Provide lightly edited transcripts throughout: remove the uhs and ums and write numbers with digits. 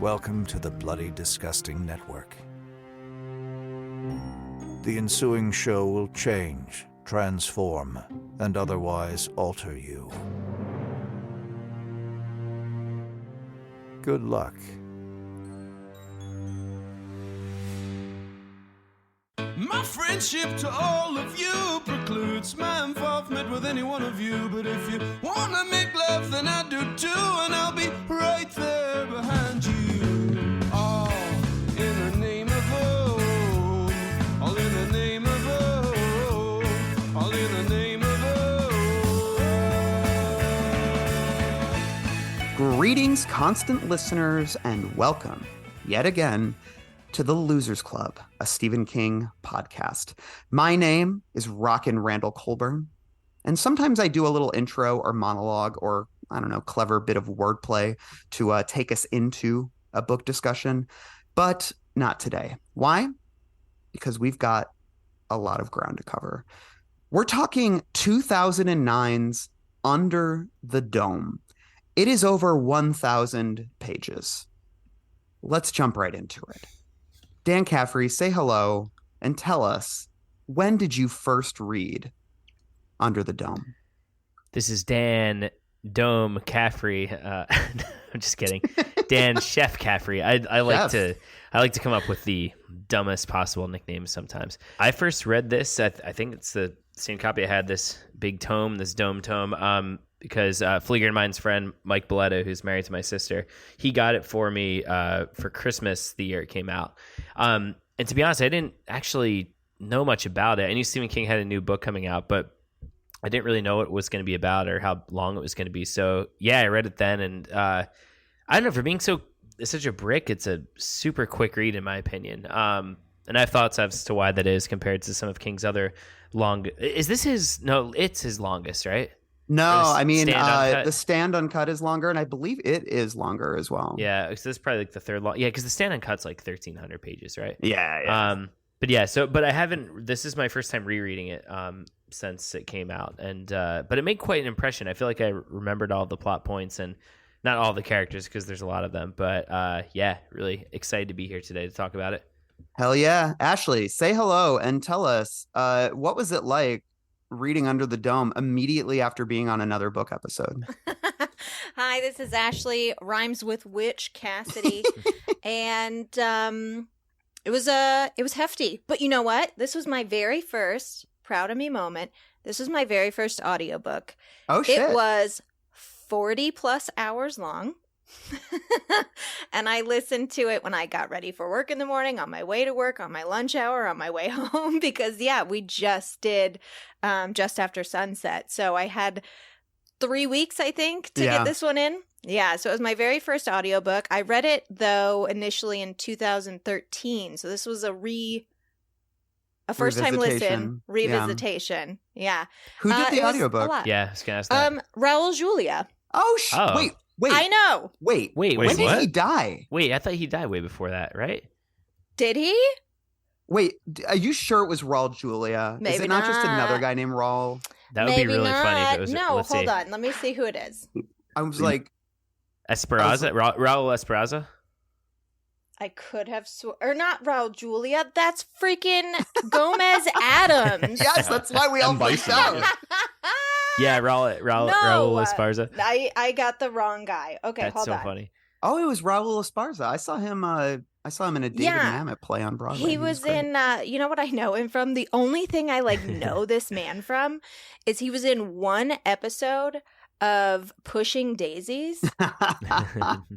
Welcome to the Bloody Disgusting Network. The ensuing show will change, transform, and otherwise alter you. Good luck. My friendship to all of you precludes my involvement with any one of you. But if you wanna make love, then I do too, and I'll be right there behind you. All in the name of oh, all in the name of oh, all in the name of oh. Greetings, constant listeners, and welcome yet again to the Losers Club, a Stephen King podcast. My name is Rockin' Randall Colburn, and sometimes I do a little intro or monologue or, I don't know, clever bit of wordplay to take us into a book discussion, but not today. Why? Because we've got a lot of ground to cover. We're talking 2009's Under the Dome. It is over 1,000 pages. Let's jump right into it. Dan Caffrey, say hello and tell us, when did you first read Under the Dome? This is Dan Dome Caffrey. I'm just kidding. Dan Chef Caffrey. I like to come up with the dumbest possible nicknames sometimes. I first read this. I think it's the same copy I had, this big tome, this dome tome. Because Flieger and mine's friend, Mike Boletta, who's married to my sister, he got it for me for Christmas the year it came out. And to be honest, I didn't actually know much about it. I knew Stephen King had a new book coming out, but I didn't really know what it was going to be about or how long it was going to be. So, yeah, I read it then. And I don't know, for being such a brick, it's a super quick read, in my opinion. And I have thoughts as to why that is compared to some of King's other long... Is this his... No, it's his longest, right? No, I mean, the Stand Uncut is longer, and I believe it is longer as well. Yeah, so this is probably like the third long. Yeah, because the Stand Uncut's like 1,300 pages, right? Yeah. But yeah, but I haven't. This is my first time rereading it since it came out, and but it made quite an impression. I feel like I remembered all the plot points and not all the characters because there's a lot of them. But yeah, really excited to be here today to talk about it. Hell yeah, Ashley, say hello and tell us what was it like reading Under the Dome immediately after being on another book episode. Hi, this is Ashley, rhymes with witch Cassidy. And it was hefty. But you know what? This was my very first, proud of me moment. This was my very first audiobook. Oh shit. It was 40 plus hours long. And I listened to it when I got ready for work in the morning, on my way to work, on my lunch hour, on my way home, because we just did Just After Sunset. So I had 3 weeks, I think, to get this one in. Yeah, so it was my very first audiobook. I read it, though, initially in 2013. So this was a first-time listen, revisitation. Yeah. Who did the audiobook? Yeah, I was going to ask that. Raul Julia. Oh. Wait. I know. Wait. When did he die? Wait, I thought he died way before that, right? Did he? Wait, are you sure it was Raul Julia? Maybe Is it not just another guy named Raul? That would be really funny if it was. No, hold on. Let me see who it is. I was like... Esperanza? Raul Esperanza? I could have or not Raul Julia. That's freaking Gomez Adams. Yes, that's why we all freaked out. Yeah, Raul Esparza. I got the wrong guy. Okay, That's hold on. so funny. Oh, it was Raul Esparza. I saw him in a David Mamet play on Broadway. He was in you know what I know him from? The only thing I know this man from is he was in one episode of Pushing Daisies.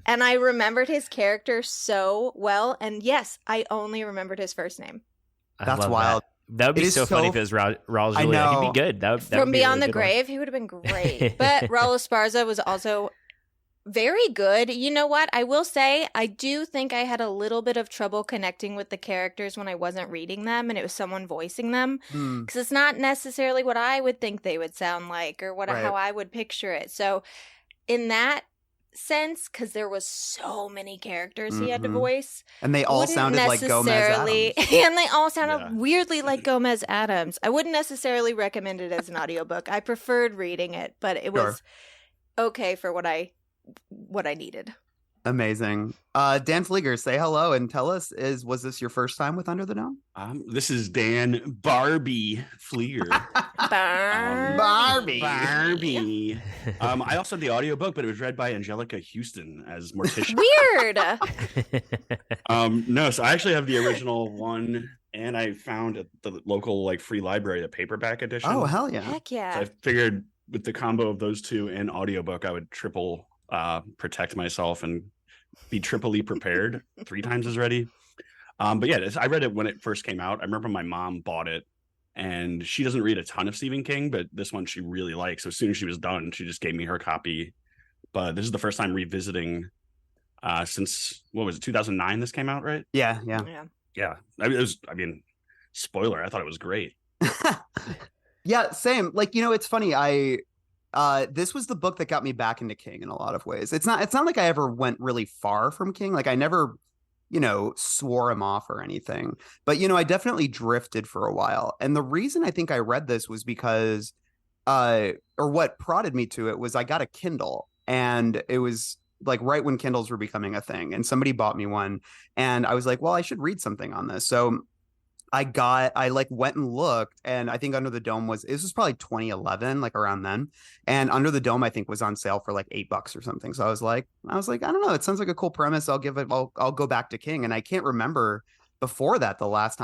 And I remembered his character so well, and yes, I only remembered his first name. That's wild. That would be so funny if it was Raul Julia. He'd be good. That From Beyond really the Grave, he would have been great. But Raul Esparza was also very good. You know what? I will say, I do think I had a little bit of trouble connecting with the characters when I wasn't reading them and it was someone voicing them. Because it's not necessarily what I would think they would sound like or how I would picture it. So in that sense, because there was so many characters he had to voice, and they all sounded like Gomez Adams. And they all sounded weirdly like Gomez Adams. I wouldn't necessarily recommend it as an audiobook. I preferred reading it, but it was okay for what I needed. Amazing. Dan Flieger, say hello and tell us, was this your first time with Under the Dome? This is Dan Barbie Flieger. Barbie. I also had the audiobook, but it was read by Angelica Houston as Morticia. Weird. No, so I actually have the original one, and I found at the local like free library the paperback edition. Oh, hell yeah. Heck yeah. So I figured with the combo of those two and audiobook, I would triple protect myself and be triply prepared, 3 times as ready. But yeah, I read it when it first came out. I remember my mom bought it, and she doesn't read a ton of Stephen King, but this one she really likes. So as soon as she was done, she just gave me her copy. But this is the first time revisiting since, what was it, 2009 this came out, right? Yeah. Yeah. I mean, spoiler, I thought it was great. Yeah, same. Like, it's funny. This was the book that got me back into King in a lot of ways. It's not like I ever went really far from King. Like, I never, swore him off or anything. But, I definitely drifted for a while. And the reason I think I read this was because, or what prodded me to it was I got a Kindle, and it was like right when Kindles were becoming a thing, and somebody bought me one, and I was like, well, I should read something on this. So I went and looked, and I think Under the Dome this was probably 2011, like around then. And Under the Dome, I think, was on sale for like $8 or something. So I was like, I don't know. It sounds like a cool premise. I'll go back to King. And I can't remember before that the last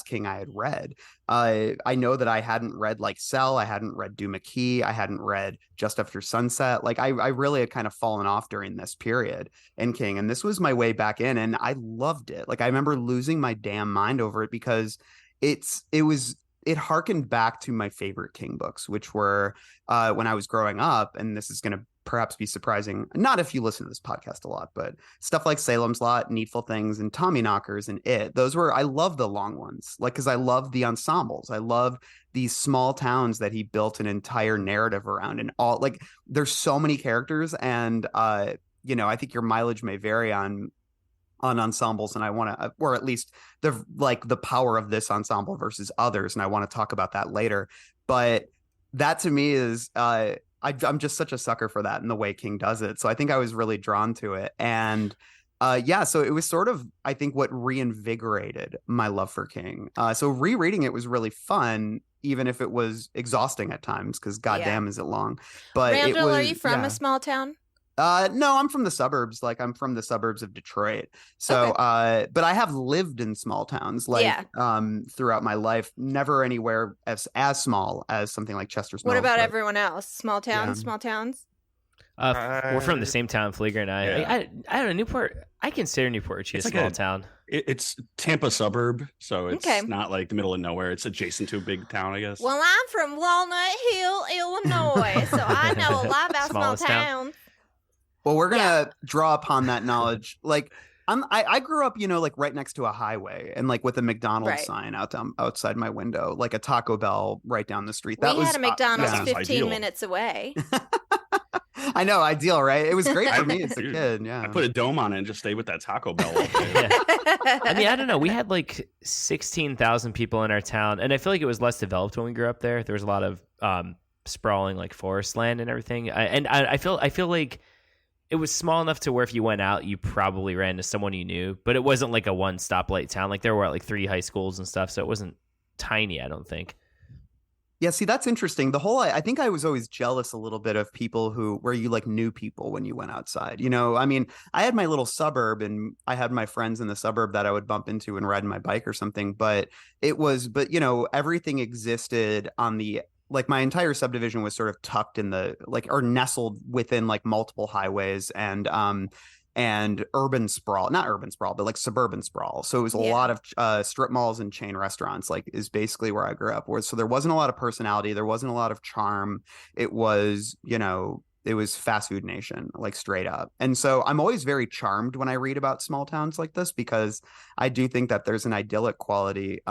King I had read. I know that I hadn't read like Cell, I hadn't read Do McKee, I hadn't read Just After Sunset. Like I really had kind of fallen off during this period in King, and this was my way back in, and I loved it. Like I remember losing my damn mind over it because it harkened back to my favorite King books, which were when I was growing up, and this is going to perhaps be surprising, not if you listen to this podcast a lot, but stuff like Salem's Lot, Needful Things, and Tommyknockers and It. I love the long ones, like, because I love the ensembles. I love these small towns that he built an entire narrative around, and all, like, there's so many characters, and I think your mileage may vary on ensembles, and I want to, or at least the power of this ensemble versus others, and I want to talk about that later. But that to me is I'm just such a sucker for that and the way King does it. So I think I was really drawn to it. And so it was sort of, I think, what reinvigorated my love for King. So rereading it was really fun, even if it was exhausting at times, because goddamn is it long. But Randall, are you from a small town? No, I'm from the suburbs. Like, I'm from the suburbs of Detroit. So, okay. But I have lived in small towns, throughout my life. Never anywhere as small as something like Chester's Mills. What about everyone else? Small towns, small towns? We're from the same town, Flieger and I. Yeah. I don't know, Newport. I consider Newport Richie a small town. It's Tampa suburb, so it's not like the middle of nowhere. It's adjacent to a big town, I guess. Well, I'm from Walnut Hill, Illinois, so I know a lot about small towns. Well, we're gonna draw upon that knowledge. Like, I grew up, like right next to a highway, and like with a McDonald's sign outside my window, like a Taco Bell right down the street. We had a McDonald's 15 minutes away. I know, ideal, right? It was great for me as a kid. Yeah, I put a dome on it and just stayed with that Taco Bell all day. I mean, I don't know. We had like 16,000 people in our town, and I feel like it was less developed when we grew up there. There was a lot of sprawling like forest land and everything. I feel like it was small enough to where if you went out, you probably ran into someone you knew, but it wasn't like a one stoplight town. Like there were like 3 high schools and stuff, so it wasn't tiny, I don't think. Yeah, see, that's interesting. I think I was always jealous a little bit of people where you like knew people when you went outside. I mean, I had my little suburb, and I had my friends in the suburb that I would bump into and ride my bike or something. But everything existed on like my entire subdivision was sort of tucked in or nestled within like multiple highways and urban sprawl, not urban sprawl, but like suburban sprawl. So it was a lot of strip malls and chain restaurants, like, is basically where I grew up. So there wasn't a lot of personality. There wasn't a lot of charm. It was, it was fast food nation, like straight up. And so I'm always very charmed when I read about small towns like this, because I do think that there's an idyllic quality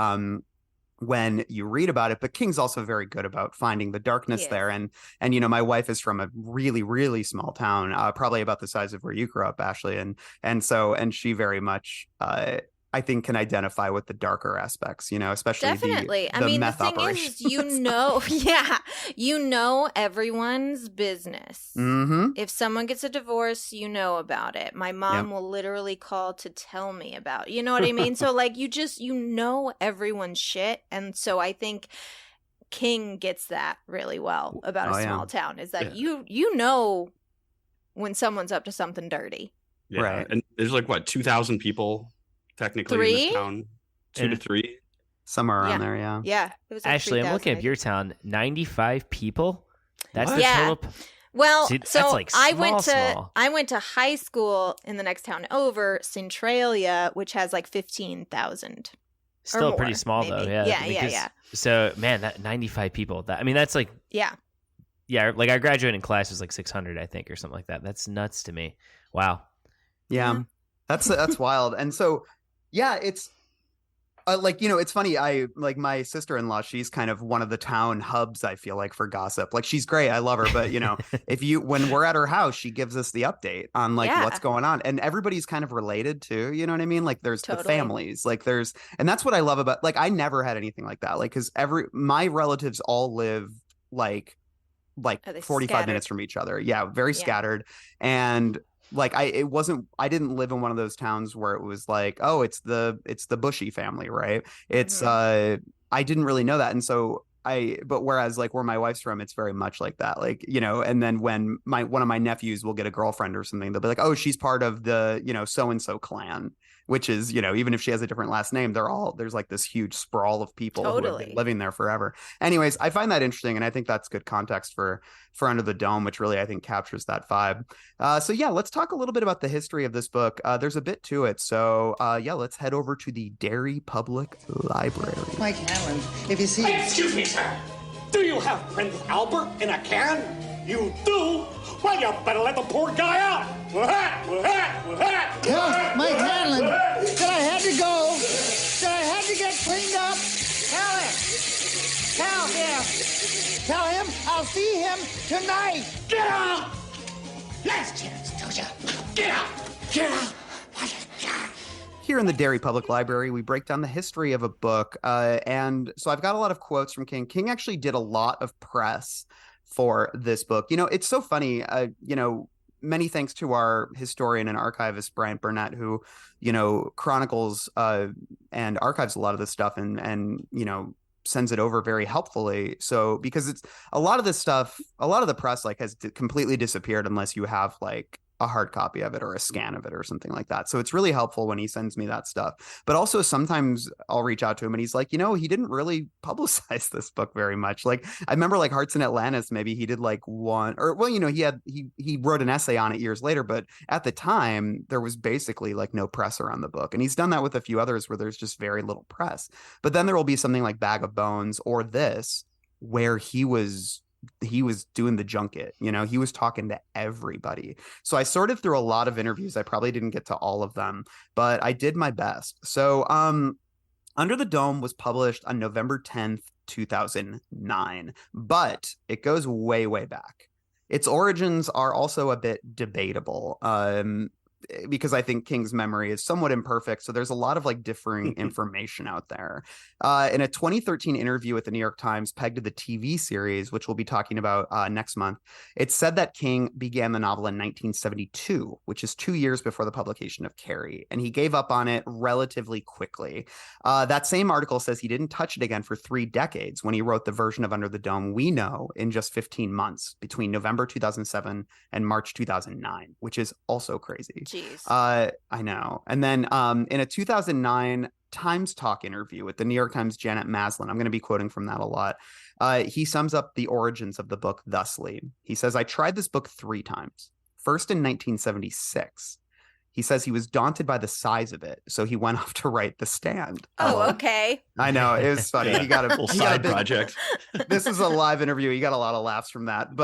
when you read about it. But King's also very good about finding the darkness there. And my wife is from a really, really small town, probably about the size of where you grew up, Ashley. And she very much I think can identify with the darker aspects, especially Definitely. the I mean, the meth thing operations. is, everyone's business. Mm-hmm. If someone gets a divorce, you know about it. My mom will literally call to tell me about, you know what I mean? So like, you know everyone's shit. And so I think King gets that really well about a small town, is that you know when someone's up to something dirty. Yeah. Right. And there's like, what, 2,000 people technically in this town? 2 to 3? Somewhere around there, yeah. Yeah. It was like Ashley, I'm 3,000, looking at your town. 95 people? That's What? the Yeah. total. Well, See, so that's like I went small. to high school in the next town over, Centralia, which has like 15,000. Still or pretty more, small, maybe. though. Yeah. Yeah. So, man, that 95 people. That's like, Yeah. yeah, like our graduating class was like 600, I think, or something like that. That's nuts to me. Wow. Yeah. That's wild. And so, yeah, it's it's funny. I like my sister-in-law. She's kind of one of the town hubs, I feel like, for gossip. Like, she's great. I love her. But, when we're at her house, she gives us the update on like what's going on. And everybody's kind of related too. You know what I mean? Like, there's the families, like and that's what I love about, like, I never had anything like that. Like, because my relatives all live like 45 scattered? minutes from each other. Yeah. Very scattered. And like, I didn't live in one of those towns where it was like, oh, it's the Bushy family, right? It's I didn't really know that. And so but whereas like where my wife's from, it's very much like that, like, and then when one of my nephews will get a girlfriend or something, they'll be like, oh, she's part of the, so-and-so clan, which is, even if she has a different last name, there's like this huge sprawl of people who have been living there forever. Anyways, I find that interesting. And I think that's good context for Under the Dome, which really, I think, captures that vibe. So yeah, let's talk a little bit about the history of this book. There's a bit to it. So let's head over to the Derry Public Library. Mike Hanlon, if you see... Excuse me, sir. Do you have Prince Albert in a can? You do? Well, you better let the poor guy out. Yeah, Mike Hanlon, that I had to go, that I had to get cleaned up. Tell him I'll see him tonight. Get out! Last chance, Doja. Get out! Get out! Here in the Derry Public Library, we break down the history of a book. And so I've got a lot of quotes from King. King actually did a lot of press for this book. It's so funny, many thanks to our historian and archivist, Bryant Burnett, who, chronicles and archives a lot of this stuff and sends it over very helpfully. So because it's a lot of this stuff, a lot of the press like has completely disappeared unless you have like a hard copy of it or a scan of it or something like that. So it's really helpful when he sends me that stuff. But also sometimes I'll reach out to him and he's like, he didn't really publicize this book very much. Like I remember like Hearts in Atlantis, maybe he did like one or well, he wrote an essay on it years later, but at the time there was basically like no press around the book. And he's done that with a few others where there's just very little press. But then there will be something like Bag of Bones or this where he was doing the junket, he was talking to everybody. So I sorted through a lot of interviews. I probably didn't get to all of them, but I did my best. So Under the Dome was published on November 10th, 2009, but it goes way, way back. Its origins are also a bit debatable. Because I think King's memory is somewhat imperfect. So there's a lot of like differing information out there. In a 2013 interview with the New York Times pegged to the TV series, which we'll be talking about next month, it said that King began the novel in 1972, which is 2 years before the publication of Carrie. And he gave up on it relatively quickly. That same article says he didn't touch it again for 3 decades when he wrote the version of Under the Dome we know in just 15 months between November 2007 and March 2009, which is also crazy. Jeez. I know. And then in a 2009 Times Talk interview with the New York Times' Janet Maslin, I'm going to be quoting from that a lot. He sums up the origins of the book thusly. He says, I tried this book 3 times. First in 1976. He says he was daunted by the size of it, so he went off to write The Stand. Oh, okay. I know. It was funny. He got a full side project. This is a live interview. He got a lot of laughs from that.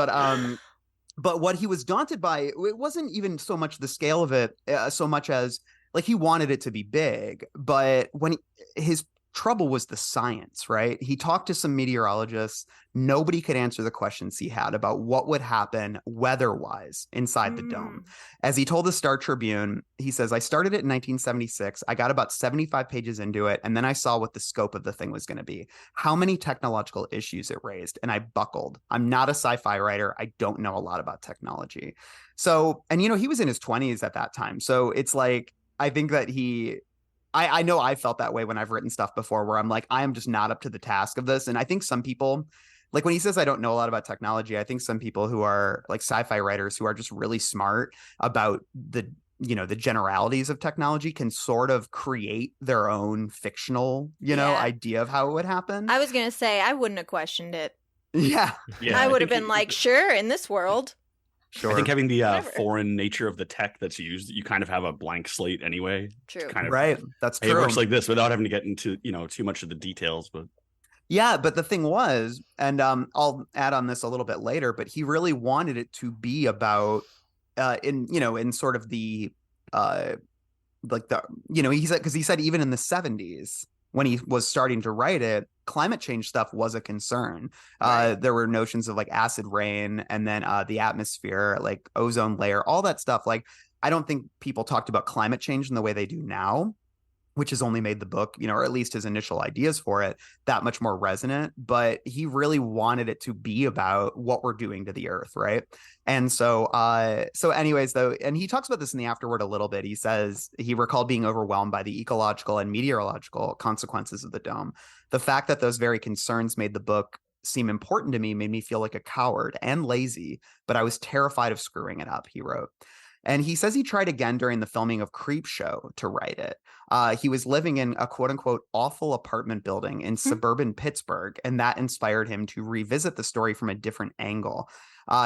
But what he was daunted by, it wasn't even so much the scale of it, so much as like he wanted it to be big. But when his trouble was the science, right? He talked to some meteorologists. Nobody could answer the questions he had about what would happen weather-wise inside the dome. As he told the Star Tribune, he says, I started it in 1976. I got about 75 pages into it, and then I saw what the scope of the thing was going to be, how many technological issues it raised, and I buckled. I'm not a sci-fi writer. I don't know a lot about technology. So, and he was in his 20s at that time. So it's like, I think that I know I felt that way when I've written stuff before where I'm like, I am just not up to the task of this. And I think some people, like when he says I don't know a lot about technology, I think some people who are like sci-fi writers who are just really smart about the generalities of technology can sort of create their own fictional, idea of how it would happen. I was going to say, I wouldn't have questioned it. Yeah. I would have been like, sure, in this world. Sure. I think having the foreign nature of the tech that's used, you kind of have a blank slate anyway. True. Kind of, right. That's true. It works like this without having to get into, too much of the details. But yeah, but the thing was, and I'll add on this a little bit later, but he really wanted it to be about in sort of the he said even in the 70s when he was starting to write it, climate change stuff was a concern. Right. There were notions of like acid rain and then the atmosphere, like ozone layer, all that stuff. Like, I don't think people talked about climate change in the way they do now, which has only made the book, or at least his initial ideas for it, that much more resonant. But he really wanted it to be about what we're doing to the earth, right? And so anyways, though, and he talks about this in the afterword a little bit. He says he recalled being overwhelmed by the ecological and meteorological consequences of the dome. The fact that those very concerns made the book seem important to me made me feel like a coward and lazy, but I was terrified of screwing it up, he wrote. And he says he tried again during the filming of Creepshow to write it. He was living in a quote unquote awful apartment building in suburban Pittsburgh, and that inspired him to revisit the story from a different angle.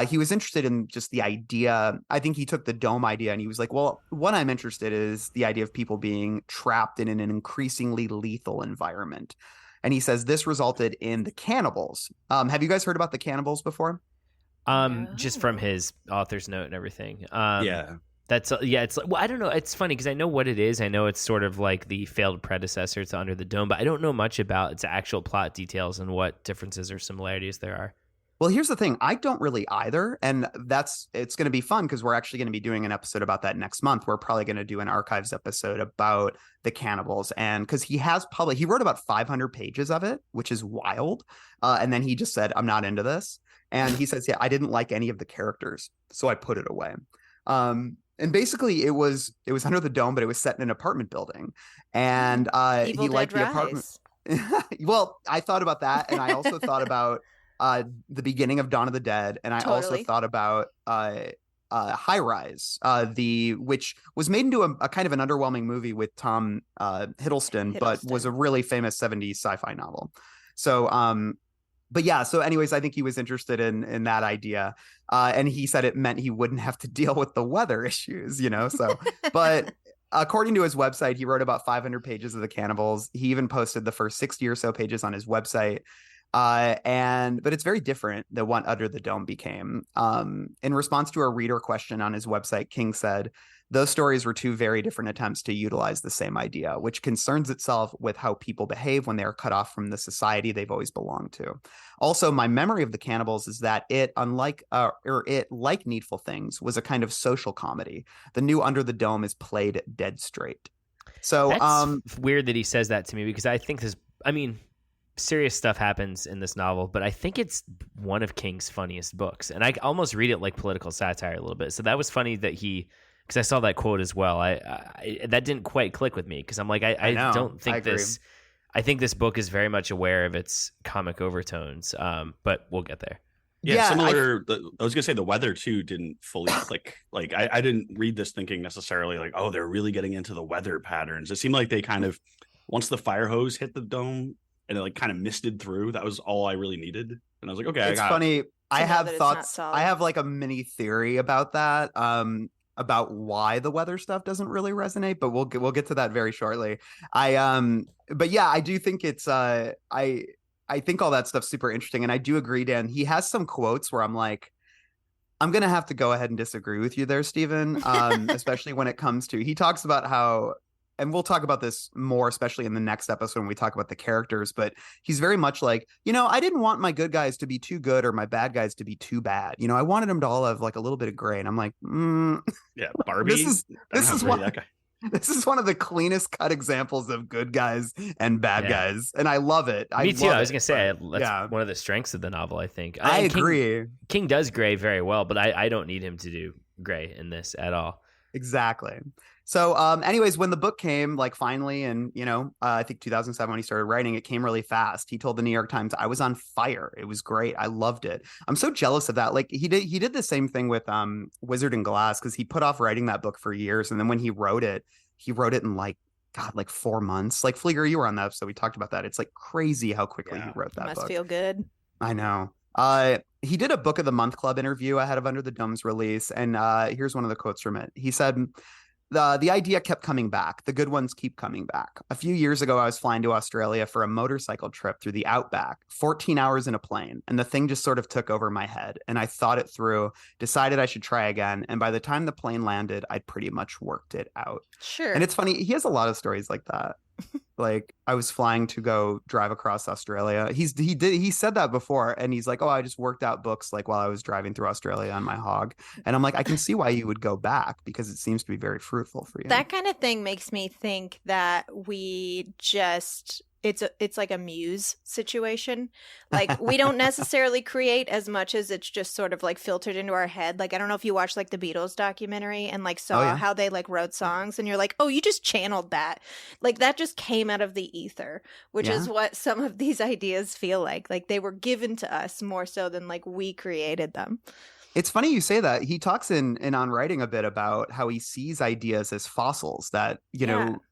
He was interested in just the idea. I think he took the dome idea and he was like, well, what I'm interested in is the idea of people being trapped in an increasingly lethal environment. And he says this resulted in the cannibals. Have you guys heard about the cannibals before? Just from his author's note and everything. Yeah. It's like, well, I don't know. It's funny because I know what it is. I know it's sort of like the failed predecessor to Under the Dome, but I don't know much about its actual plot details and what differences or similarities there are. Well, here's the thing. I don't really either. And it's going to be fun because we're actually going to be doing an episode about that next month. We're probably going to do an archives episode about the cannibals. And because he wrote about 500 pages of it, which is wild. And then he just said, I'm not into this. And he says, yeah, I didn't like any of the characters, so I put it away. And basically it was Under the Dome, but it was set in an apartment building. And he liked the apartment. Well, I thought about that. And I also thought about the beginning of Dawn of the Dead. And I also thought about High Rise, which was made into a kind of an underwhelming movie with Tom Hiddleston, but was a really famous 70s sci-fi novel. So, but yeah, so anyways, I think he was interested in that idea. And he said it meant he wouldn't have to deal with the weather issues, so, but according to his website, he wrote about 500 pages of the cannibals. He even posted the first 60 or so pages on his website. But it's very different than what Under the Dome became. In response to a reader question on his website, King said, those stories were two very different attempts to utilize the same idea, which concerns itself with how people behave when they are cut off from the society they've always belonged to. Also, my memory of the cannibals is that like Needful Things, was a kind of social comedy. The new Under the Dome is played dead straight. So that's weird that he says that to me because I think serious stuff happens in this novel, but I think it's one of King's funniest books. And I almost read it like political satire a little bit. So that was funny that because I saw that quote as well. I that didn't quite click with me because I'm like, I don't think I think this book is very much aware of its comic overtones, but we'll get there. Yeah, similar. I was gonna say the weather too didn't fully click. Like I didn't read this thinking necessarily like, oh, they're really getting into the weather patterns. It seemed like they kind of, once the fire hose hit the dome and it like kind of misted through, that was all I really needed. And I was like, okay, it's funny. I have thoughts. I have like a mini theory about that. About why the weather stuff doesn't really resonate, but we'll get to that very shortly. But yeah, I do think it's I think all that stuff's super interesting, and I do agree, Dan. He has some quotes where I'm like, I'm gonna have to go ahead and disagree with you there, Stephen. Especially when it comes to, he talks about how and we'll talk about this more, especially in the next episode when we talk about the characters, but he's very much like, I didn't want my good guys to be too good or my bad guys to be too bad. I wanted them to all have like a little bit of gray. And I'm like, yeah, Barbie. This is one of the cleanest cut examples of good guys and bad guys. And I love it. Me too. I was going to say, that's one of the strengths of the novel, I think. I agree. King does gray very well, but I don't need him to do gray in this at all. Exactly. So anyways, when the book came, like finally, and I think 2007 when he started writing, it came really fast. He told the New York Times, I was on fire. It was great. I loved it. I'm so jealous of that. Like he did the same thing with Wizard and Glass, because he put off writing that book for years. And then when he wrote it in like 4 months. Like Flieger, you were on that episode. We talked about that. It's like crazy how quickly he wrote that book. Must feel good. I know. He did a Book of the Month Club interview ahead of Under the Dome's release. And here's one of the quotes from it. He said, the idea kept coming back. The good ones keep coming back. A few years ago, I was flying to Australia for a motorcycle trip through the outback, 14 hours in a plane. And the thing just sort of took over my head. And I thought it through, decided I should try again. And by the time the plane landed, I'd pretty much worked it out. Sure. And it's funny. He has a lot of stories like that. Like I was flying to go drive across Australia. He said that before, and he's like, "Oh, I just worked out books like while I was driving through Australia on my hog." And I'm like, I can see why you would go back, because it seems to be very fruitful for you. That kind of thing makes me think that we just it's like a muse situation. Like we don't necessarily create as much as it's just sort of like filtered into our head. Like I don't know if you watched like the Beatles documentary and like saw how they like wrote songs, and you're like, oh, you just channeled that. Like that just came out of the ether, which is what some of these ideas feel like. Like they were given to us more so than like we created them. It's funny you say that. He talks in On Writing a bit about how he sees ideas as fossils that,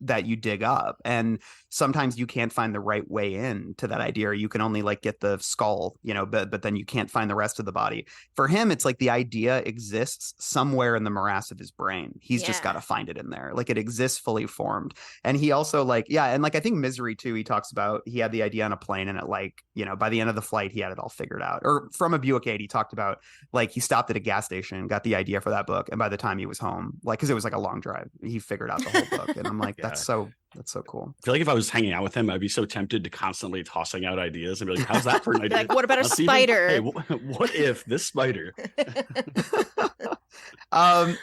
that you dig up. And sometimes you can't find the right way in to that idea, or you can only like get the skull, but then you can't find the rest of the body. For him, it's like the idea exists somewhere in the morass of his brain. He's just got to find it in there. Like it exists fully formed. And he also and like I think Misery too, he talks about he had the idea on a plane, and it by the end of the flight, he had it all figured out. Or From a Buick 8, he talked about like he stopped at a gas station, got the idea for that book, and by the time he was home, like because it was like a long drive, he figured out the whole book. And I'm like, that's so cool. I feel like if I was hanging out with him, I'd be so tempted to constantly tossing out ideas and be like, how's that for an idea? Like, what about a spider? What if this spider?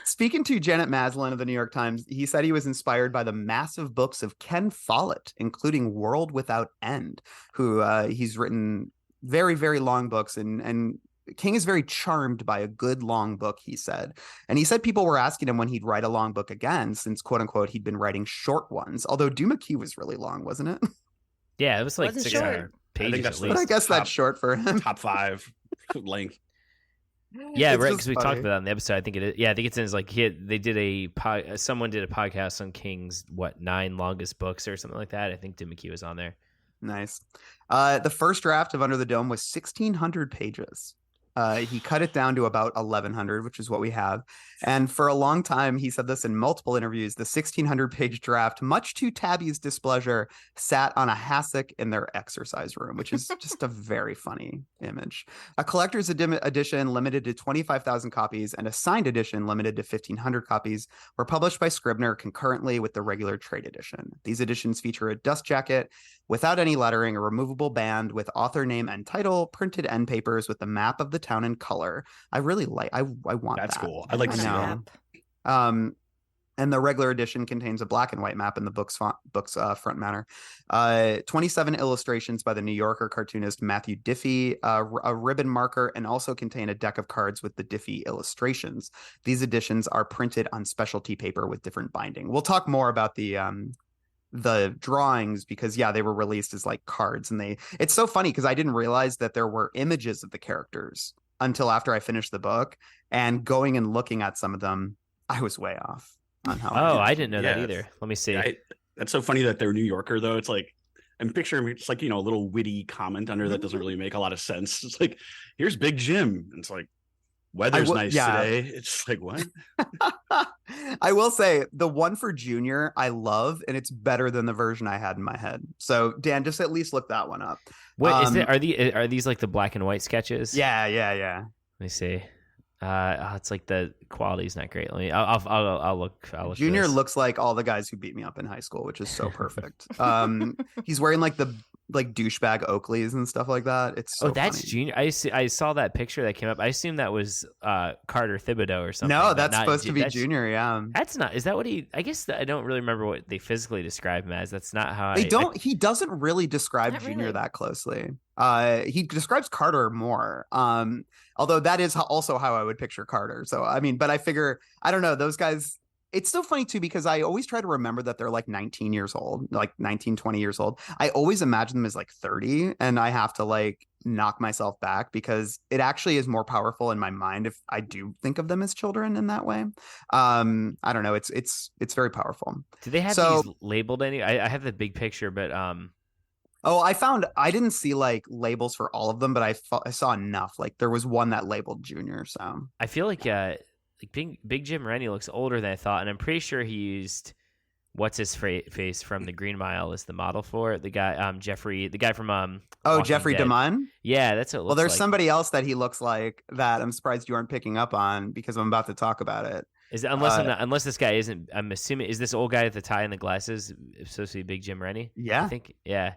Speaking to Janet Maslin of the New York Times, he said he was inspired by the massive books of Ken Follett, including World Without End, who he's written very, very long books, and King is very charmed by a good long book, he said. And he said people were asking him when he'd write a long book again, since, quote unquote, he'd been writing short ones. Although Duma Key was really long, wasn't it? Yeah, it was like 600 pages at least. But I guess that's short for him. Top 5 length. Yeah, right. Because we talked about that in the episode. I think it is. Yeah, I think it's in his like someone did a podcast on King's 9 longest books or something like that. I think Duma Key was on there. Nice. The first draft of Under the Dome was 1,600 pages. He cut it down to about 1,100, which is what we have. And for a long time, he said this in multiple interviews, the 1,600-page draft, much to Tabby's displeasure, sat on a hassock in their exercise room, which is just a very funny image. A collector's edition limited to 25,000 copies and a signed edition limited to 1,500 copies were published by Scribner concurrently with the regular trade edition. These editions feature a dust jacket without any lettering, a removable band with author name and title, printed end papers with the map of the town in color. I really like. I want That's that. cool. I'd like to see that. And the regular edition contains a black and white map in the book's front matter. 27 illustrations by the New Yorker cartoonist Matthew Diffie, a ribbon marker, and also contain a deck of cards with the Diffie illustrations. These editions are printed on specialty paper with different binding. We'll talk more about the drawings because they were released as like cards, and it's so funny because I didn't realize that there were images of the characters until after I finished the book, and going and looking at some of them, I was way off on how. I didn't know that either. Let me see. That's so funny that they're New Yorker though. It's like, I'm picturing it's like, a little witty comment under that doesn't really make a lot of sense. It's like, here's Big Jim. And it's like, weather's nice today. It's like, what? I will say the one for Junior I love, and it's better than the version I had in my head. So Dan, just at least look that one up. What is it? Are these like the black and white sketches? Yeah. Let me see. It's like the quality's not great. I'll look. Junior for this. looks like all the guys who beat me up in high school, which is so perfect. He's wearing like the douchebag Oakleys and stuff like that. It's so that's funny. Junior. I saw that picture that came up. I assume that was Carter Thibodeau or something. No, that's supposed to be Junior. Yeah, that's not. Is that what he? I guess I don't really remember what they physically describe him as. That's not how they don't. He doesn't really describe Not Junior really. that closely. He describes Carter more. Although that is also how I would picture Carter. So I mean, but I figure I don't know those guys. It's so funny too, because I always try to remember that they're like 19 years old, like 19, 20 years old. I always imagine them as like 30, and I have to like knock myself back because it actually is more powerful in my mind if I do think of them as children in that way. I don't know. It's very powerful. Do they have these labeled any? I have the big picture, but Oh, I didn't see like labels for all of them, but I saw enough. Like there was one that labeled Junior. So I feel like Big Jim Rennie looks older than I thought, and I'm pretty sure he used what's his face from the Green Mile as the model for it. The guy, Jeffrey, the guy from Walking Jeffrey Dead. DeMunn. Yeah, that's what it looks Well, there's like. somebody else that he looks like that I'm surprised you aren't picking up on because I'm about to talk about it. Is it, unless this guy isn't? I'm assuming is this old guy with the tie and the glasses supposed to be Big Jim Rennie? Yeah. I think yeah.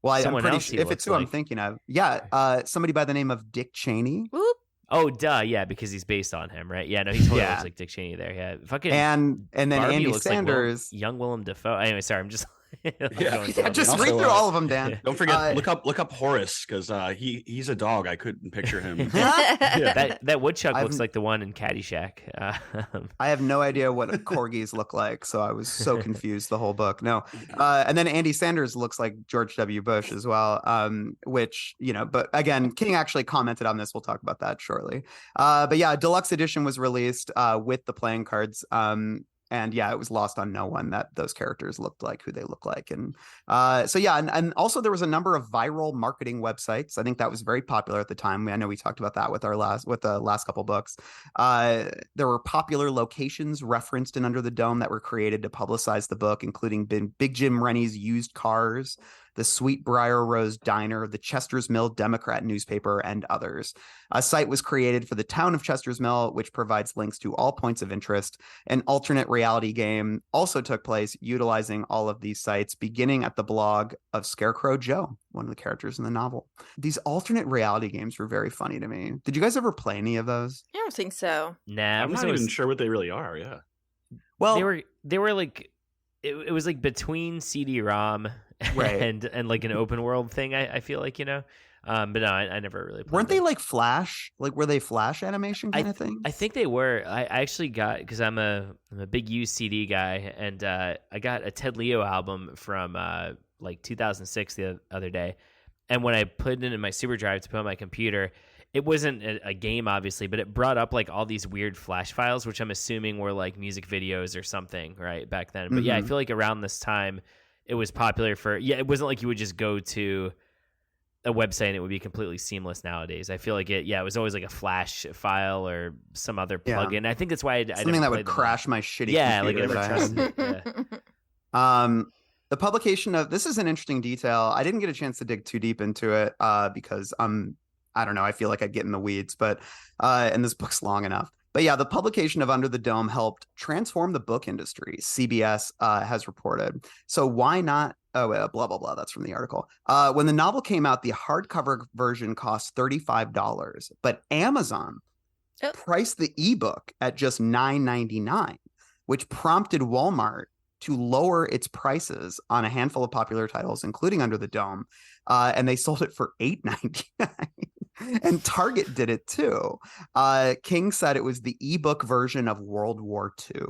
Well, I'm Someone pretty else he sure if it's looks who I'm like. thinking of. Yeah, somebody by the name of Dick Cheney. Whoop. Oh, duh, yeah, because he's based on him, right? Yeah, no, he totally Yeah. looks like Dick Cheney there. Yeah, fucking And then Barbie Andy looks Sanders. like young Willem Dafoe. Anyway, sorry, I'm just going Yeah, through just Also, read through all of them, Dan. Don't forget, look up Horace because he's a dog. I couldn't picture him. that woodchuck looks I've- like the one in Caddyshack. I have no idea what corgis look like, so I was so confused the whole book. No, and then Andy Sanders looks like George W. Bush as well, which but again, King actually commented on this. We'll talk about that shortly. But yeah, a deluxe edition was released with the playing cards. And yeah, it was lost on no one that those characters looked like who they look like. And so yeah, and also there was a number of viral marketing websites. I think that was very popular at the time. I know we talked about that with the last couple books. There were popular locations referenced in Under the Dome that were created to publicize the book, including Big Jim Rennie's used cars, the Sweetbriar Rose Diner, the Chester's Mill Democrat newspaper, and others. A site was created for the town of Chester's Mill, which provides links to all points of interest. An alternate reality game also took place utilizing all of these sites, beginning at the blog of Scarecrow Joe, one of the characters in the novel. These alternate reality games were very funny to me. Did you guys ever play any of those? I don't think so. Nah, I'm not even sure what they really are. Yeah. Well, they were like it was like between CD-ROM Right. and like an open world thing. I feel like but no, I never really played weren't they them. like Flash? Like were they Flash animation kind of thing? I think they were. I actually got because I'm a big used CD guy, and I got a Ted Leo album from like 2006 the other day, and when I put it in my super drive to put on my computer, it wasn't a game obviously, but it brought up like all these weird Flash files, which I'm assuming were like music videos or something right back then. But yeah, I feel like around this time it was popular for it wasn't like you would just go to a website and it would be completely seamless nowadays. I feel like it was always like a Flash file or some other plugin. I think that's why I something that would crash my shitty computer like I that I never had. trusted it. Yeah. The publication of this is an interesting detail. I didn't get a chance to dig too deep into it because I don't know. I feel like I'd get in the weeds, but and this book's long enough. But yeah, the publication of Under the Dome helped transform the book industry, CBS has reported. So why not? Oh, blah, blah, blah. That's from the article. When the novel came out, the hardcover version cost $35, but Amazon priced the ebook at just $9.99, which prompted Walmart to lower its prices on a handful of popular titles, including Under the Dome. And they sold it for $8.99. And Target did it too. King said it was the ebook version of World War II.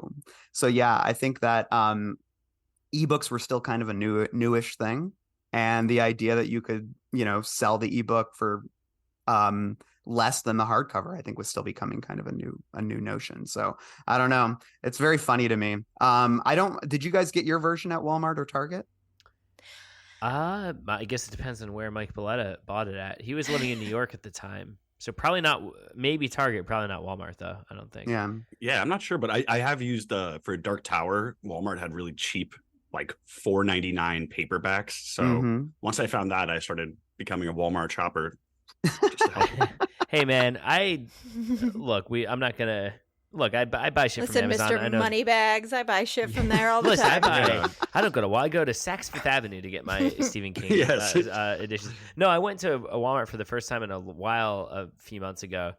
So yeah, I think that ebooks were still kind of a newish thing, and the idea that you could sell the ebook for less than the hardcover, I think, was still becoming kind of a new notion. So I don't know. It's very funny to me. Did you guys get your version at Walmart or Target? I guess it depends on where Mike Billetta bought it at. He was living in New York at the time, so probably not. Maybe Target, probably not Walmart though. I don't think. Yeah, I'm not sure, but I have used for Dark Tower. Walmart had really cheap, like $4.99 paperbacks. So once I found that, I started becoming a Walmart shopper. Just to help. Hey man, I'm not gonna look. I buy shit Listen, from Amazon. I Mr. know. Moneybags, I buy shit from there all the Listen, time. I don't go to I go to Saks Fifth Avenue to get my Stephen King Yes. editions. No, I went to a Walmart for the first time in a while a few months ago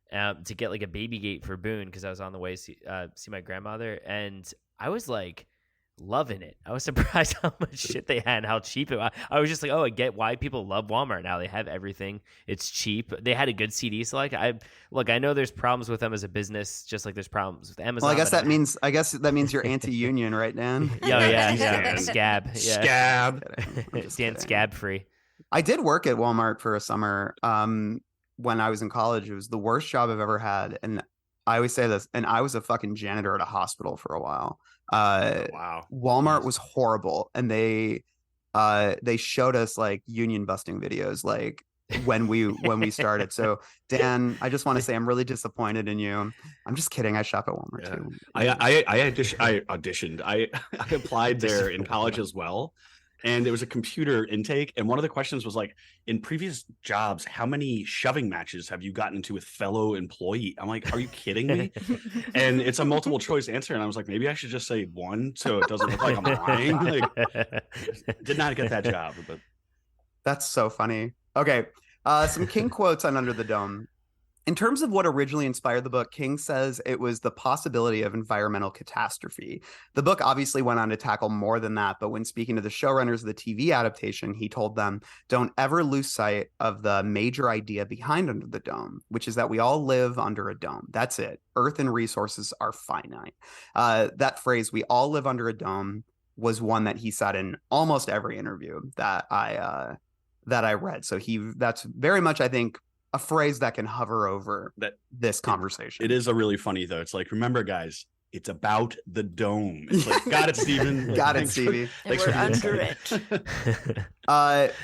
to get like a baby gate for Boone because I was on the way to see my grandmother, and I was like loving it. I was surprised how much shit they had and how cheap it was. I was just like, oh, I get why people love Walmart now. They have everything. It's cheap. They had a good CD select. I know there's problems with them as a business, just like there's problems with Amazon. Well, I guess that means you're anti-union, right, Dan? yeah. Scab. Yeah. Scab. Dan Scab free. I did work at Walmart for a summer when I was in college. It was the worst job I've ever had. And I always say this, and I was a fucking janitor at a hospital for a while. Wow. Walmart was horrible, and they showed us like union busting videos like when we started. So Dan, I just want to say I'm really disappointed in you. I'm just kidding. I shop at Walmart too. I auditioned. I applied there in college as well. And there was a computer intake. And one of the questions was like, in previous jobs, how many shoving matches have you gotten into with fellow employee? I'm like, are you kidding me? And it's a multiple choice answer. And I was like, maybe I should just say one so it doesn't look like I'm lying. Like, did not get that job. But That's so funny. Okay. Some King quotes on Under the Dome. In terms of what originally inspired the book, King says it was the possibility of environmental catastrophe. The book obviously went on to tackle more than that, but when speaking to the showrunners of the TV adaptation, he told them, don't ever lose sight of the major idea behind Under the Dome, which is that we all live under a dome. That's it. Earth and resources are finite. That phrase, we all live under a dome, was one that he said in almost every interview that I read. So that's very much, I think, a phrase that can hover over this conversation. It is a really funny though. It's like, remember guys, it's about the dome. It's like, got it, Stephen. Got it, Stevie. We're under it.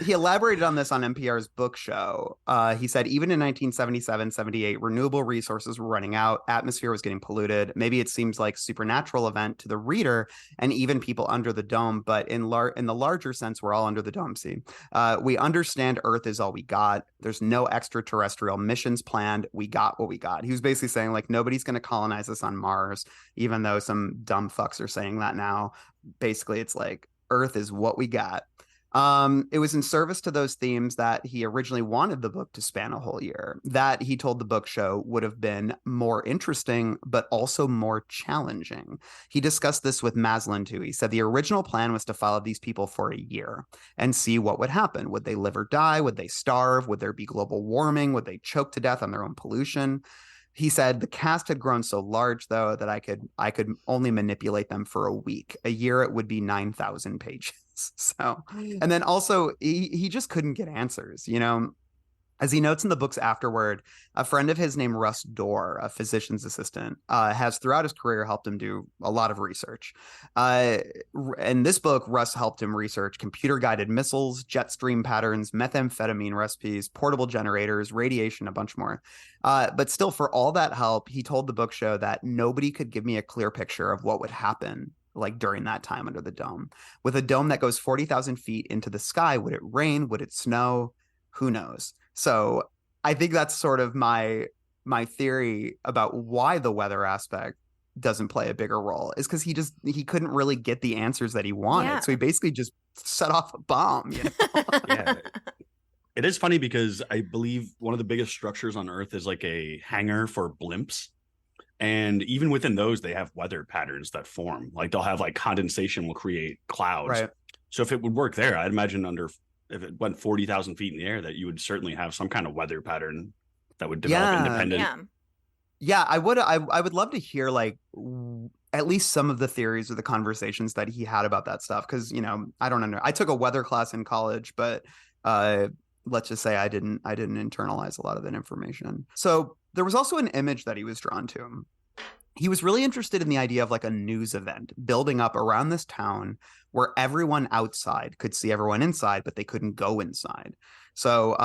He elaborated on this on NPR's book show. He said, even in 1977, 78, renewable resources were running out. Atmosphere was getting polluted. Maybe it seems like supernatural event to the reader and even people under the dome. But in the larger sense, we're all under the dome. See, we understand Earth is all we got. There's no extraterrestrial missions planned. We got what we got. He was basically saying like, nobody's going to colonize us on Mars, even though some dumb fucks are saying that now. Basically, it's like Earth is what we got. It was in service to those themes that he originally wanted the book to span a whole year. That, he told the book show, would have been more interesting, but also more challenging. He discussed this with Maslin too. He said the original plan was to follow these people for a year and see what would happen. Would they live or die? Would they starve? Would there be global warming? Would they choke to death on their own pollution? He said the cast had grown so large, though, that I could only manipulate them for a week. A year, it would be 9,000 pages. So, and then also he just couldn't get answers, you know. As he notes in the book's afterword, a friend of his named Russ Dorr, a physician's assistant, has throughout his career helped him do a lot of research. In this book, Russ helped him research computer-guided missiles, jet stream patterns, methamphetamine recipes, portable generators, radiation, a bunch more. But still, for all that help, he told the book show that nobody could give me a clear picture of what would happen like during that time under the dome. With a dome that goes 40,000 feet into the sky, would it rain? Would it snow? Who knows? So I think that's sort of my theory about why the weather aspect doesn't play a bigger role, is because he couldn't really get the answers that he wanted. Yeah. So he basically just set off a bomb, you know? Yeah. It is funny because I believe one of the biggest structures on Earth is like a hangar for blimps. And even within those, they have weather patterns that form. Like they'll have like condensation will create clouds. Right. So if it would work there, I'd imagine if it went 40,000 feet in the air, that you would certainly have some kind of weather pattern that would develop independent. Yeah, I would love to hear like at least some of the theories or the conversations that he had about that stuff. Because, you know, I don't know. I took a weather class in college, but let's just say I didn't internalize a lot of that information. So there was also an image that he was drawn to. He was really interested in the idea of like a news event building up around this town where everyone outside could see everyone inside, but they couldn't go inside. So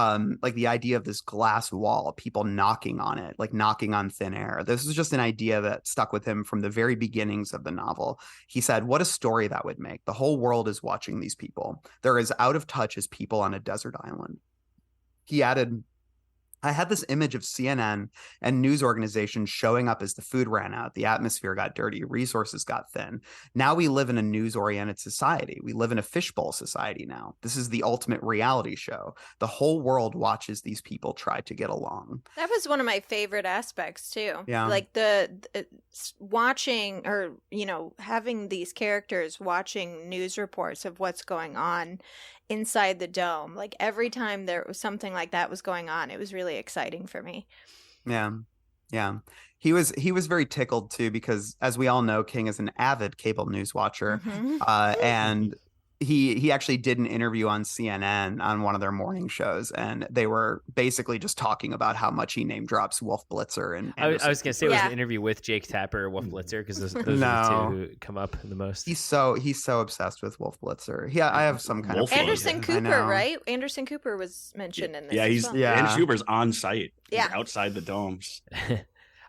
like the idea of this glass wall, people knocking on it, like knocking on thin air. This was just an idea that stuck with him from the very beginnings of the novel. He said, what a story that would make. The whole world is watching these people. They're as out of touch as people on a desert island. He added, I had this image of CNN and news organizations showing up as the food ran out, the atmosphere got dirty, resources got thin. Now we live in a news-oriented society. We live in a fishbowl society now. This is the ultimate reality show. The whole world watches these people try to get along. That was one of my favorite aspects too. Yeah. Like the watching, or, you know, having these characters watching news reports of what's going on inside the dome. Like every time there was something like that was going on, it was really exciting for me. Yeah. He was very tickled too, because as we all know, King is an avid cable news watcher. And he actually did an interview on CNN on one of their morning shows, and they were basically just talking about how much he name drops Wolf Blitzer. And I was going to say it was an interview with Jake Tapper or Wolf Blitzer, because those are the two who come up the most. He's so obsessed with Wolf Blitzer. Yeah, I have some kind of Anderson Cooper, right? Anderson Cooper was mentioned in this. Yeah, Anderson Cooper's on site. Yeah, he's outside the domes.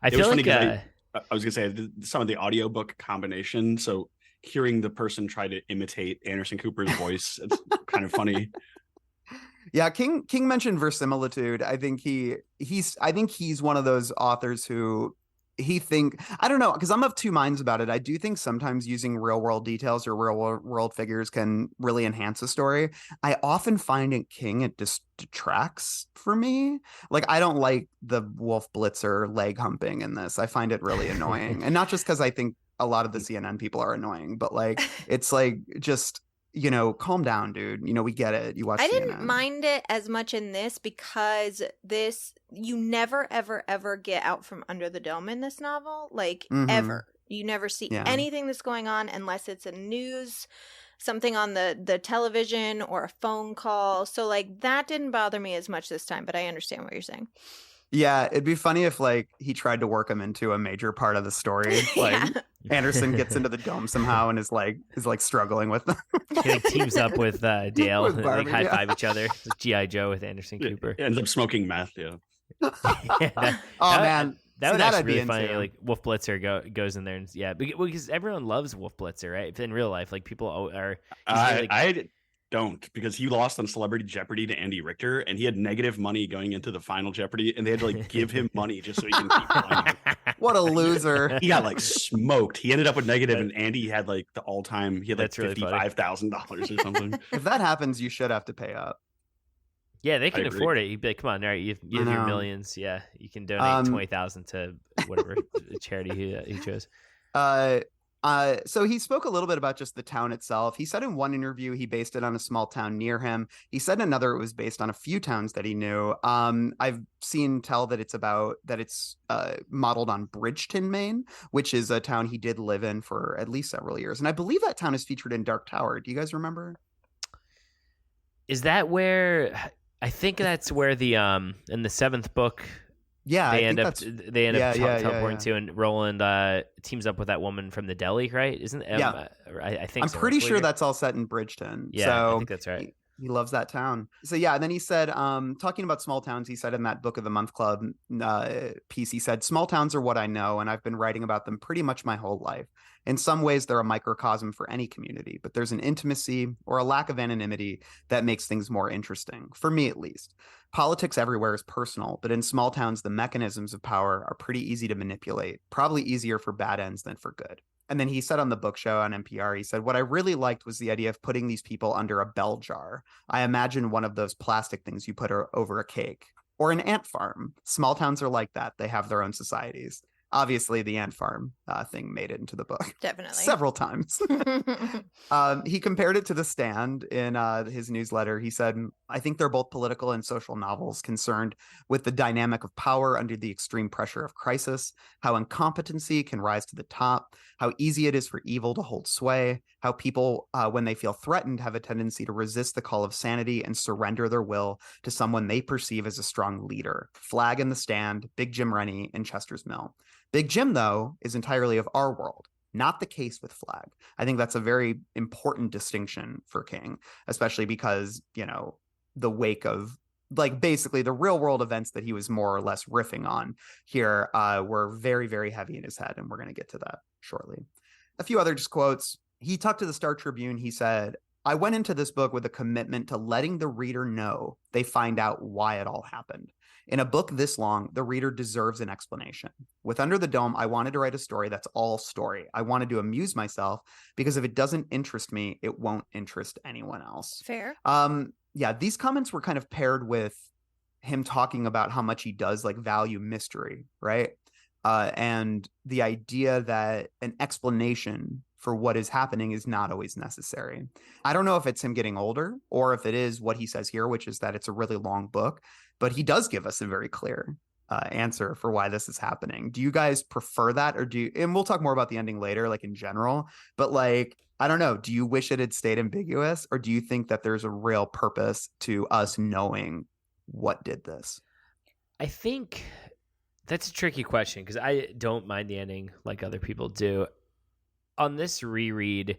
I feel like I was gonna say some of the audiobook combination. So hearing the person try to imitate Anderson Cooper's voice, it's kind of funny. Yeah, King mentioned verisimilitude. I think he's one of those authors who I don't know, because I'm of two minds about it. I do think sometimes using real world details or real world figures can really enhance a story. I often find in King it just detracts for me. Like, I don't like the Wolf Blitzer leg humping in this. I find it really annoying. And not just because I think a lot of the CNN people are annoying, but like, it's like, just, you know, calm down, dude. You know, we get it. You watch I CNN. didn't mind it as much in this, because you never, ever, ever get out from under the dome in this novel. Like, ever. You never see anything that's going on unless it's a news, something on the television or a phone call. So, like, that didn't bother me as much this time, but I understand what you're saying. Yeah, it'd be funny if like he tried to work him into a major part of the story. Like Anderson gets into the dome somehow and is like struggling with them. He like teams up with Dale, with and Barbie, like high five each other. G.I. Joe with Anderson Cooper. He ends up smoking meth. Yeah. Man. That would I'd actually be be funny. into. Like Wolf Blitzer goes in there and because everyone loves Wolf Blitzer, right? In real life, like people are. I don't, because he lost on Celebrity Jeopardy to Andy Richter, and he had negative money going into the final Jeopardy, and they had to like give him money just so he can keep playing. What a loser. He got like smoked. He ended up with negative, and Andy had like the all-time. He had like really $55,000 or something. If that happens, you should have to pay up. Yeah, they can afford it. You'd be like, come on, all right, you have your millions. Yeah, you can donate 20,000 to whatever charity he chose. So he spoke a little bit about just the town itself. He said in one interview he based it on a small town near him. He said in another it was based on a few towns that he knew. I've seen tell that it's modeled on Bridgeton, Maine, which is a town he did live in for at least several years. And I believe that town is featured in Dark Tower. Do you guys remember? Is that where? I think that's where the in the seventh book. Yeah, they end up teleporting to, and Roland teams up with that woman from the deli, right? Isn't I think I'm pretty sure that's all set in Bridgeton. Yeah, so I think that's right. He loves that town. So yeah, and then he said, talking about small towns, he said in that Book of the Month Club piece, he said, small towns are what I know, and I've been writing about them pretty much my whole life. In some ways, they're a microcosm for any community, but there's an intimacy or a lack of anonymity that makes things more interesting, for me at least. Politics everywhere is personal, but in small towns, the mechanisms of power are pretty easy to manipulate, probably easier for bad ends than for good. And then he said on the book show on NPR, he said, what I really liked was the idea of putting these people under a bell jar. I imagine one of those plastic things you put over a cake, or an ant farm. Small towns are like that. They have their own societies. Obviously, the ant farm thing made it into the book. Definitely. Several times. He compared it to The Stand in his newsletter. He said, I think they're both political and social novels concerned with the dynamic of power under the extreme pressure of crisis, how incompetency can rise to the top, how easy it is for evil to hold sway, how people, when they feel threatened, have a tendency to resist the call of sanity and surrender their will to someone they perceive as a strong leader. Flag in The Stand, Big Jim Rennie, and Chester's Mill. Big Jim, though, is entirely of our world, not the case with Flag. I think that's a very important distinction for King, especially because, you know, the wake of, like, basically the real world events that he was more or less riffing on here were very, very heavy in his head, and we're going to get to that shortly. A few other just quotes. He talked to the Star Tribune. He said, I went into this book with a commitment to letting the reader know they find out why it all happened. In a book this long, the reader deserves an explanation. With Under the Dome, I wanted to write a story that's all story. I wanted to amuse myself because if it doesn't interest me, it won't interest anyone else. Fair. Yeah, these comments were kind of paired with him talking about how much he does like value mystery, right? And the idea that an explanation for what is happening is not always necessary. I don't know if it's him getting older or if it is what he says here, which is that it's a really long book, but he does give us a very clear answer for why this is happening. Do you guys prefer that, or do you, and we'll talk more about the ending later, like in general, but like, I don't know, do you wish it had stayed ambiguous, or do you think that there's a real purpose to us knowing what did this? I think that's a tricky question because I don't mind the ending like other people do. On this reread,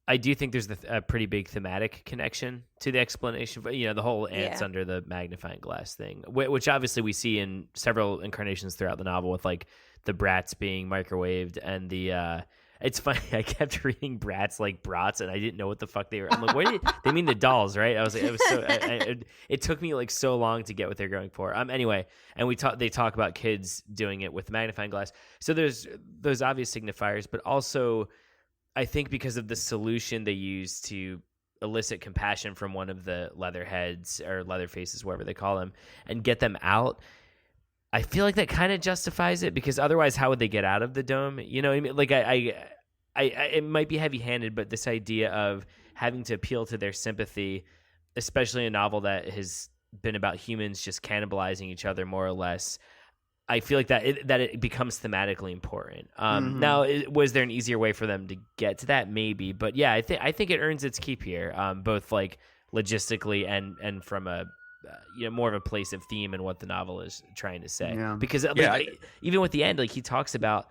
I do think there's a pretty big thematic connection to the explanation. You know, the whole ants under the magnifying glass thing, which obviously we see in several incarnations throughout the novel with like the brats being microwaved and the it's funny. I kept reading brats like brats, and I didn't know what the fuck they were. I'm like, what? They mean the dolls, right? I was like, it was so. It took me like so long to get what they're going for. Anyway, and they talk about kids doing it with magnifying glass. So there's those obvious signifiers, but also, I think because of the solution they use to elicit compassion from one of the Leatherheads or Leatherfaces, whatever they call them, and get them out. I feel like that kind of justifies it because otherwise, how would they get out of the dome? You know, I mean, like I it might be heavy-handed, but this idea of having to appeal to their sympathy, especially a novel that has been about humans just cannibalizing each other more or less, I feel like that it becomes thematically important. Now, was there an easier way for them to get to that? Maybe, but yeah, I think it earns its keep here, both like logistically and from a more of a place of theme and what the novel is trying to say. Yeah. Because even with the end, like he talks about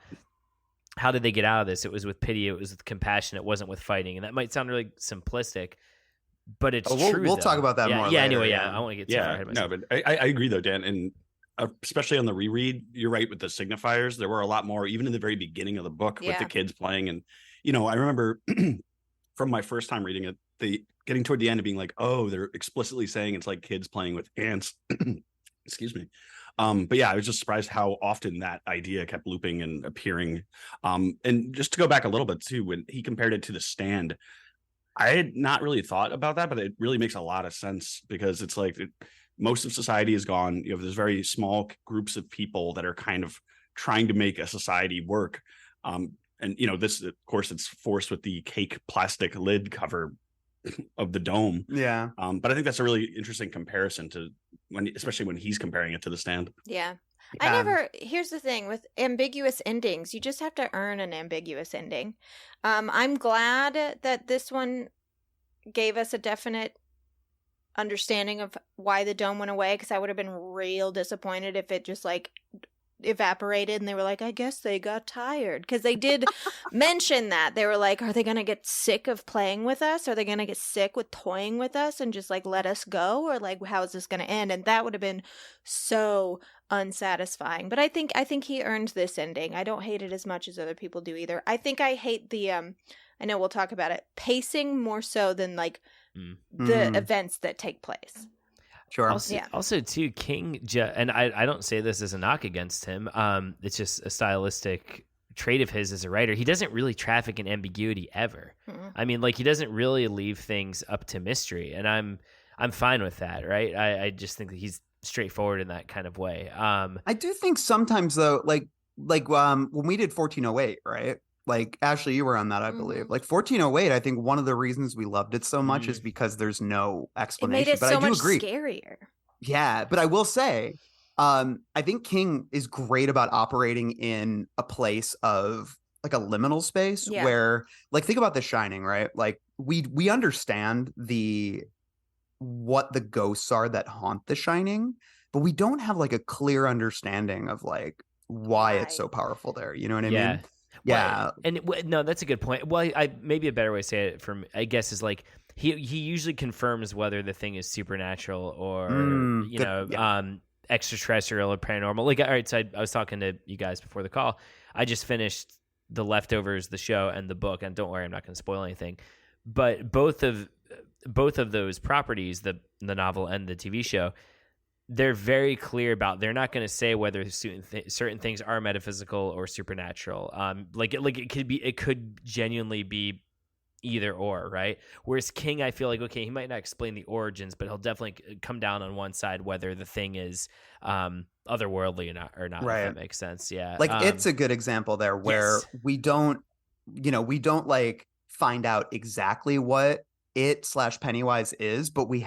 how did they get out of this? It was with pity. It was with compassion. It wasn't with fighting. And that might sound really simplistic, but it's true. We'll talk about that more later. Anyway, I don't want to get too far ahead of myself. No, but I agree though, Dan. And especially on the reread, you're right with the signifiers. There were a lot more, even in the very beginning of the book with the kids playing. And, I remember from my first time reading it, getting toward the end and being like, oh, they're explicitly saying it's like kids playing with ants. Excuse me. But yeah, I was just surprised how often that idea kept looping and appearing. And just to go back a little bit too, when he compared it to The Stand, I had not really thought about that, but it really makes a lot of sense because it's like most of society is gone. There's very small groups of people that are kind of trying to make a society work. And this, of course, it's forced with the cake plastic lid cover of the dome. Yeah. But I think that's a really interesting comparison to especially when he's comparing it to The Stand. Yeah. Here's the thing with ambiguous endings, you just have to earn an ambiguous ending. I'm glad that this one gave us a definite understanding of why the dome went away, because I would have been real disappointed if it just like evaporated and they were like, I guess they got tired, because they did mention that they were like, are they gonna get sick of playing with us? Are they gonna get sick with toying with us and just like let us go, or like how is this gonna end? And that would have been so unsatisfying. But I think he earned this ending. I don't hate it as much as other people do either. I think I hate the I know we'll talk about it, pacing more so than like the events that take place. Sure. Also, too, King, and I don't say this as a knock against him. It's just a stylistic trait of his as a writer. He doesn't really traffic in ambiguity ever. Mm-hmm. I mean, like he doesn't really leave things up to mystery, and I'm fine with that, right? I just think that he's straightforward in that kind of way. I do think sometimes though, like when we did 1408, right? Like Ashley, you were on that, I believe. Like 1408, I think one of the reasons we loved it so much is because there's no explanation. It made it but so I do much agree. Scarier. Yeah, but I will say, I think King is great about operating in a place of like a liminal space where, like, think about The Shining, right? Like we understand what the ghosts are that haunt The Shining, but we don't have like a clear understanding of like why it's so powerful there. You know what I mean? Yeah. No, that's a good point. Well, maybe a better way to say it I guess is like he usually confirms whether the thing is supernatural or extraterrestrial or paranormal. Like, all right, so I was talking to you guys before the call. I just finished The Leftovers, the show, and the book, and don't worry, I'm not going to spoil anything. But both of those properties, the novel and the TV show, they're very clear about they're not going to say whether certain things are metaphysical or supernatural. Like it could genuinely be either or, right? Whereas King, I feel like, okay, he might not explain the origins, but he'll definitely come down on one side whether the thing is otherworldly or not, right. if that makes sense. Yeah. Like it's a good example there where yes. we don't like find out exactly what it/Pennywise is, but we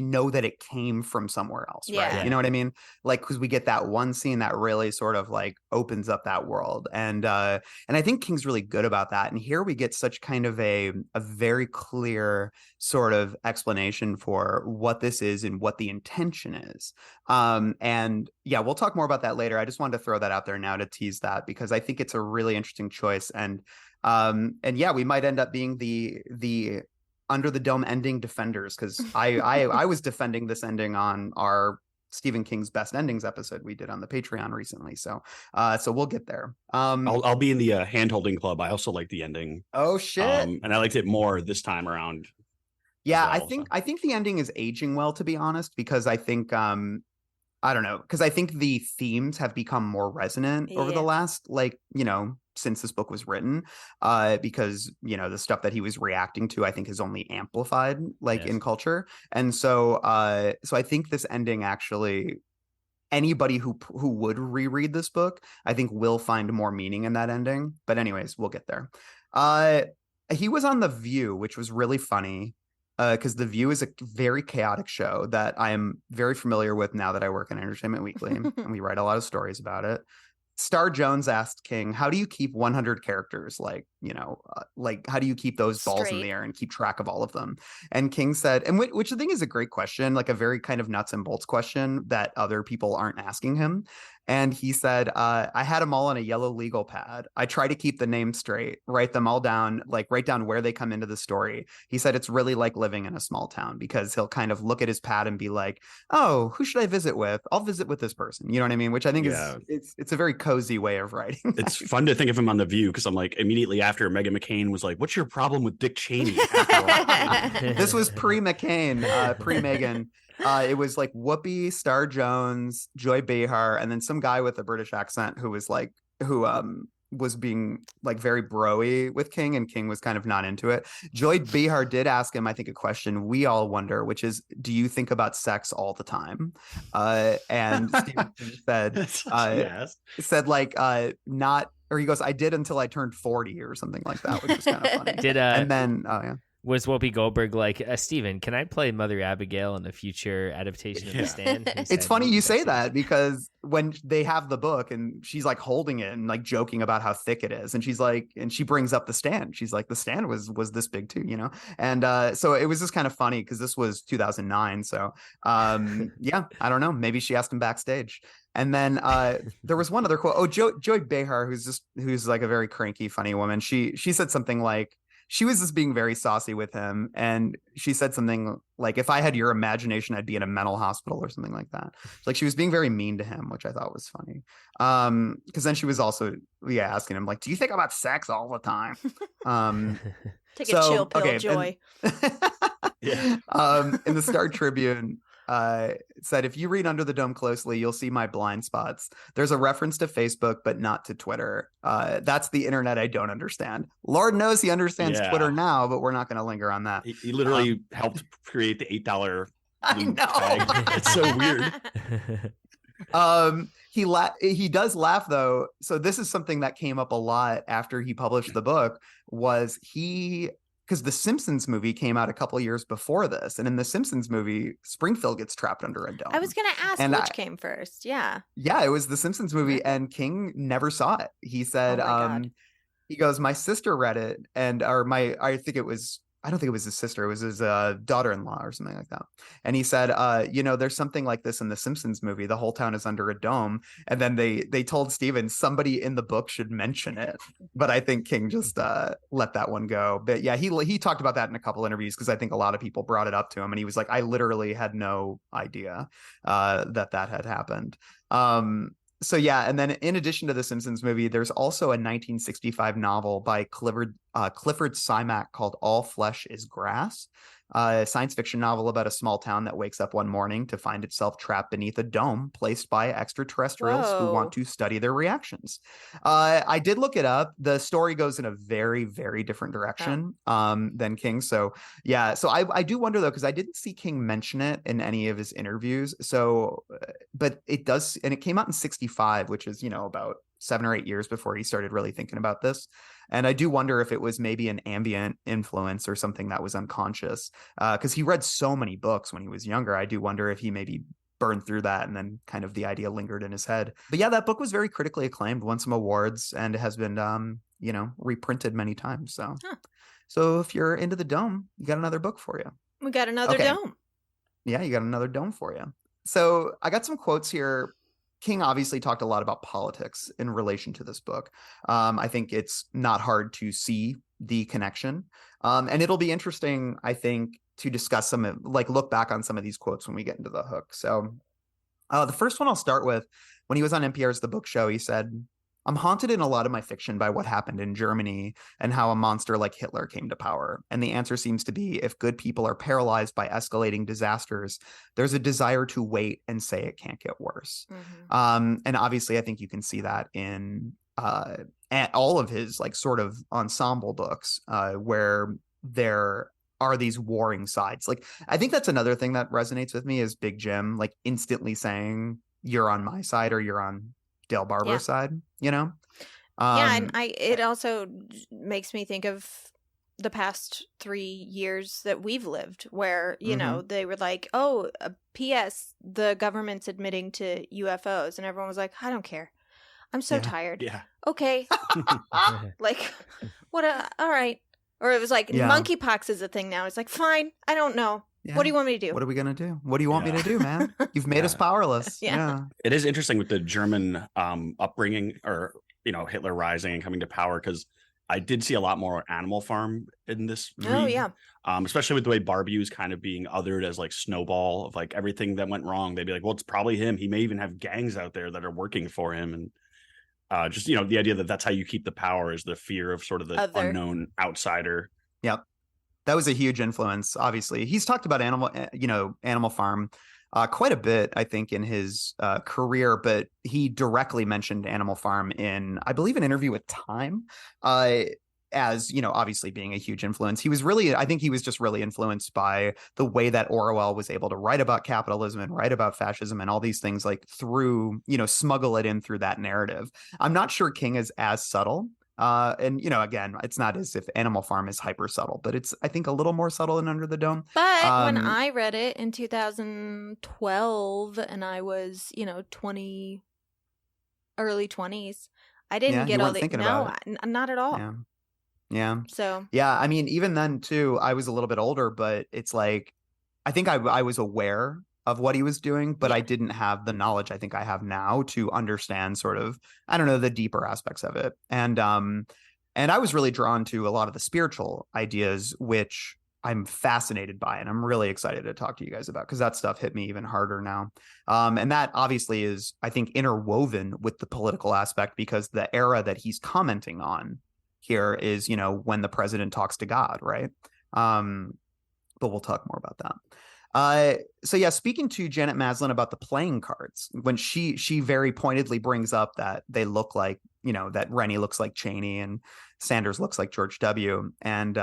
know that it came from somewhere else, right? Yeah. You know what I mean? Like, because we get that one scene that really sort of like opens up that world, and I think King's really good about that. And here we get such kind of a very clear sort of explanation for what this is and what the intention is. And yeah, we'll talk more about that later. I just wanted to throw that out there now to tease that, because I think it's a really interesting choice. And yeah, we might end up being the Under the Dome ending defenders, because I was defending this ending on our Stephen King's Best Endings episode we did on the Patreon recently. So we'll get there. I'll be in the hand-holding club. I also like the ending. Oh shit! And I liked it more this time around. Yeah, well, I think the ending is aging well, to be honest, because I think I don't know, because I think the themes have become more resonant over the last, like, since this book was written, because, the stuff that he was reacting to, I think, is only amplified, like, in culture. And so I think this ending actually, anybody who would reread this book, I think will find more meaning in that ending. But anyways, we'll get there. He was on The View, which was really funny. Because The View is a very chaotic show that I am very familiar with now that I work in Entertainment Weekly, and we write a lot of stories about it. Star Jones asked King, how do you keep 100 characters? Like, like, how do you keep those balls in the air and keep track of all of them? And King said, and which I think is a great question, like a very kind of nuts and bolts question that other people aren't asking him. And he said, I had them all on a yellow legal pad. I try to keep the names straight, write them all down, like write down where they come into the story. He said it's really like living in a small town, because he'll kind of look at his pad and be like, oh, who should I visit with? I'll visit with this person. You know what I mean? Which I think is it's a very cozy way of writing. It's fun to think of him on The View, because I'm like, immediately after Meghan McCain was like, what's your problem with Dick Cheney? This was pre-McCain, pre-Megan. It was like Whoopi, Star Jones, Joy Behar, and then some guy with a British accent who was being like very bro-y with King, and King was kind of not into it. Joy Behar did ask him, I think, a question we all wonder, which is, do you think about sex all the time? And Stephen King said like not, or he goes, I did until I turned 40 or something like that, which was kind of funny. And then was Whoopi Goldberg like, Steven, can I play Mother Abigail in the future adaptation of The Stand? It's funny you say that, because when they have the book and she's like holding it and like joking about how thick it is, and she's like, and she brings up The Stand. She's like, The Stand was this big too, And so it was just kind of funny, because this was 2009. So yeah, I don't know. Maybe she asked him backstage. And then there was one other quote. Oh, Joy Behar, who's like a very cranky, funny woman. She said something like, she was just being very saucy with him, and she said something like, if I had your imagination, I'd be in a mental hospital, or something like that. Like, she was being very mean to him, which I thought was funny. Because then she was also asking him, like, do you think about sex all the time? Take a chill pill, Joy. In the Star Tribune, it said, if you read Under the Dome closely, you'll see my blind spots. There's a reference to Facebook, but not to Twitter. That's the internet I don't understand. Lord knows he understands Twitter now, but we're not going to linger on that. He literally helped create the $8 I know. tag. It's so weird. He does laugh, though. So this is something that came up a lot after he published the book, because the Simpsons movie came out a couple years before this. And in the Simpsons movie, Springfield gets trapped under a dome. I was going to ask which came first. Yeah. Yeah, it was the Simpsons movie, and King never saw it. He said, he goes, my sister read it, I don't think it was his sister. It was his daughter-in-law or something like that. And he said, there's something like this in the Simpsons movie. The whole town is under a dome. And then they told Steven somebody in the book should mention it. But I think King just let that one go. But yeah, he talked about that in a couple interviews, because I think a lot of people brought it up to him. And he was like, I literally had no idea that had happened. So yeah, and then in addition to the Simpsons movie, there's also a 1965 novel by Clifford Clifford Simak called All Flesh is Grass, a science fiction novel about a small town that wakes up one morning to find itself trapped beneath a dome placed by extraterrestrials who want to study their reactions. I did look it up. The story goes in a very, very different direction than King. So yeah, so I do wonder though, because I didn't see King mention it in any of his interviews. So, but it does, and it came out in 1965, which is, about 7 or 8 years before he started really thinking about this. And I do wonder if it was maybe an ambient influence or something that was unconscious, because he read so many books when he was younger. I do wonder if he maybe burned through that and then kind of the idea lingered in his head. But yeah, that book was very critically acclaimed, won some awards, and has been, reprinted many times. So if you're into the dome, you got another book for you. We got another dome. Yeah, you got another dome for you. So I got some quotes here. King obviously talked a lot about politics in relation to this book. I think it's not hard to see the connection. And it'll be interesting, I think, to discuss look back on some of these quotes when we get into the hook. So the first one I'll start with, when he was on NPR's The Book Show, he said, "I'm haunted in a lot of my fiction by what happened in Germany and how a monster like Hitler came to power. And the answer seems to be, if good people are paralyzed by escalating disasters, there's a desire to wait and say it can't get worse." And obviously, I think you can see that in all of his sort of ensemble books where there are these warring sides. I think that's another thing that resonates with me is Big Jim, instantly saying, "You're on my side" or "You're on Dale Barber's side," and it also makes me think of the past 3 years that we've lived where, they were like, "Oh, P.S. the government's admitting to UFOs," and everyone was like, "I don't care. I'm so tired." Yeah. Okay. All right. Or it was like, monkeypox is a thing now. It's like, fine, I don't know. Yeah. What do you want me to do? What are we going to do? What do you want me to do, man? You've made us powerless. Yeah. It is interesting with the German upbringing or, Hitler rising and coming to power, because I did see a lot more Animal Farm in this read. Oh, yeah. Especially with the way Barbie was kind of being othered as Snowball of everything that went wrong. They'd be like, well, it's probably him. He may even have gangs out there that are working for him. And just, the idea that that's how you keep the power is the fear of sort of the unknown outsider. Yep. That was a huge influence, obviously. He's talked about Animal Farm quite a bit, I think, in his career, but he directly mentioned Animal Farm in, I believe, an interview with Time, as, obviously being a huge influence. I think he was just really influenced by the way that Orwell was able to write about capitalism and write about fascism and all these things through, smuggle it in through that narrative. I'm not sure King is as subtle. And, again, it's not as if Animal Farm is hyper subtle, but it's, I think, a little more subtle than Under the Dome. But when I read it in 2012 and I was, early 20s, I didn't get all the, not at all. Yeah. So, yeah, I mean, even then, too, I was a little bit older, but it's I think I was aware of what he was doing, but I didn't have the knowledge I think I have now to understand sort of, I don't know, the deeper aspects of it. And I was really drawn to a lot of the spiritual ideas, which I'm fascinated by, and I'm really excited to talk to you guys about, because that stuff hit me even harder now. And that obviously is, I think, interwoven with the political aspect, because the era that he's commenting on here is, when the president talks to God, right? But we'll talk more about that. So yeah, speaking to Janet Maslin about the playing cards, when she very pointedly brings up that they look like, that Rennie looks like Cheney and Sanders looks like George W. And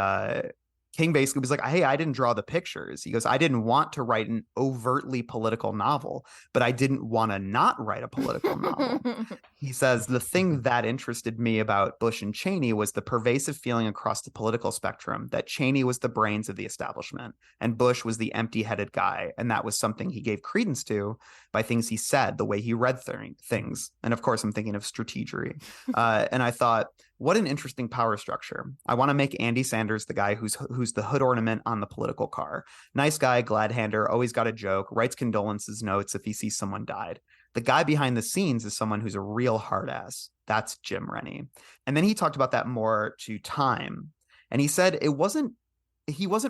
King basically was like, "Hey, I didn't draw the pictures." He goes, "I didn't want to write an overtly political novel, but I didn't want to not write a political novel." He says, "The thing that interested me about Bush and Cheney was the pervasive feeling across the political spectrum that Cheney was the brains of the establishment and Bush was the empty-headed guy. And that was something he gave credence to by things he said, the way he read things." And of course, I'm thinking of strategery. And I thought, what an interesting power structure. I want to make Andy Sanders the guy who's the hood ornament on the political car. Nice guy, glad-hander, always got a joke, writes condolences notes if he sees someone died. The guy behind the scenes is someone who's a real hard ass. That's Jim Rennie. And then he talked about that more to Time. And he said he wasn't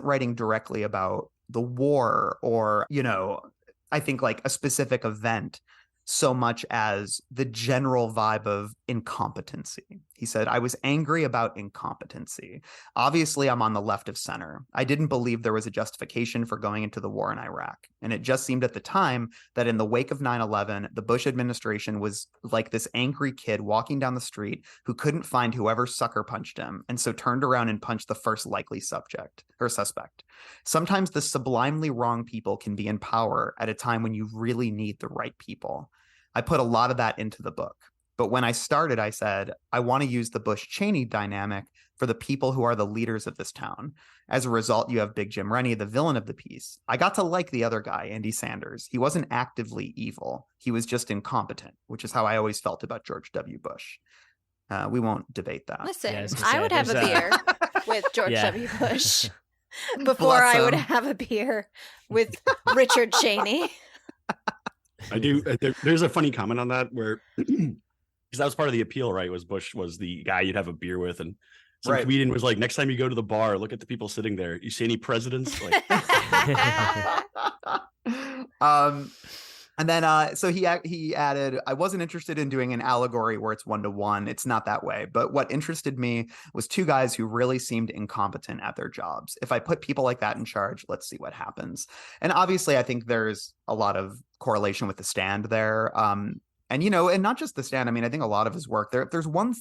writing directly about the war or, I think a specific event, so much as the general vibe of incompetency. He said, I was angry about incompetency. Obviously, I'm on the left of center. I didn't believe there was a justification for going into the war in Iraq. And it just seemed at the time that in the wake of 9/11, the Bush administration was like this angry kid walking down the street who couldn't find whoever sucker punched him, and so turned around and punched the first likely suspect. Sometimes the sublimely wrong people can be in power at a time when you really need the right people. I put a lot of that into the book. But when I started, I said, I want to use the Bush-Cheney dynamic for the people who are the leaders of this town. As a result, you have Big Jim Rennie, the villain of the piece. I got to like the other guy, Andy Sanders. He wasn't actively evil. He was just incompetent, which is how I always felt about George W. Bush. We won't debate that. Listen, Yeah, I would have a beer with George W. Bush before Bless I would him. have a beer with Richard Cheney. I do. There's a funny comment on that where, because that was part of the appeal, right? Was Bush was the guy you'd have a beer with, and some Right. comedian was like, next time you go to the bar, look at the people sitting there. You see any presidents? Like, And then, so he added, I wasn't interested in doing an allegory where it's 1-to-1. It's not that way. But what interested me was two guys who really seemed incompetent at their jobs. If I put people like that in charge, let's see what happens. And obviously, I think there's a lot of correlation with The Stand there. And, you know, and not just The Stand. I mean, I think a lot of his work there's one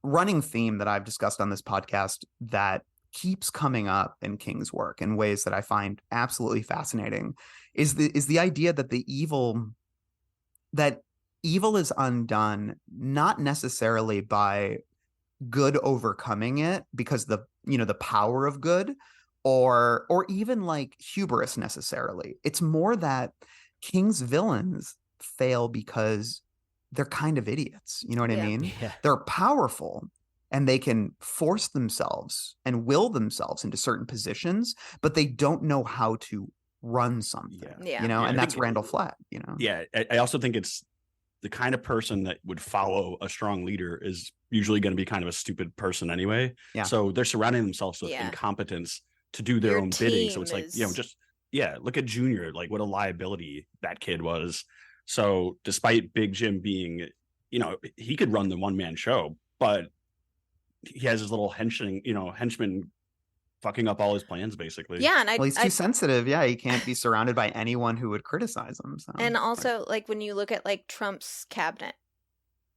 running theme that I've discussed on this podcast that keeps coming up in King's work in ways that I find absolutely fascinating is the idea that evil is undone not necessarily by good overcoming it because the power of good or even like hubris necessarily. It's more that King's villains fail because they're kind of idiots. You know what I mean? Yeah. They're powerful and they can force themselves and will themselves into certain positions, but they don't know how to run something. Yeah. You know, Yeah, and I that's think- Randall Flatt, you know. yeah, I also think it's the kind of person that would follow a strong leader is usually going to be kind of a stupid person anyway. Yeah. So they're surrounding themselves with Yeah. incompetence to do their Your own bidding. So team it's like, is- look at Junior, like what a liability that kid was. So despite Big Jim being, he could run the one-man show, but he has his little henchman fucking up all his plans, basically. Yeah, and Well, he's too sensitive. Yeah, he can't be surrounded by anyone who would criticize him. So. and also like when you look at like Trump's cabinet,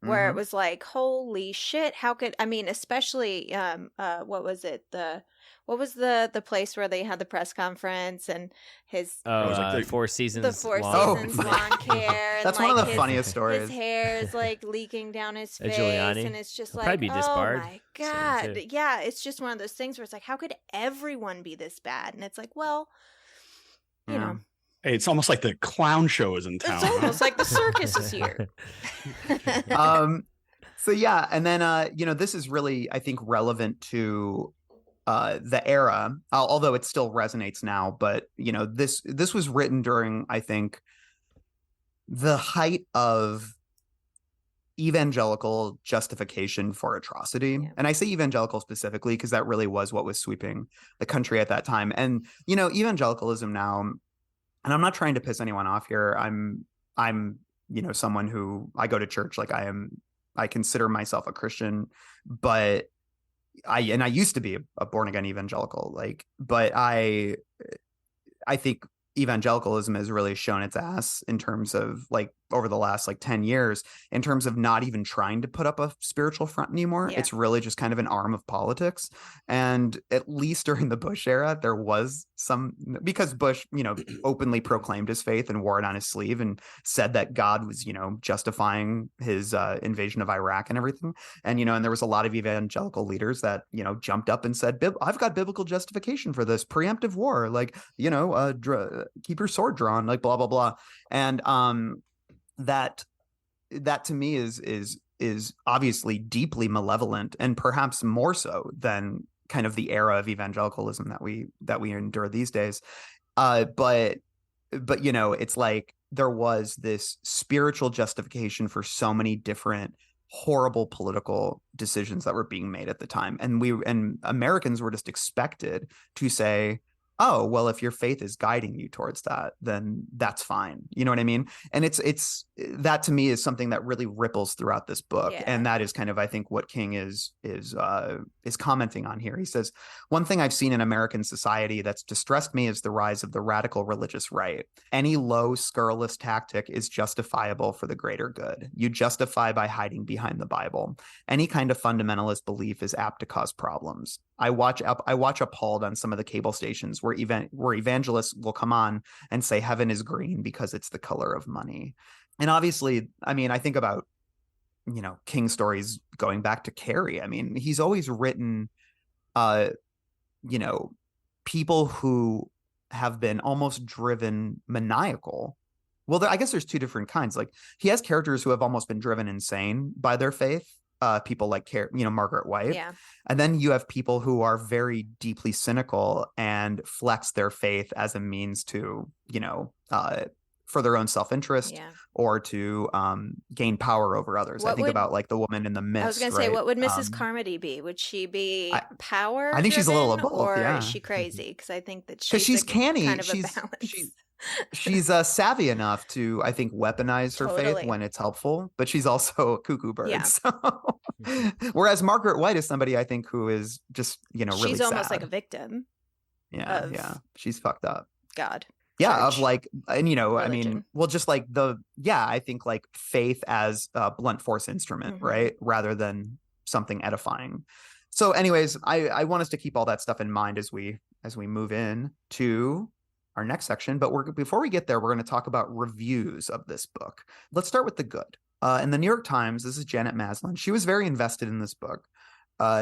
where Mhm. it was like, holy shit, how could especially what was it, what was the place where they had the press conference and his It was like the- Four Seasons. the Four long. Seasons lawn care, and That's one of like the his- funniest stories. His hair is like leaking down his face, Giuliani. and it's just He'll like, probably be disbarred oh my soon, god, too. yeah, it's just one of those things where it's like, how could everyone be this bad? And it's like, well, you Yeah. know, Hey, it's almost like the clown show is in town. it's almost like the circus is here. So yeah, and then this is really, I think, relevant to the era, although it still resonates now. But this was written during, I think, the height of evangelical justification for atrocity. Yeah. And I say evangelical specifically because that really was what was sweeping the country at that time. And evangelicalism now, and I'm not trying to piss anyone off here. I'm someone who, I go to church, like I consider myself a Christian, but I used to be a born again evangelical, but I think evangelicalism has really shown its ass in terms of over the last 10 years in terms of not even trying to put up a spiritual front anymore. Yeah. It's really just kind of an arm of politics. And at least during the Bush era, there was some, because Bush, openly proclaimed his faith and wore it on his sleeve and said that God was, justifying his invasion of Iraq and everything. And, and there was a lot of evangelical leaders that, jumped up and said, I've got biblical justification for this preemptive war, keep your sword drawn, blah, blah, blah. And that to me is obviously deeply malevolent, and perhaps more so than kind of the era of evangelicalism that we endure these days. But it's like there was this spiritual justification for so many different horrible political decisions that were being made at the time, and Americans were just expected to say, oh, well, if your faith is guiding you towards that, then that's fine. You know what I mean? And it's that to me is something that really ripples throughout this book. Yeah. And that is kind of, I think, what King is commenting on here. He says, one thing I've seen in American society that's distressed me is the rise of the radical religious right. Any low, scurrilous tactic is justifiable for the greater good. You justify by hiding behind the Bible. Any kind of fundamentalist belief is apt to cause problems. I watch appalled on some of the cable stations where evangelists will come on and say heaven is green because it's the color of money. And obviously, I mean, I think about, you know, King stories going back to Carrie. I mean, he's always written, you know, people who have been almost driven maniacal. Well, I guess there's two different kinds. Like, he has characters who have almost been driven insane by their faith. People like, you know, Margaret White. Yeah. And then you have people who are very deeply cynical and flex their faith as a means to, you know, for their own self-interest or to gain power over others. I think about like the woman in the Mist. I was going to say, what would Mrs. Carmody be? Would she be power? I think she's a little of both, or is she crazy? Because I think that she's canny. Kind of a balance. She's savvy enough to, I think, weaponize her faith when it's helpful, but she's also a cuckoo bird. Yeah. So, whereas Margaret White is somebody I think who is just, you know, really she's almost sad. like a victim. Yeah, she's fucked up. God. Yeah, Church, of like, and you know, religion. I mean, well, just like I think like faith as a blunt force instrument, right, rather than something edifying. So, anyways, I want us to keep all that stuff in mind as we move in to our next section. But before we get there, we're going to talk about reviews of this book. Let's start with the good. In the New York Times, this is Janet Maslin. She was very invested in this book.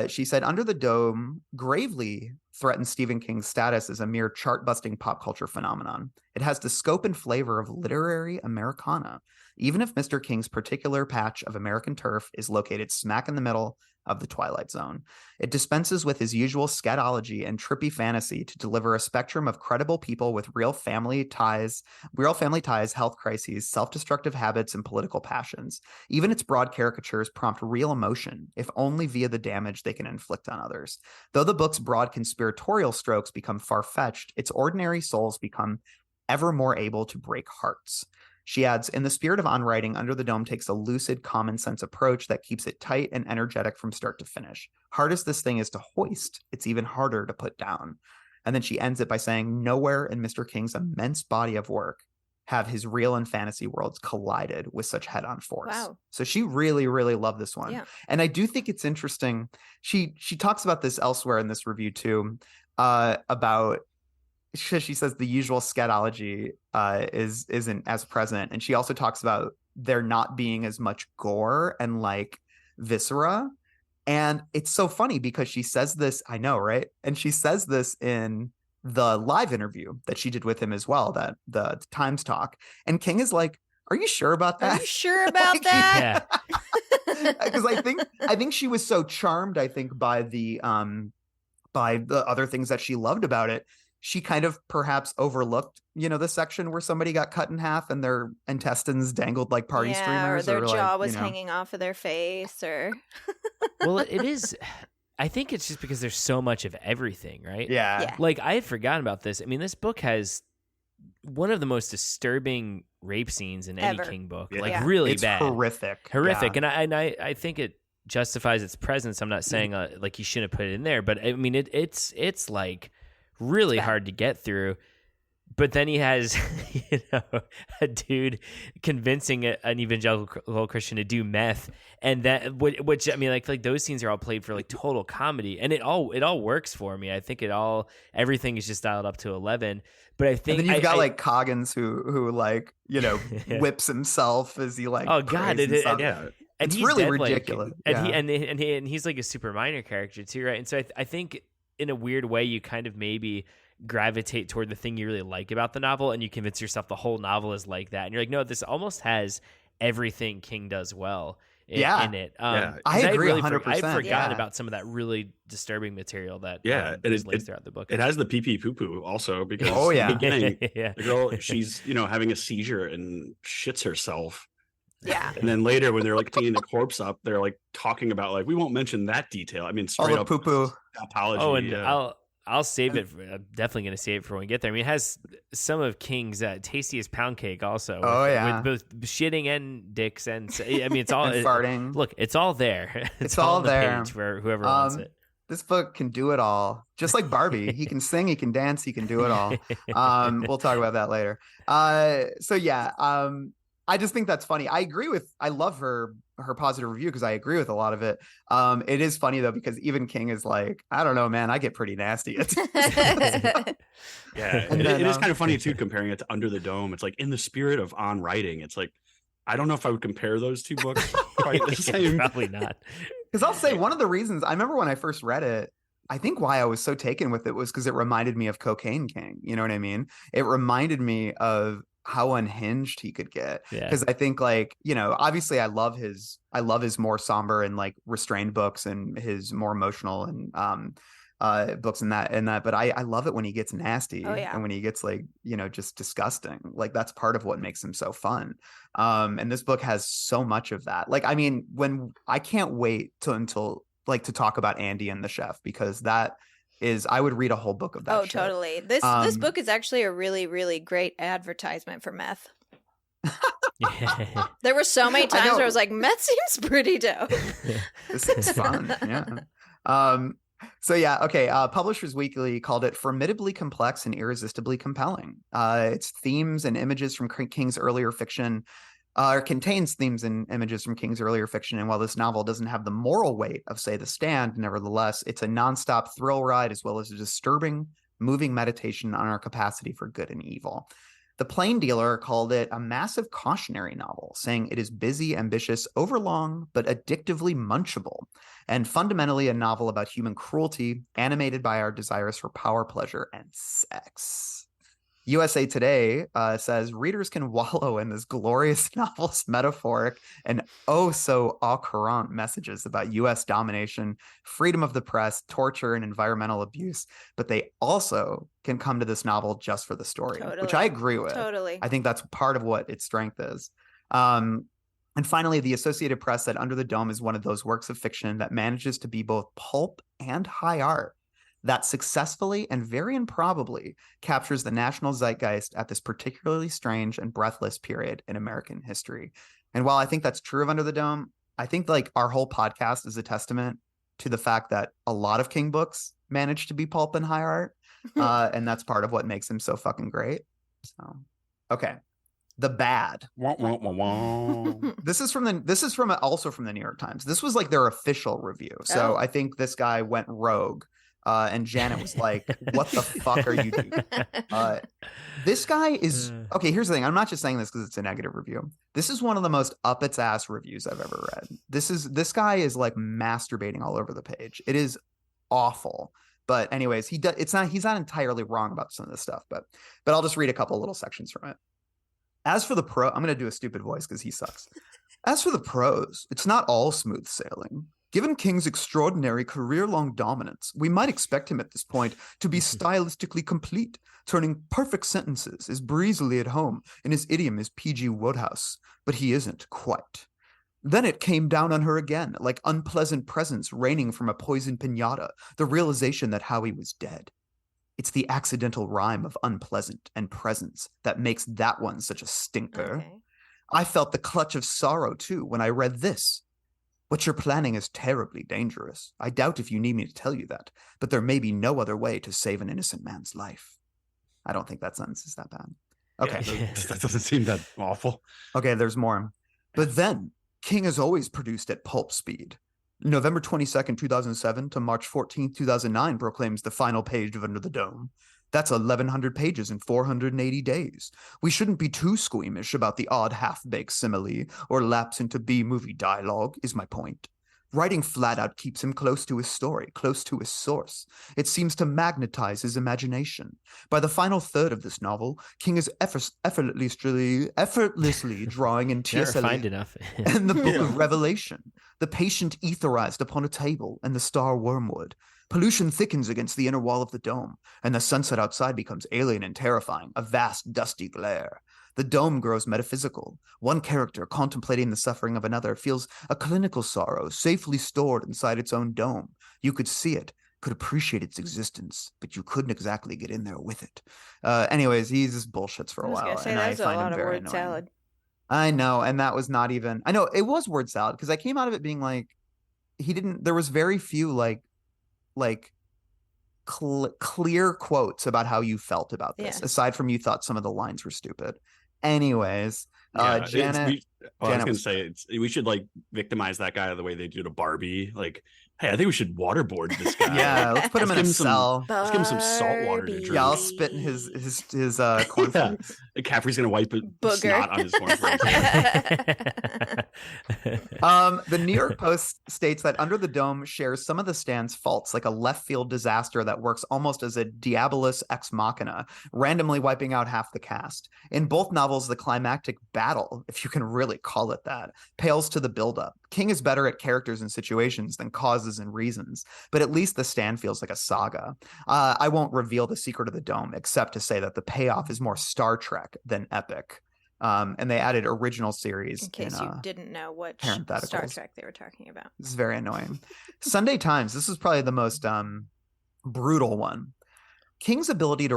She said, Under the Dome gravely threatens Stephen King's status as a mere chart-busting pop culture phenomenon. It has the scope and flavor of literary Americana, even if Mr. King's particular patch of American turf is located smack in the middle of the Twilight Zone. It dispenses with his usual scatology and trippy fantasy to deliver a spectrum of credible people with real family ties, health crises, self-destructive habits, and political passions. Even its broad caricatures prompt real emotion, if only via the damage they can inflict on others. Though the book's broad conspiratorial strokes become far-fetched, its ordinary souls become ever more able to break hearts. She adds, in the spirit of on-writing, Under the Dome takes a lucid, common-sense approach that keeps it tight and energetic from start to finish. Hard as this thing is to hoist, it's even harder to put down. And then she ends it by saying, nowhere in Mr. King's immense body of work have his real and fantasy worlds collided with such head-on force. Wow. So she really, really loved this one. Yeah. And I do think it's interesting. She talks about this elsewhere in this review, too, about... She says the usual scatology isn't as present, and she also talks about there not being as much gore and like viscera. And it's so funny because she says this, I know, right? And she says this in the live interview that she did with him as well, that the Times talk. And King is like, "Are you sure about that? Are you sure about that?" Because I think she was so charmed, I think, by the other things that she loved about it. She kind of perhaps overlooked, you know, the section where somebody got cut in half and their intestines dangled like party streamers. Or their jaw was hanging off of their face or... Well, it is... I think it's just because there's so much of everything, right? Yeah. Like, I had forgotten about this. I mean, this book has one of the most disturbing rape scenes in any King book. Yeah. Like, really it's bad. Horrific. Yeah. And I think it justifies its presence. I'm not saying, like, you shouldn't put it in there. But, I mean, it's like... really hard to get through, but then he has, you know, a dude convincing an evangelical Christian to do meth, and that, which I mean, like those scenes are all played for like total comedy, and it all works for me. I think everything is just dialed up to 11. But I think and then you've got like Coggins who like, you know, whips himself as he like. Oh God, and it's really dead, ridiculous. Like, and he's like a super minor character too, right? And so I think. In a weird way, you kind of maybe gravitate toward the thing you really like about the novel, and you convince yourself the whole novel is like that. And you're like, no, this almost has everything King does well in it. I agree 100%. I'd forgotten about some of that really disturbing material that lays throughout the book. It has the pee-pee poo-poo also because in the beginning, the girl, she's, you know, having a seizure and shits herself. Yeah. And then later when they're like cleaning the corpse up, they're like talking about like, we won't mention that detail. I mean, straight up poo-poo apology. Oh, and I'll save it. I'm definitely going to save it for when we get there. I mean, it has some of King's tastiest pound cake also. With both shitting and dicks and I mean, it's all farting. Look, it's all there. It's all on the there page for whoever wants it. This book can do it all, just like Barbie. He can sing, he can dance, he can do it all. We'll talk about that later. So yeah, I just think that's funny. I love her positive review because I agree with a lot of it. It is funny though, because even King is like, I don't know, man, I get pretty nasty. Yeah, it is kind of funny too, comparing it to Under the Dome. It's like, in the spirit of On Writing, it's like, I don't know if I would compare those two books quite the same. Probably not. Because I'll say one of the reasons I remember when I first read it, I think why I was so taken with it was because it reminded me of Cocaine King. You know what I mean? It reminded me of how unhinged he could get. Because I think, like, you know, obviously I love his more somber and like restrained books and his more emotional and books and that, but I love it when he gets nasty. And when he gets, like, you know, just disgusting. Like, that's part of what makes him so fun. And this book has so much of that. Like, I mean, when I can't wait until like to talk about Andy and the Chef, because that is, I would read a whole book of that. Shit. Totally. This book is actually a really, really great advertisement for meth. There were so many times where I was like, meth seems pretty dope. This is fun. Yeah. So yeah, okay. Publishers Weekly called it formidably complex and irresistibly compelling. Its themes and images from King's earlier fiction contains themes and images from King's earlier fiction. And while this novel doesn't have the moral weight of, say, The Stand, nevertheless, it's a nonstop thrill ride as well as a disturbing, moving meditation on our capacity for good and evil. The Plain Dealer called it a massive cautionary novel, saying it is busy, ambitious, overlong, but addictively munchable, and fundamentally a novel about human cruelty, animated by our desires for power, pleasure, and sex. USA Today says readers can wallow in this glorious novel's metaphoric and so au courant messages about U.S. domination, freedom of the press, torture, and environmental abuse, but they also can come to this novel just for the story, which I agree with. Totally. I think that's part of what its strength is. And finally, the Associated Press said Under the Dome is one of those works of fiction that manages to be both pulp and high art, that successfully and very improbably captures the national zeitgeist at this particularly strange and breathless period in American history. And while I think that's true of Under the Dome, I think like our whole podcast is a testament to the fact that a lot of King books manage to be pulp and high art. And that's part of what makes him so fucking great. So, okay. The Bad. This is also from the New York Times. This was like their official review. So I think this guy went rogue. And Janet was like, what the fuck are you doing? This guy is... Okay, here's the thing. I'm not just saying this because it's a negative review. This is one of the most up its ass reviews I've ever read. This guy is like masturbating all over the page. It is awful. But anyways, he's not entirely wrong about some of this stuff, but I'll just read a couple little sections from it. As for the I'm going to do a stupid voice because he sucks. As for the prose, it's not all smooth sailing. Given King's extraordinary career-long dominance, we might expect him at this point to be stylistically complete, turning perfect sentences as breezily at home in his idiom as P.G. Wodehouse, but he isn't quite. Then it came down on her again, like unpleasant presence raining from a poisoned piñata, the realization that Howie was dead. It's the accidental rhyme of unpleasant and presence that makes that one such a stinker. Okay. I felt the clutch of sorrow, too, when I read this. What you're planning is terribly dangerous. I doubt if you need me to tell you that, but there may be no other way to save an innocent man's life. I don't think that sentence is that bad. Okay. Yeah, that doesn't seem that awful. Okay, there's more. But then, King has always produced at pulp speed. November 22nd, 2007 to March 14th, 2009 proclaims the final page of Under the Dome. That's 1,100 pages in 480 days. We shouldn't be too squeamish about the odd half-baked simile or lapse into B-movie dialogue, is my point. Writing flat out keeps him close to his story, close to his source. It seems to magnetize his imagination. By the final third of this novel, King is effortlessly drawing in refined enough. and the Book of Revelation, the patient etherized upon a table, and the star wormwood. Pollution thickens against the inner wall of the dome, and the sunset outside becomes alien and terrifying, a vast, dusty glare. The dome grows metaphysical. One character, contemplating the suffering of another, feels a clinical sorrow safely stored inside its own dome. You could see it, could appreciate its existence, but you couldn't exactly get in there with it. Anyways, he just bullshits for a while. I was gonna say, and that I was a find lot him of very word annoying. salad. I know, and that was not even. I know it was word salad because I came out of it being like, he didn't. There was very few like clear quotes about how you felt about this, Yeah. aside from you thought some of the lines were stupid. Anyways, Janet. I was Janet gonna was say we should like victimize that guy the way they do to Barbie. Like, hey, I think we should waterboard this guy. Yeah, let's put him in a cell. Let's give him some salt water to drink. Yeah, I'll spit in his cornflakes. Yeah. Caffrey's gonna wipe Booger. snot on his cornflakes. The New York Post states that Under the Dome shares some of the stand's faults, like a left field disaster that works almost as a diabolus ex machina, randomly wiping out half the cast. In both novels, the climactic battle, if you can really call it that, pales to the buildup. King is better at characters and situations than causes and reasons, but at least the stand feels like a saga. I won't reveal the secret of the dome, except to say that the payoff is more Star Trek than epic. And they added original series. In case you didn't know what Star Trek they were talking about. This is very annoying. Sunday Times, this is probably the most brutal one. King's inability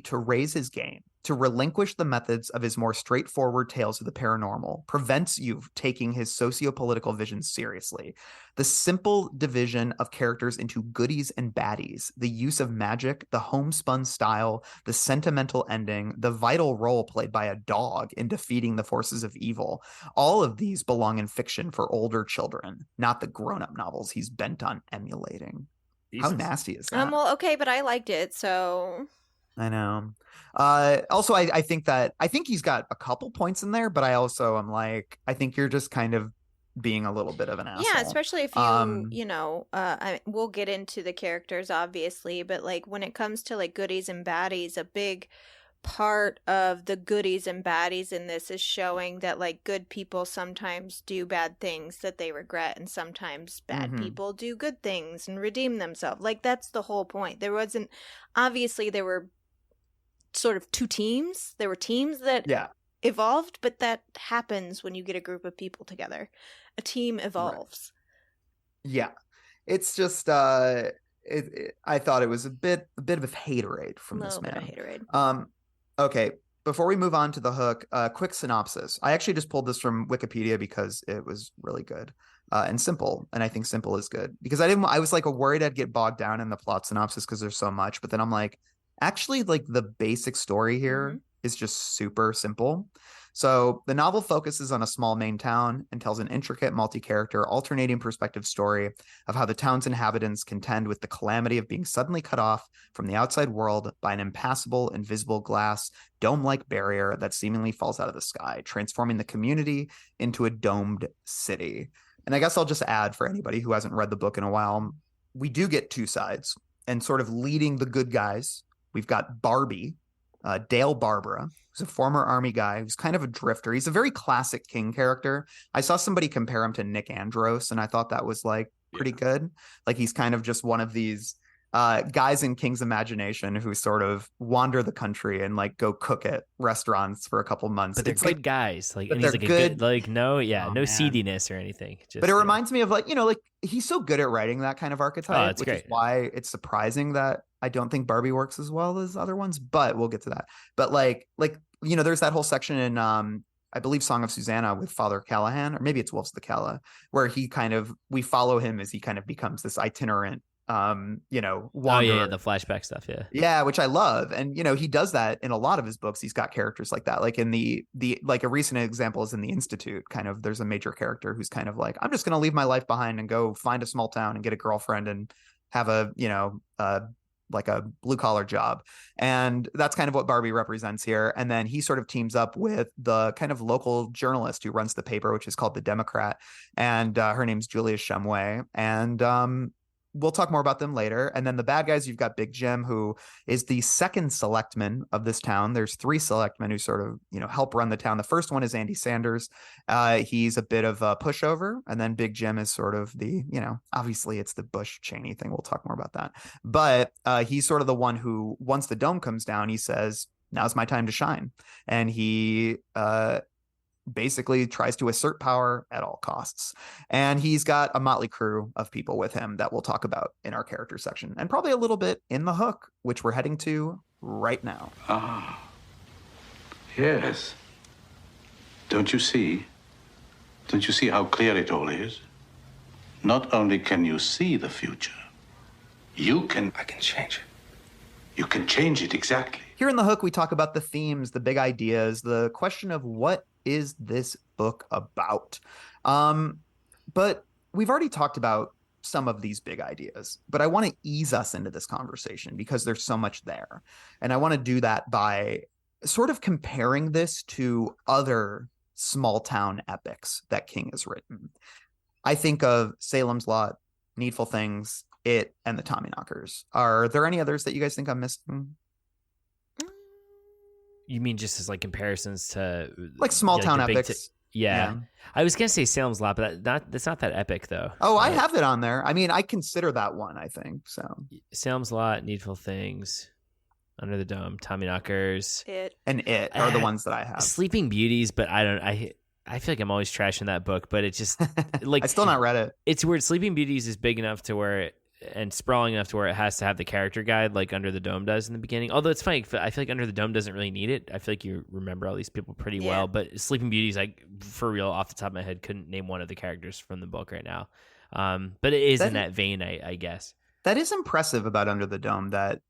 to raise his game, to relinquish the methods of his more straightforward tales of the paranormal, prevents you taking his socio-political vision seriously. The simple division of characters into goodies and baddies, the use of magic, the homespun style, the sentimental ending, the vital role played by a dog in defeating the forces of evil, all of these belong in fiction for older children, not the grown-up novels he's bent on emulating. Jesus. How nasty is that? Well, okay, but I liked it, so I know. Also, I think he's got a couple points in there, but I also am like, I think you're just kind of being a little bit of an asshole. Yeah, especially if we'll get into the characters obviously, but like when it comes to like goodies and baddies, a big part of the goodies and baddies in this is showing that like good people sometimes do bad things that they regret, and sometimes bad people do good things and redeem themselves. Like that's the whole point. There were sort of two teams. There were teams that evolved, but that happens when you get a group of people together. A team evolves. Right. Yeah. It's just I thought it was a bit of a haterade from this man. A haterade. Okay, before we move on to the hook, quick synopsis. I actually just pulled this from Wikipedia because it was really good and simple, and I think simple is good because I was like worried I'd get bogged down in the plot synopsis because there's so much, but then I'm like, actually, like the basic story here is just super simple. So the novel focuses on a small Maine town and tells an intricate multi-character alternating perspective story of how the town's inhabitants contend with the calamity of being suddenly cut off from the outside world by an impassable, invisible glass dome-like barrier that seemingly falls out of the sky, transforming the community into a domed city. And I guess I'll just add, for anybody who hasn't read the book in a while, we do get two sides, and sort of leading the good guys, we've got Barbie, Dale Barbara, who's a former army guy who's kind of a drifter. He's a very classic King character. I saw somebody compare him to Nick Andros, and I thought that was like pretty good. Like he's kind of just one of these guys in King's imagination who sort of wander the country and like go cook at restaurants for a couple months. But they're it's good like, guys. Like, but and he's they're like good. a good, like no man. seediness or anything. Just, but it reminds me of like, like he's so good at writing that kind of archetype, which great. is why it's surprising that I don't think Barbie works as well as other ones, but we'll get to that. But like, there's that whole section in, I believe Song of Susanna with Father Callahan, or maybe it's Wolves of the Calla, where we follow him as he kind of becomes this itinerant, wanderer. Oh yeah, the flashback stuff. Yeah, which I love. And, he does that in a lot of his books. He's got characters like that. Like in the like a recent example is in The Institute, kind of, there's a major character who's kind of like, I'm just going to leave my life behind and go find a small town and get a girlfriend and have like a blue collar job. And that's kind of what Barbie represents here. And then he sort of teams up with the kind of local journalist who runs the paper, which is called The Democrat. And her name's Julia Shumway. And we'll talk more about them later. And then the bad guys, you've got Big Jim, who is the second selectman of this town. There's three selectmen who sort of, help run the town. The first one is Andy Sanders. He's a bit of a pushover. And then Big Jim is sort of the, obviously it's the Bush Cheney thing. We'll talk more about that. But he's sort of the one who, once the dome comes down, he says, now's my time to shine. And he basically tries to assert power at all costs. And he's got a motley crew of people with him that we'll talk about in our character section, and probably a little bit in the hook, which we're heading to right now. Ah, yes. Don't you see? Don't you see how clear it all is? Not only can you see the future, I can change it. You can change it, exactly. Here in the hook, we talk about the themes, the big ideas, the question of what is this book about? But we've already talked about some of these big ideas, but I want to ease us into this conversation because there's so much there. And I want to do that by sort of comparing this to other small town epics that King has written. I think of Salem's Lot, Needful Things, It, and the Tommyknockers. Are there any others that you guys think I'm missing? You mean just as like comparisons to like small town epics? Yeah. I was gonna say Salem's Lot, but that's not that epic though. Oh, I have it on there. I mean, I consider that one. I think so. Salem's Lot, Needful Things, Under the Dome, Tommyknockers, It are the ones that I have. Sleeping Beauties, but I feel like I'm always trashing that book, but it just like I still not read it. It's weird. Sleeping Beauties is big enough to where and sprawling enough to where it has to have the character guide like Under the Dome does in the beginning. Although it's funny, I feel like Under the Dome doesn't really need it. I feel like you remember all these people pretty well, but Sleeping Beauties, like for real, off the top of my head, couldn't name one of the characters from the book right now. But it is in that vein, I guess. That is impressive about Under the Dome. That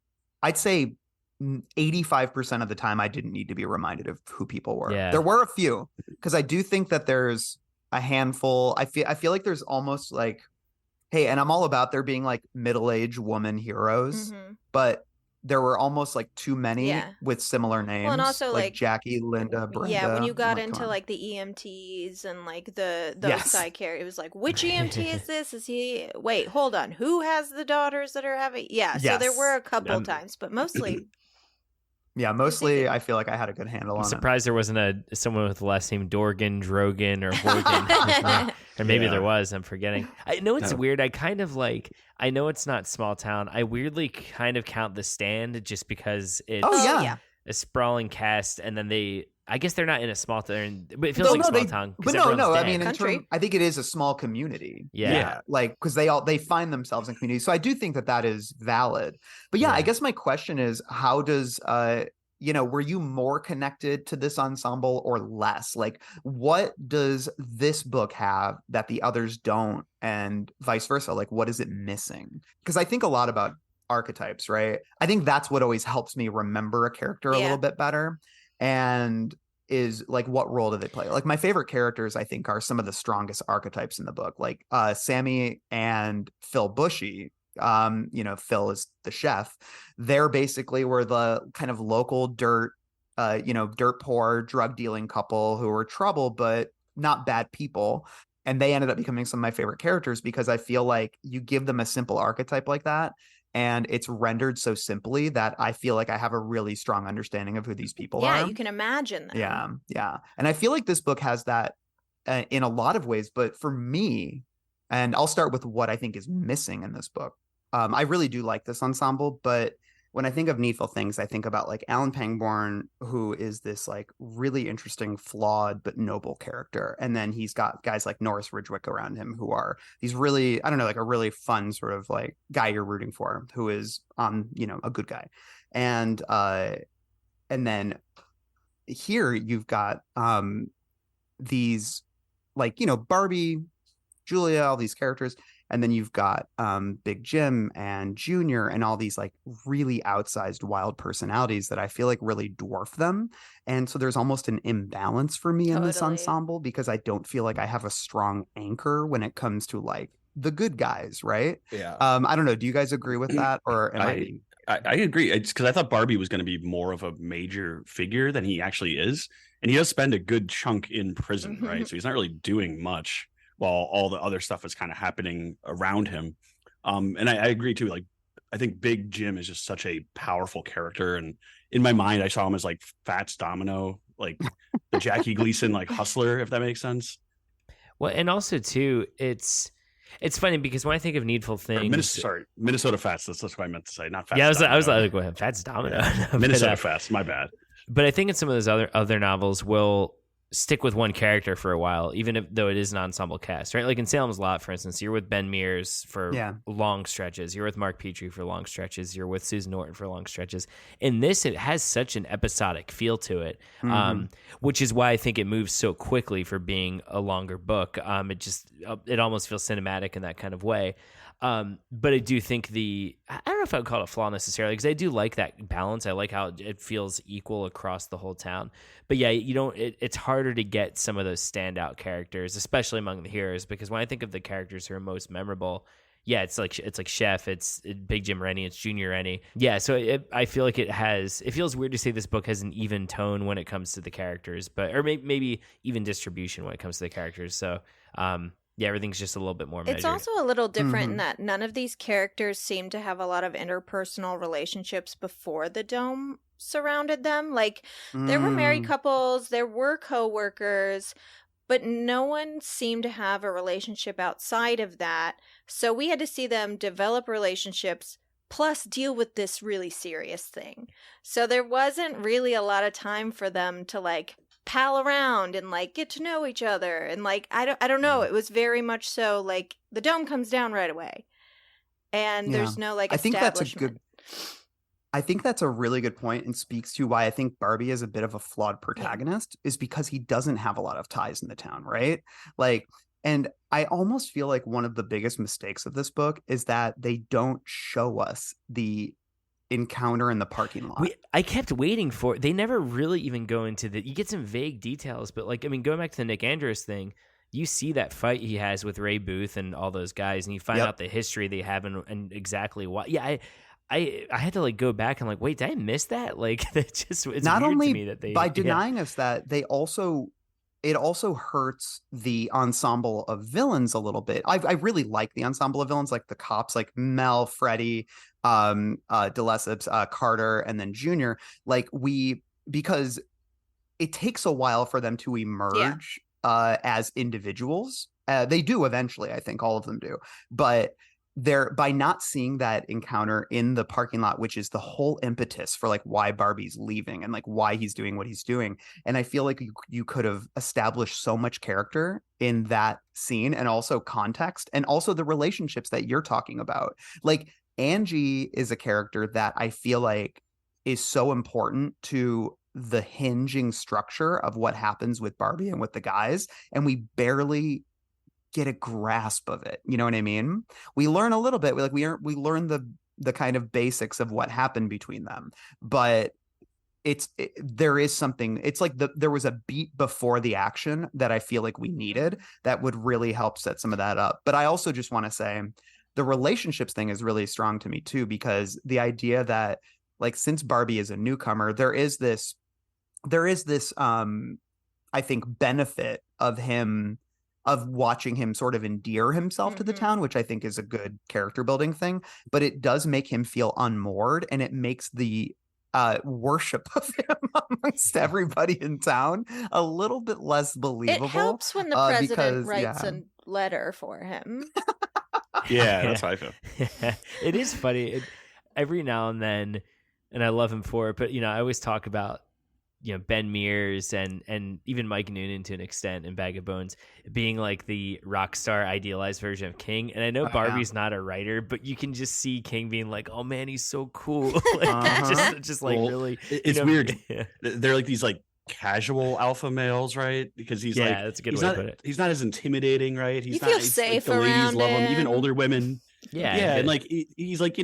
I'd say 85% of the time I didn't need to be reminded of who people were. Yeah. There were a few, because I do think that there's a handful. I feel like there's almost like, hey, and I'm all about there being like middle-aged woman heroes, but there were almost like too many with similar names. Well, and also like Jackie, Linda, Brenda. Yeah, when you got into like the EMTs and like those side characters, it was like, which EMT is this? Is he? Wait, hold on. Who has the daughters that are having? Yeah, so there were a couple times, but mostly. Yeah, mostly I feel like I had a good handle on it. I'm surprised there wasn't someone with the last name Dorgan, Drogan, or Horgan. Or maybe there was. I'm forgetting. I know it's weird. I kind of like, I know it's not small town. I weirdly kind of count The Stand just because it's a sprawling cast. And then I guess they're not in a small town, but it feels like a small town. But no. I mean, I think it is a small community. Yeah. Like, because they find themselves in community. So I do think that is valid. But I guess my question is, how does, were you more connected to this ensemble or less? Like, what does this book have that the others don't, and vice versa? Like, what is it missing? Because I think a lot about archetypes, right? I think that's what always helps me remember a character a little bit better. And is like, what role do they play? Like, my favorite characters, I think, are some of the strongest archetypes in the book, like Sammy and Phil Bushy. Phil is the chef. They're basically were the kind of local dirt poor drug dealing couple who were trouble, but not bad people. And they ended up becoming some of my favorite characters because I feel like you give them a simple archetype like that, and it's rendered so simply that I feel like I have a really strong understanding of who these people are. Yeah, you can imagine them. Yeah. And I feel like this book has that in a lot of ways. But for me, and I'll start with what I think is missing in this book. I really do like this ensemble, but when I think of Needful Things, I think about like Alan Pangborn, who is this like really interesting, flawed, but noble character. And then he's got guys like Norris Ridgwick around him who are these really, like a really fun sort of like guy you're rooting for, who is a good guy. And then here you've got these like, Barbie, Julia, all these characters. And then you've got Big Jim and Junior and all these like really outsized wild personalities that I feel like really dwarf them. And so there's almost an imbalance for me in this ensemble because I don't feel like I have a strong anchor when it comes to like the good guys, right? Yeah. I don't know. Do you guys agree with that? Or am I agree. It's because I thought Barbie was going to be more of a major figure than he actually is. And he does spend a good chunk in prison, right? So he's not really doing much, while all the other stuff is kind of happening around him. And I agree too. Like, I think Big Jim is just such a powerful character. And in my mind, I saw him as like Fats Domino, like the Jackie Gleason, like hustler, if that makes sense. Well, and also too, it's funny because when I think of Needful Things, Minnesota Fats. That's what I meant to say, not Fats. Yeah, Domino. I was like, go ahead, Fats Domino. Minnesota Fats. My bad. But I think in some of those other novels, stick with one character for a while, even though it is an ensemble cast, right? Like in Salem's Lot, for instance, you're with Ben Mears for long stretches. You're with Mark Petrie for long stretches. You're with Susan Norton for long stretches. In this, it has such an episodic feel to it, which is why I think it moves so quickly for being a longer book. It almost feels cinematic in that kind of way. But I do think I don't know if I would call it a flaw necessarily, because I do like that balance. I like how it feels equal across the whole town. But yeah, it's harder to get some of those standout characters, especially among the heroes, because when I think of the characters who are most memorable, yeah, it's like Chef, it's Big Jim Rennie, it's Junior Rennie. Yeah, so I feel like it feels weird to say this book has an even tone when it comes to the characters, or maybe even distribution when it comes to the characters. So, yeah, everything's just a little bit more measured. It's also a little different in that none of these characters seem to have a lot of interpersonal relationships before the dome surrounded them. Like, there were married couples, there were co-workers, but no one seemed to have a relationship outside of that. So we had to see them develop relationships plus deal with this really serious thing. So there wasn't really a lot of time for them to, like, pal around and like get to know each other, and like I don't know, it was very much so like the dome comes down right away and there's no like establishment. I think that's a really good point, and speaks to why I think Barbie is a bit of a flawed protagonist, is because he doesn't have a lot of ties in the town, right? Like, and I almost feel like one of the biggest mistakes of this book is that they don't show us the encounter in the parking lot. I kept waiting for it. They never really even go into you get some vague details, but like, I mean, going back to the Nick Andrews thing, you see that fight he has with Ray Booth and all those guys, and you find out the history they have and exactly why. Yeah, I had to like go back and like, wait, did I miss that? Like, that just, it's not weird only to me that they, by denying us that, it also hurts the ensemble of villains a little bit. I really like the ensemble of villains, like the cops, like Mel, Freddie, DeLesseps, Carter, and then Junior. Like, because it takes a while for them to emerge as individuals. They do eventually, I think all of them do, but by not seeing that encounter in the parking lot, which is the whole impetus for like why Barbie's leaving and like why he's doing what he's doing. And I feel like you could have established so much character in that scene, and also context, and also the relationships that you're talking about. Like, Angie is a character that I feel like is so important to the hinging structure of what happens with Barbie and with the guys, and we barely get a grasp of it. You know what I mean? We learn a little bit. We learn the kind of basics of what happened between them, but there is something. It's like there was a beat before the action that I feel like we needed that would really help set some of that up. But I also just want to say the relationships thing is really strong to me too, because the idea that, like, since Barbie is a newcomer, there is this I think benefit of watching him sort of endear himself to the town, which I think is a good character building thing, but it does make him feel unmoored, and it makes the worship of him amongst everybody in town a little bit less believable. It helps when the president writes a letter for him. Yeah, that's how I feel. It is funny. Every now and then, and I love him for it, but I always talk about Ben Mears and even Mike Noonan to an extent in Bag of Bones being like the rock star idealized version of King. And I know Barbie's not a writer, but you can just see King being like, oh man, he's so cool. Like, just like, really. It's weird. Yeah. They're like these like casual alpha males, right? Because he's like, that's a good way to put it. He's not as intimidating, right? He's you feel safe like, the ladies around love him, even older women. Yeah. And like he's like,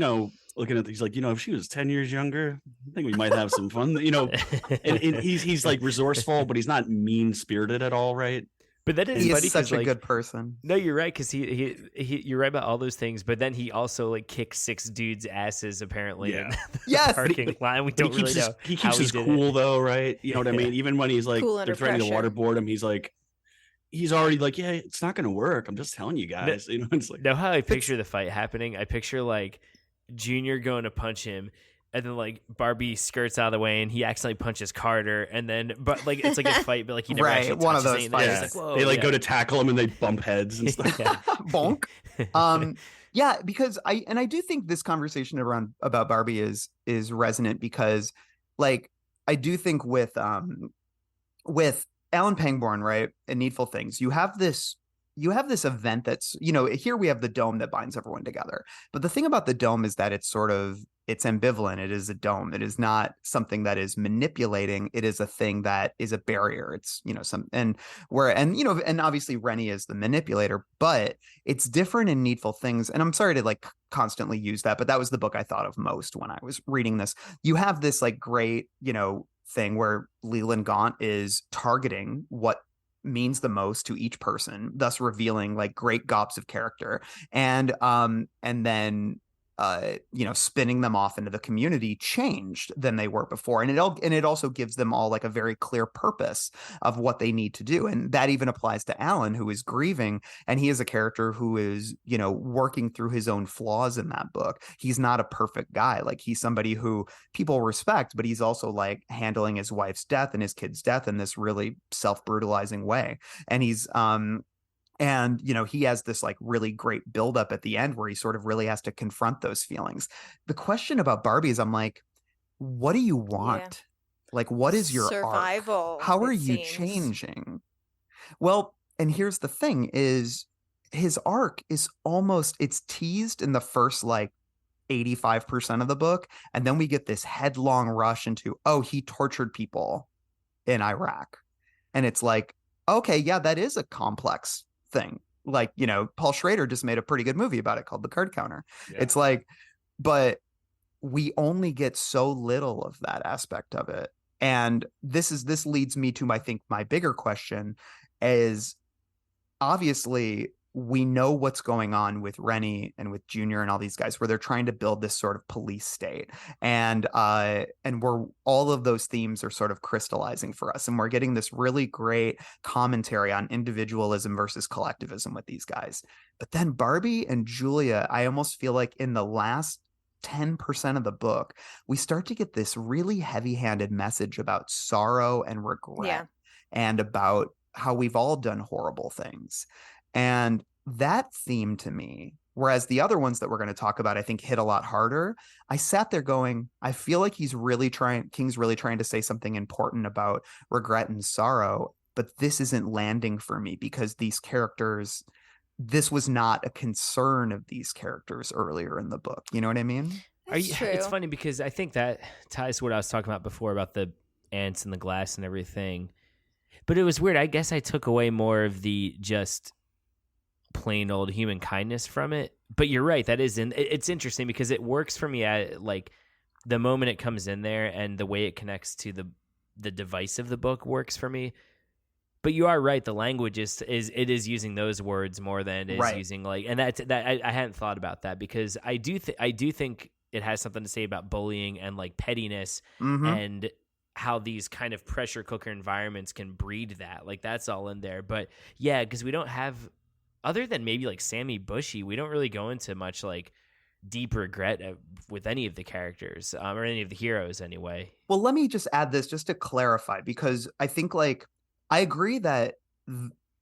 looking at, he's like, if she was 10 years younger, I think we might have some fun, and he's like resourceful, but he's not mean spirited at all, right? But that is he's such a good person. No, you're right, because he you're right about all those things. But then he also like kicks 6 dudes' asses apparently in the parking lot. We don't really know. He keeps his cool though, right? You know what I mean? Even when he's like cool they're threatening to waterboard him, he's like. He's already like, yeah, it's not going to work. I'm just telling you guys. It's like, know how I picture the fight happening? I picture like Junior going to punch him, and then like Barbie skirts out of the way, and he accidentally punches Carter, and then but like it's like a fight, but like he never actually one of those fights. Yeah. Like, whoa, they like go to tackle him, and they bump heads and stuff. Bonk. Yeah, because I do think this conversation about Barbie is resonant, because like I do think with Alan Pangborn, right? In Needful Things, you have this event that's, here we have the dome that binds everyone together. But the thing about the dome is that it's ambivalent. It is a dome. It is not something that is manipulating. It is a thing that is a barrier. It's, and obviously Rennie is the manipulator, but it's different in Needful Things. And I'm sorry to like constantly use that, but that was the book I thought of most when I was reading this. You have this like great, thing where Leland Gaunt is targeting what means the most to each person, thus revealing like great gobs of character, and then spinning them off into the community changed than they were before, and it also gives them all like a very clear purpose of what they need to do. And that even applies to Alan, who is grieving, and he is a character who is working through his own flaws in that book. He's not a perfect guy. Like, he's somebody who people respect, but he's also like handling his wife's death and his kid's death in this really self-brutalizing way. And he's and, he has this like really great buildup at the end where he sort of really has to confront those feelings. The question about Barbie is, I'm like, what do you want? Yeah. Like, what is your survival arc? How are you changing? Well, and here's the thing is his arc is it's teased in the first like 85% of the book. And then we get this headlong rush into, he tortured people in Iraq. And it's like, okay, yeah, that is a complex thing. Like, Paul Schrader just made a pretty good movie about it called The Card Counter. Yeah. It's like, but we only get so little of that aspect of it. And this leads me to, I think, my bigger question is, obviously we know what's going on with Rennie and with Junior and all these guys, where they're trying to build this sort of police state, and where all of those themes are sort of crystallizing for us, and we're getting this really great commentary on individualism versus collectivism with these guys. But then Barbie and Julia, I almost feel like in the last 10% of the book, we start to get this really heavy-handed message about sorrow and regret, and about how we've all done horrible things. And that theme to me, whereas the other ones that we're going to talk about, I think, hit a lot harder. I sat there going, I feel like King's really trying to say something important about regret and sorrow, but this isn't landing for me because these characters, this was not a concern of these characters earlier in the book. You know what I mean? True. It's funny because I think that ties to what I was talking about before about the ants and the glass and everything. But it was weird. I guess I took away more of the just plain old human kindness from it. But you're right, it's interesting because it works for me at like the moment it comes in there, and the way it connects to the device of the book works for me. But you are right, the language is using those words more than it is using like, and that I hadn't thought about that, because I do think it has something to say about bullying and like pettiness, and how these kind of pressure cooker environments can breed that. Like, that's all in there. But yeah, because we don't have, other than maybe like Sammy Bushy, we don't really go into much like deep regret with any of the characters, or any of the heroes anyway. Well, let me just add this just to clarify, because I think like I agree that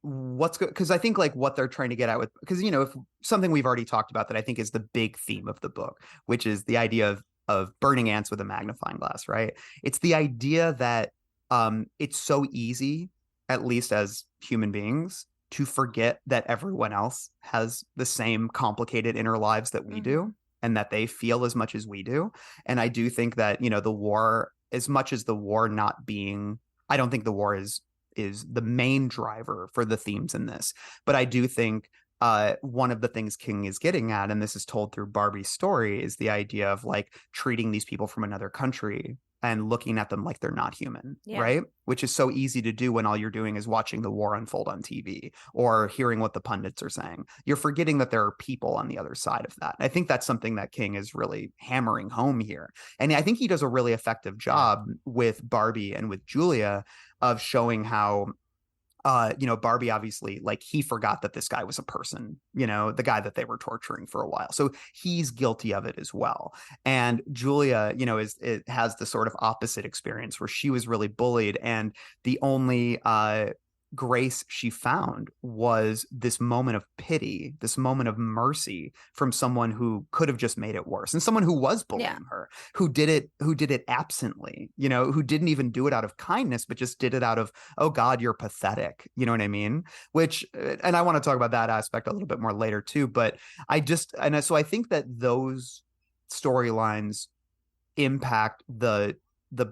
because I think like what they're trying to get at with, because if something we've already talked about that I think is the big theme of the book, which is the idea of burning ants with a magnifying glass, right? It's the idea that it's so easy, at least as human beings, to forget that everyone else has the same complicated inner lives that we do, and that they feel as much as we do. And I do think that, the war, as much as the war not being, I don't think the war is the main driver for the themes in this. But I do think one of the things King is getting at, and this is told through Barbie's story, is the idea of like treating these people from another country and looking at them like they're not human, right? Which is so easy to do when all you're doing is watching the war unfold on TV or hearing what the pundits are saying. You're forgetting that there are people on the other side of that. I think that's something that King is really hammering home here. And I think he does a really effective job with Barbie and with Julia of showing how Barbie, obviously, like, he forgot that this guy was a person, the guy that they were torturing for a while. So he's guilty of it as well. And Julia, it has the sort of opposite experience where she was really bullied. And the only grace she found was this moment of pity, this moment of mercy from someone who could have just made it worse, and someone who was bullying her, who did it absently, you know, who didn't even do it out of kindness, but just did it out of, oh God, you're pathetic. You know what I mean? Which, and I want to talk about that aspect a little bit more later too, but so I think that those storylines impact the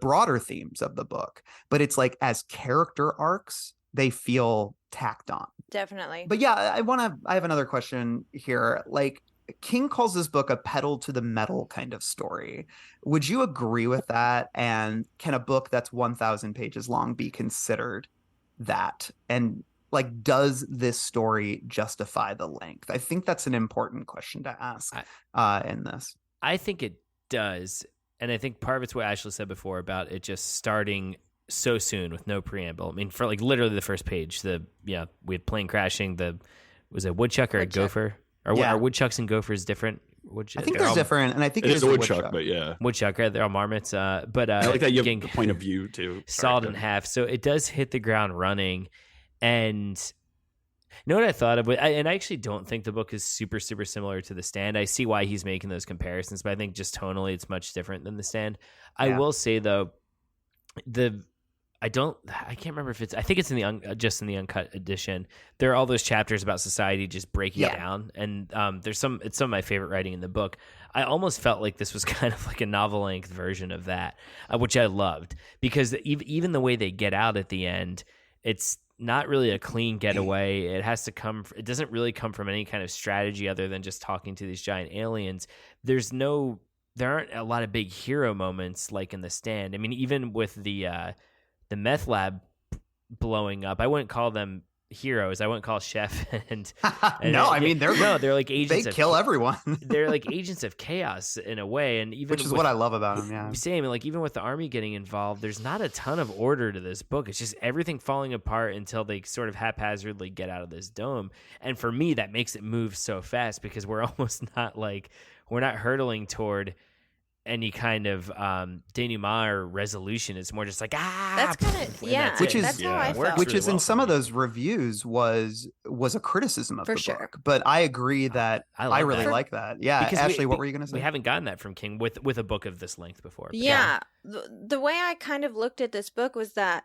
broader themes of the book, but it's like as character arcs, they feel tacked on. Definitely. But yeah, I have another question here. Like, King calls this book a pedal to the metal kind of story. Would you agree with that? And can a book that's 1,000 pages long be considered that? And like, does this story justify the length? I think that's an important question to ask in this. I think it does. And I think part of it's what Ashley said before about it just starting so soon with no preamble. I mean, for like literally the first page, we had plane crashing. Was it woodchuck or a gopher? Or are woodchucks and gophers different? I think they're different, and I think it is a woodchuck, but yeah, woodchuck. Right? They're all marmots. But I like that you have the point of view too. Sawed in half, so it does hit the ground running. And you know what I thought of? And I actually don't think the book is super, super similar to The Stand. I see why he's making those comparisons, but I think just tonally it's much different than The Stand. I will say though, I can't remember if I think it's in the just in the uncut edition. There are all those chapters about society just breaking down, and it's some of my favorite writing in the book. I almost felt like this was kind of like a novel-length version of that, which I loved, because even the way they get out at the end, it's not really a clean getaway. It doesn't really come from any kind of strategy other than just talking to these giant aliens. There aren't a lot of big hero moments like in The Stand. I mean, even with the meth lab blowing up, I wouldn't call them heroes. I wouldn't call Chef and I mean they're like agents. They kill everyone. They're like agents of chaos in a way, and even which is what I love about them. Yeah, same. Like even with the army getting involved, there's not a ton of order to this book. It's just everything falling apart until they sort of haphazardly get out of this dome. And for me, that makes it move so fast because we're not hurtling toward any kind kind of denouement or resolution. It's more just like that's kind of that's how I felt. Which is in some of those reviews was a criticism of the book. But I agree that I really like that. Yeah, because Ashley, what were you going to say? We haven't gotten that from King with a book of this length before. Yeah, the way I kind of looked at this book was that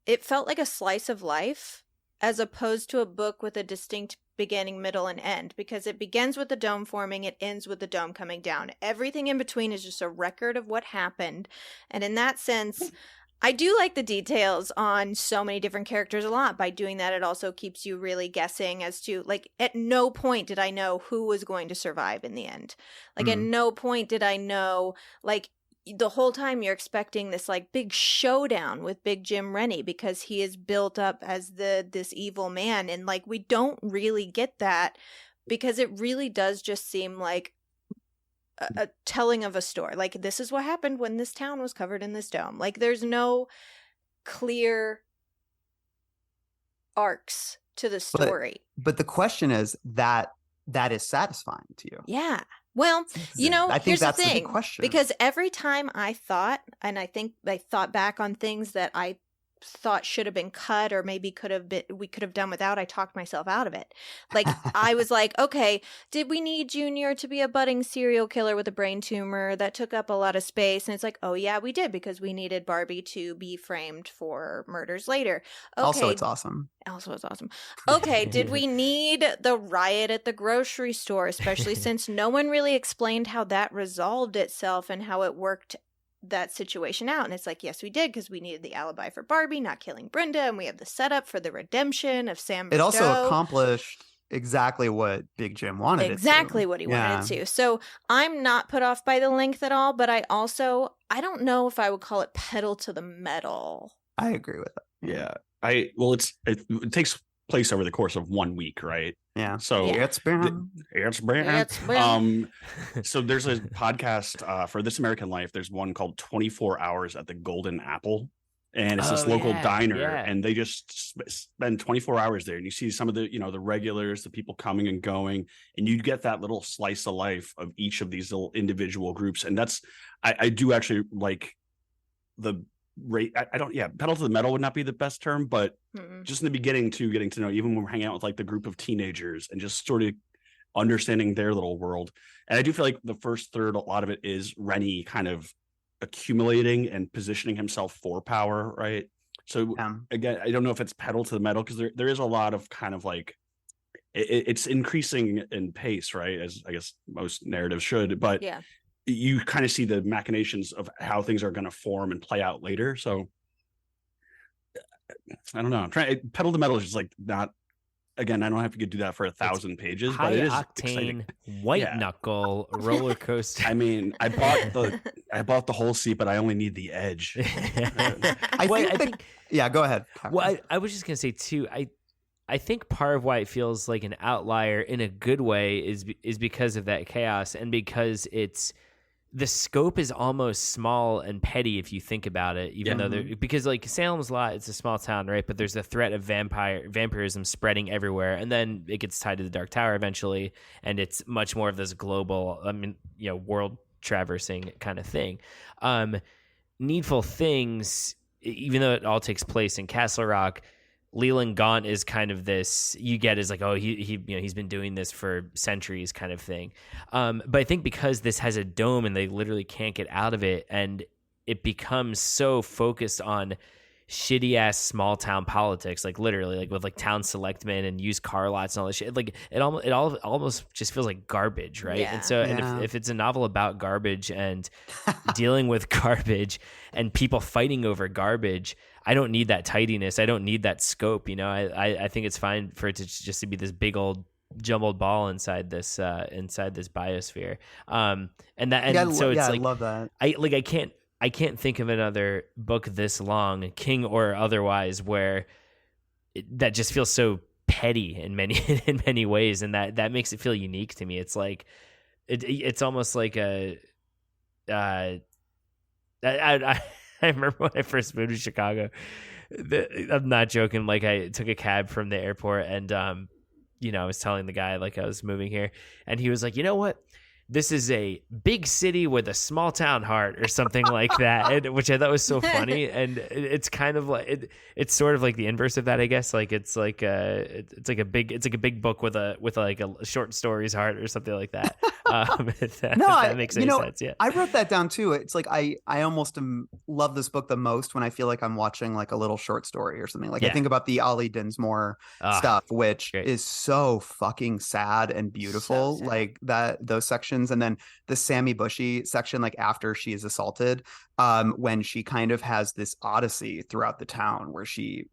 it felt like a slice of life as opposed to a book with a distinct beginning, middle, and end, because it begins with the dome forming, it ends with the dome coming down. Everything in between is just a record of what happened. And in that sense, I do like the details on so many different characters a lot. By doing that, it also keeps you really guessing as to, like, at no point did I know who was going to survive in the end. Like, at no point did I know, like, the whole time you're expecting this like big showdown with Big Jim Rennie because he is built up as this evil man, and like we don't really get that because it really does just seem like a telling of a story. Like, this is what happened when this town was covered in this dome. Like, there's no clear arcs to the story. But the question is that is satisfying to you. Yeah. Well, you know, I think here's that's the thing, the big question. Because every time I thought, and I think I thought back on things that I thought should have been cut or maybe we could have done without, I talked myself out of it. Like, I was like, okay, did we need Junior to be a budding serial killer with a brain tumor that took up a lot of space? And it's like, oh yeah, we did, because we needed Barbie to be framed for murders later. Okay. Also, it's awesome. Okay, did we need the riot at the grocery store, especially since no one really explained how that resolved itself and how it worked that situation out? And it's like, yes, we did, because we needed the alibi for Barbie not killing Brenda, and we have the setup for the redemption of Sam Bristow. It also accomplished exactly what Big Jim wanted exactly what he wanted to. So I'm not put off by the length at all, but I don't know if I would call it pedal to the metal. I agree with that. Yeah. It takes place over the course of 1 week, right? Yeah. So it's been. So there's a podcast for This American Life. There's one called 24 Hours at the Golden Apple, and it's this local diner, and they just spend 24 hours there, and you see some of the the regulars, the people coming and going, and you get that little slice of life of each of these little individual groups. And that's I do actually like I don't, pedal to the metal would not be the best term, but just in the beginning too, getting to know, even when we're hanging out with like the group of teenagers and just sort of understanding their little world. And I do feel like the first third, a lot of it is Rennie kind of accumulating and positioning himself for power, right? So again, I don't know if it's pedal to the metal, because there is a lot of kind of like, it's increasing in pace, right? As I guess most narratives should, but you kind of see the machinations of how things are going to form and play out later. So I don't know. I'm trying. Pedal to metal is just like not. Again, I don't have to do that for 1,000 pages, but it is octane, exciting. White knuckle roller coaster. I mean, I bought the whole seat, but I only need the edge. I think. Yeah, go ahead. Well, I was just gonna say too. I think part of why it feels like an outlier in a good way is because of that chaos, and because the scope is almost small and petty if you think about it, even though because like Salem's Lot, it's a small town, right? But there's the threat of vampirism spreading everywhere, and then it gets tied to the Dark Tower eventually, and it's much more of this global, world traversing kind of thing. Needful Things, even though it all takes place in Castle Rock, Leland Gaunt is kind of this, you get is like, oh, he's been doing this for centuries kind of thing. But I think because this has a dome and they literally can't get out of it, and it becomes so focused on shitty ass small town politics, like literally, like with like town selectmen and used car lots and all this shit. Like it almost just feels like garbage, right? Yeah. And so, and if it's a novel about garbage and dealing with garbage and people fighting over garbage, I don't need that tidiness. I don't need that scope. I think it's fine for it to just to be this big old jumbled ball inside this biosphere. I love that. I can't think of another book this long, King or otherwise, where that just feels so petty in many ways, and that makes it feel unique to me. It's like it's almost like I remember when I first moved to Chicago. I'm not joking. Like I took a cab from the airport, and I was telling the guy like I was moving here, and he was like, "You know what? This is a big city with a small town heart," or something like that, which I thought was so funny. And it's kind of like it's sort of like the inverse of that, I guess. Like it's like a big book with a short stories heart or something like that. If that makes any sense. Yeah, I wrote that down too. It's like I almost love this book the most when I feel like I'm watching like a little short story or something. Like I think about the Ollie Dinsmore stuff, which is so fucking sad and beautiful. So sad. Like those sections. And then the Sammy Bushy section, like after she is assaulted, when she kind of has this odyssey throughout the town where she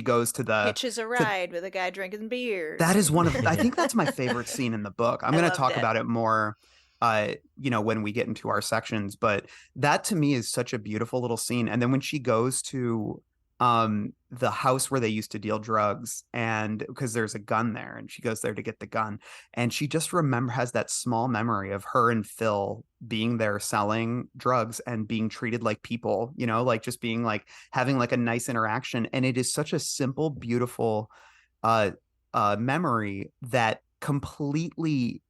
goes to the hitches a ride with a guy drinking beer. That is one of I think that's my favorite scene in the book. I'm going to talk about it more when we get into our sections, but that to me is such a beautiful little scene. And then when she goes to the house where they used to deal drugs, and because there's a gun there, and she goes there to get the gun, and she just has that small memory of her and Phil being there selling drugs and being treated like people, like just being like having like a nice interaction. And it is such a simple, beautiful memory that completely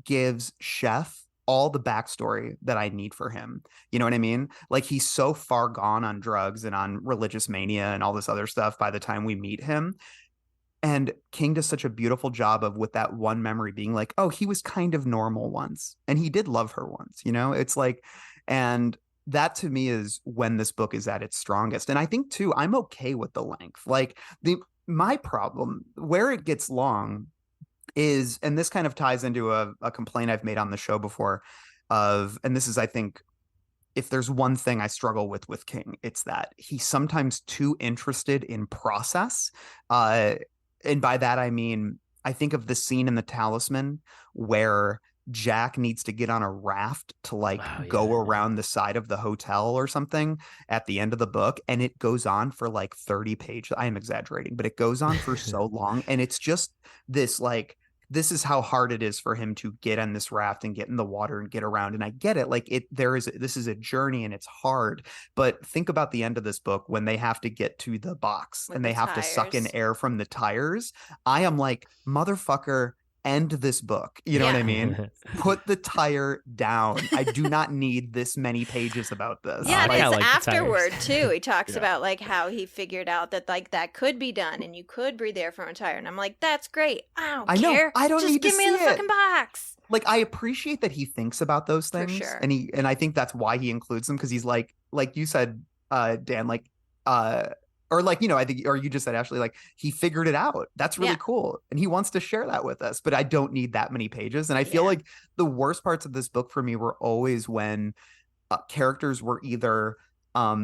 gives Chef all the backstory that I need for him. You know what I mean? Like he's so far gone on drugs and on religious mania and all this other stuff by the time we meet him. And King does such a beautiful job of, with that one memory, being like, oh, he was kind of normal once, and he did love her once, it's like, and that to me is when this book is at its strongest. And I think too, I'm okay with the length. Like my problem where it gets long is, and this kind of ties into a complaint I've made on the show before and this is, I think, if there's one thing I struggle with King, it's that he's sometimes too interested in process. And by that, I mean, I think of the scene in The Talisman where Jack needs to get on a raft to go around the side of the hotel or something at the end of the book. And it goes on for like 30 pages. I am exaggerating, but it goes on for so long. And it's just this this is how hard it is for him to get on this raft and get in the water and get around. And I get it. Like this is a journey and it's hard, but think about the end of this book when they have to get to the box and they have to suck in air from the tires. I am like, motherfucker, end this book. You know what I mean? Put the tire down. I do not need this many pages about this. Yeah, and I it's like afterward too. He talks about like how he figured out that like that could be done and you could breathe air from a tire. And I'm like, that's great. I don't care. I don't Just need to give me the see it. fucking box. Like, I appreciate that he thinks about those things. For sure. And I think that's why he includes them, because he's like you said, Dan, like or like, you know, I think, or you just said, Ashley, like he figured it out. That's really cool. And he wants to share that with us, but I don't need that many pages. And I feel like the worst parts of this book for me were always when characters were either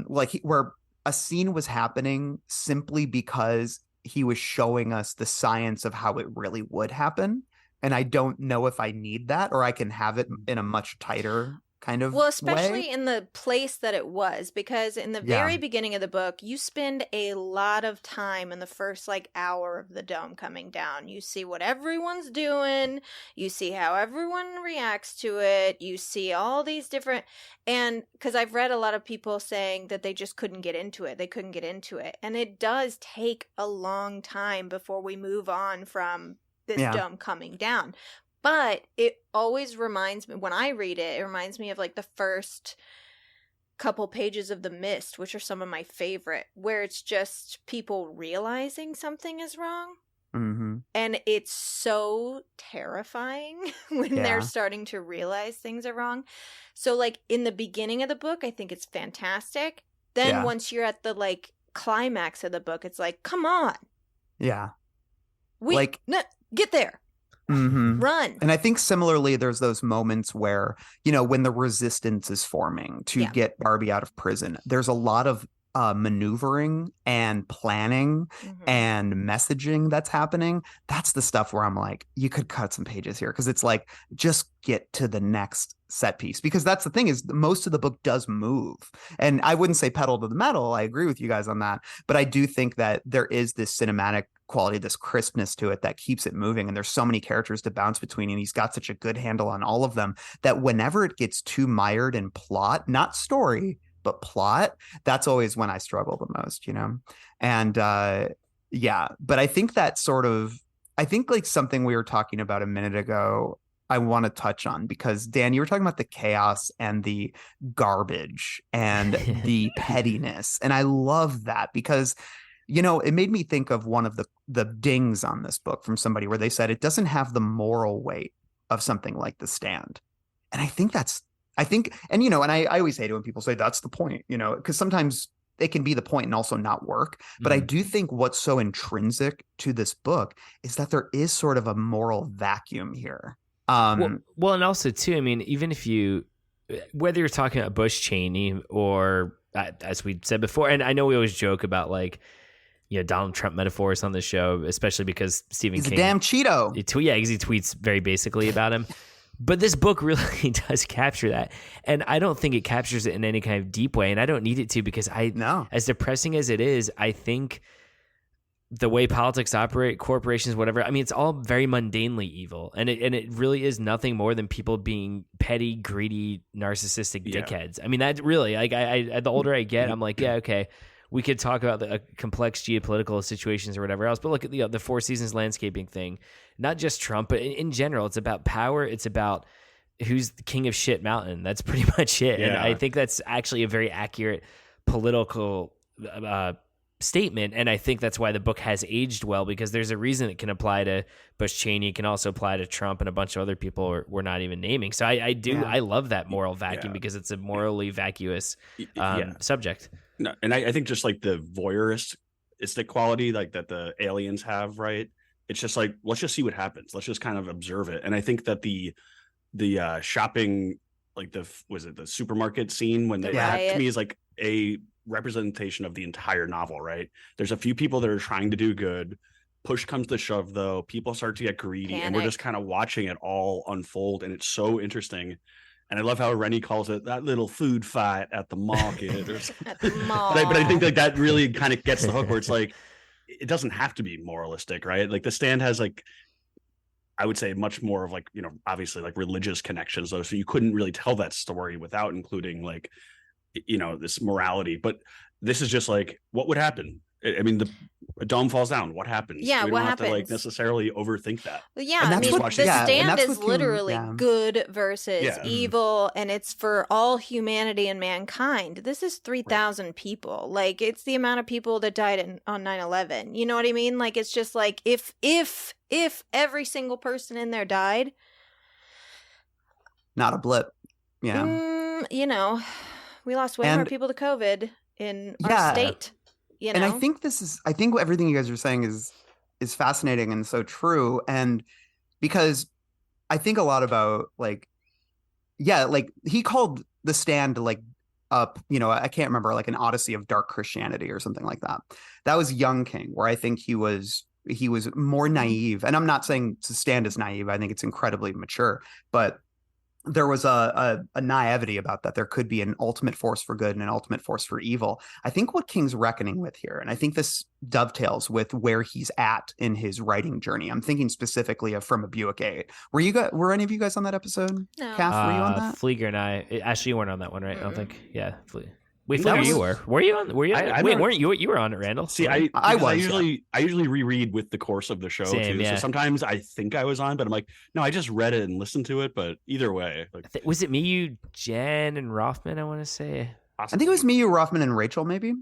where a scene was happening simply because he was showing us the science of how it really would happen. And I don't know if I need that, or I can have it in a much tighter kind of especially way. in the place that it was, because in the very beginning of the book, you spend a lot of time in the first like hour of the dome coming down. You see what everyone's doing, you see how everyone reacts to it, you see all these different, and because I've read a lot of people saying that they just couldn't get into it, and it does take a long time before we move on from this dome coming down. But it always reminds me, when I read it, it reminds me of like the first couple pages of The Mist, which are some of my favorite, where it's just people realizing something is wrong. Mm-hmm. And it's so terrifying when they're starting to realize things are wrong. So like in the beginning of the book, I think it's fantastic. Then once you're at the like climax of the book, it's like, come on. Yeah. Get there. Mm-hmm. Run. And I think similarly, there's those moments where, you know, when the resistance is forming to get Barbie out of prison, there's a lot of maneuvering and planning and messaging that's happening. That's the stuff where I'm like, you could cut some pages here, because it's like, just get to the next set piece, because that's the thing, is most of the book does move. And I wouldn't say pedal to the metal. I agree with you guys on that. But I do think that there is this cinematic quality, this crispness to it that keeps it moving. And there's so many characters to bounce between, and he's got such a good handle on all of them that whenever it gets too mired in plot, not story, but plot, that's always when I struggle the most, you know? And but I think that I think like something we were talking about a minute ago, I want to touch on, because Dan, you were talking about the chaos and the garbage and the pettiness. And I love that, because, you know, it made me think of one of the dings on this book from somebody where they said it doesn't have the moral weight of something like The Stand. And I think, and, you know, and I always hate it when people say that's the point, you know, because sometimes it can be the point and also not work. But I do think what's so intrinsic to this book is that there is sort of a moral vacuum here. Well, and also too, I mean, even if whether you're talking about Bush Cheney or as we said before, and I know we always joke about like, you know, Donald Trump metaphors on the show, especially because Stephen King. He's a damn Cheeto. Because he tweets very basically about him. But this book really does capture that. And I don't think it captures it in any kind of deep way. And I don't need it to, because as depressing as it is, I think the way politics operate, corporations, whatever, I mean, it's all very mundanely evil. And it really is nothing more than people being petty, greedy, narcissistic dickheads. I mean, that really, like, I the older I get, I'm like, yeah, okay, we could talk about the complex geopolitical situations or whatever else, but look at the Four Seasons landscaping thing. Not just Trump, but in general, it's about power. It's about who's the king of shit mountain. That's pretty much it. Yeah. And I think that's actually a very accurate political statement. And I think that's why the book has aged well, because there's a reason it can apply to Bush Cheney. It can also apply to Trump and a bunch of other people we're not even naming. So I love that moral vacuum because it's a morally vacuous subject. No, and I think just like the voyeuristic quality like that the aliens have, right? It's just like, let's just see what happens. Let's just kind of observe it. And I think that the shopping, like the supermarket scene when that to me is like a representation of the entire novel, right? There's a few people that are trying to do good. Push comes to shove, though. People start to get greedy, and we're just kind of watching it all unfold. And it's so interesting. And I love how Rennie calls it that little food fight at the market. At the mall. But I think that really kind of gets the hook, where it's like, it doesn't have to be moralistic, right? Like The Stand has like, I would say much more of like, you know, obviously like religious connections though. So you couldn't really tell that story without including like, you know, this morality. But this is just like, what would happen? I mean, a dome falls down. What happens? Yeah, we what don't have to like happens? necessarily overthink that. Yeah, And I that's mean, what- the yeah, and stand that's is what King- literally yeah. good versus Yeah. evil, and it's for all humanity and mankind. This is 3,000 people. Like, it's the amount of people that died on 9/11. You know what I mean? Like, it's just like, if every single person in there died, Not a blip. Yeah. you know, we lost way more And- people to COVID in our Yeah. state. You know? And I think everything you guys are saying is fascinating and so true. And because I think a lot about like he called The Stand like up, I can't remember, like an odyssey of dark Christianity or something like that. That was young King, where I think he was more naive. And I'm not saying The Stand is naive. I think it's incredibly mature, but there was a naivety about that. There could be an ultimate force for good and an ultimate force for evil. I think what King's reckoning with here, and I think this dovetails with where he's at in his writing journey. I'm thinking specifically of From a Buick 8. Were any of you guys on that episode? No. Kath, were you on that? Flieger and I. Ashley, you weren't on that one, right? I don't think. Yeah, Wait, That Flieger, was- you were. Were you on? Were you? I Wait, don't- weren't you? You were on it, Randall. See, I because was, I usually reread with the course of the show Same, too. yeah. So sometimes I think I was on, but I'm like, no, I just read it and listened to it. But either way, like, Was it me, you, Jen, and Rothman? I want to say. I think it was me, you, Rothman, and Rachel, maybe.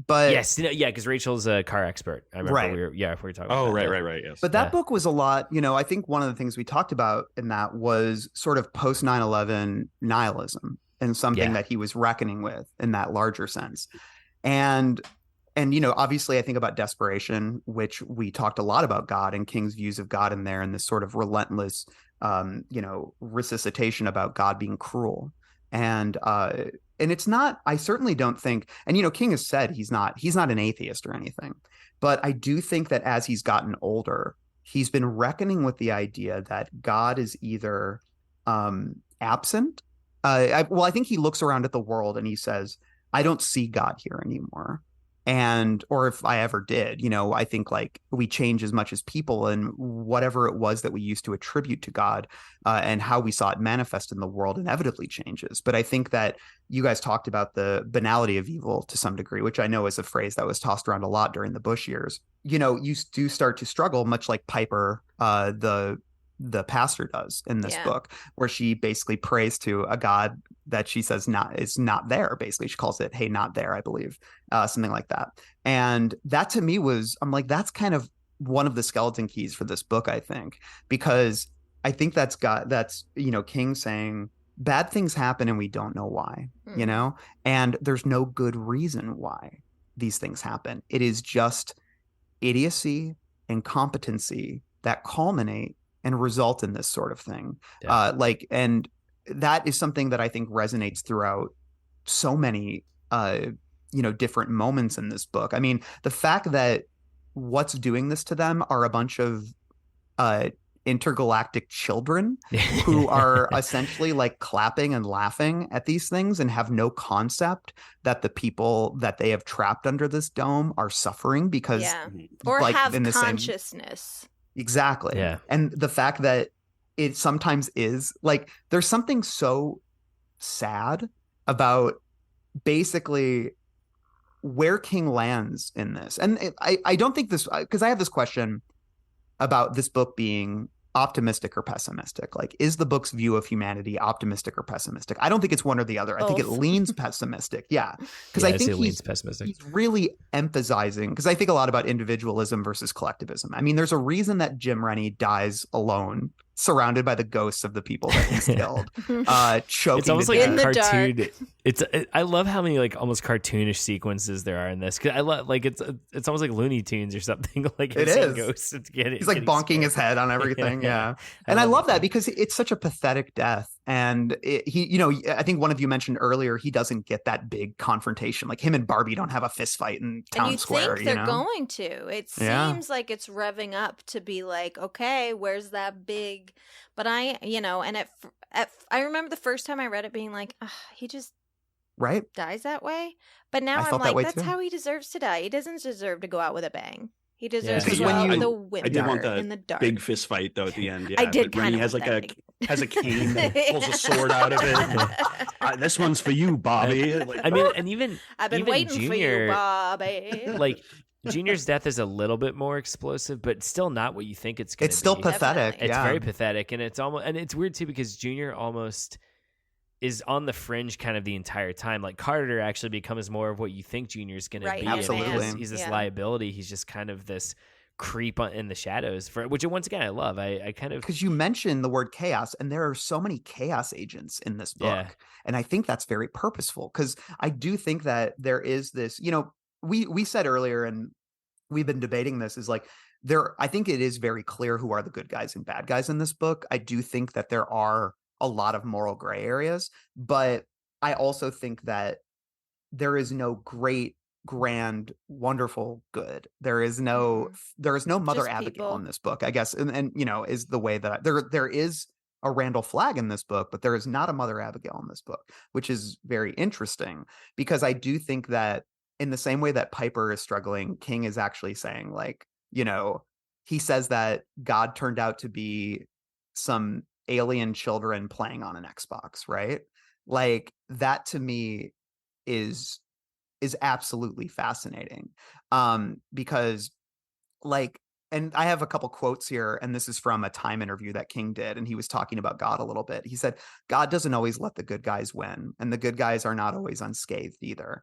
But Yes, yeah, because Rachel's a car expert. I remember Right. we were talking. oh, about that. right, yes. But that Yeah. book was a lot, I think one of the things we talked about in that was sort of post 9/11 nihilism and something Yeah. that he was reckoning with in that larger sense. And obviously I think about desperation, which we talked a lot about God and King's views of God in there, and this sort of relentless, resuscitation about God being cruel. And it's not, I certainly don't think, and King has said he's not an atheist or anything, but I do think that as he's gotten older, he's been reckoning with the idea that God is either absent. I think he looks around at the world and he says, I don't see God here anymore. Or if I ever did, I think like we change as much as people, and whatever it was that we used to attribute to God and how we saw it manifest in the world inevitably changes. But I think that you guys talked about the banality of evil to some degree, which I know is a phrase that was tossed around a lot during the Bush years. You do start to struggle, much like Piper, the pastor does in this book, where she basically prays to a God that she says is not there. Basically, she calls it, "Hey, not there," I believe, something like that. And that to me I'm like, that's kind of one of the skeleton keys for this book, I think, because I think that's King saying bad things happen and we don't know why, and there's no good reason why these things happen. It is just idiocy and competency that culminate and result in this sort of thing. Yeah. And that is something that I think resonates throughout so many, different moments in this book. I mean, the fact that what's doing this to them are a bunch of intergalactic children who are essentially like clapping and laughing at these things and have no concept that the people that they have trapped under this dome are suffering because or like, have in the consciousness. Exactly. Yeah. And the fact that it sometimes is like, there's something so sad about basically where King lands in this. And I don't think this, because I have this question about this book being optimistic or pessimistic. Like, is the book's view of humanity optimistic or pessimistic? I don't think it's one or the other. I think it leans pessimistic. Yeah. Because I think it leans pessimistic. He's really emphasizing, because I think a lot about individualism versus collectivism. I mean, there's a reason that Jim Rennie dies alone, surrounded by the ghosts of the people that he's killed, choking. It's almost to like death. In a the cartoon. I love how many like almost cartoonish sequences there are in this. 'Cause I love like it's almost like Looney Tunes or something. Like It seeing is. Ghosts. He's like bonking his head on everything. Yeah. And I love that because it's such a pathetic death. And I think one of you mentioned earlier, he doesn't get that big confrontation. Like him and Barbie don't have a fist fight in And town you square. think they're going to. It seems like it's revving up to be like, okay, where's that big? But I remember the first time I read it being like, he just right dies that way. But now I I'm felt that way like, that's too. how he deserves to die. He doesn't deserve to go out with a bang. He deserves Because to when go out you- with a I did want whimper the in the dark. big fist fight though at the end. Yeah, I did but Rennie kind of has want like that has a cane that pulls a sword out of it. This one's for you, Bobby. Like, I mean, and even I've been even waiting Junior, for you, Bobby. like Junior's death is a little bit more explosive, but still not what you think it's going to be. It's still pathetic. Definitely. It's yeah. very pathetic, and it's weird too because Junior almost is on the fringe kind of the entire time. Like Carter actually becomes more of what you think Junior's going to be. Absolutely. He's this Yeah. liability. He's just kind of this creep in the shadows, which once again I love. I kind of, because you mentioned the word chaos, and there are so many chaos agents in this book. Yeah. And I think that's very purposeful, because I do think that there is this, we said earlier, and we've been debating this, is like I think it is very clear who are the good guys and bad guys in this book. I do think that there are a lot of moral gray areas, but I also think that there is no great, grand, wonderful good. There is no Mother Just Abigail people. in this book, I guess, and is the way that there is a Randall Flagg in this book, but there is not a Mother Abigail in this book, which is very interesting, because I do think that in the same way that Piper is struggling, King is actually saying, like, he says that God turned out to be some alien children playing on an Xbox, right? Like, that to me is absolutely fascinating, because, like, and I have a couple quotes here, and this is from a Time interview that King did, and he was talking about God a little bit. He said, God doesn't always let the good guys win, and the good guys are not always unscathed either.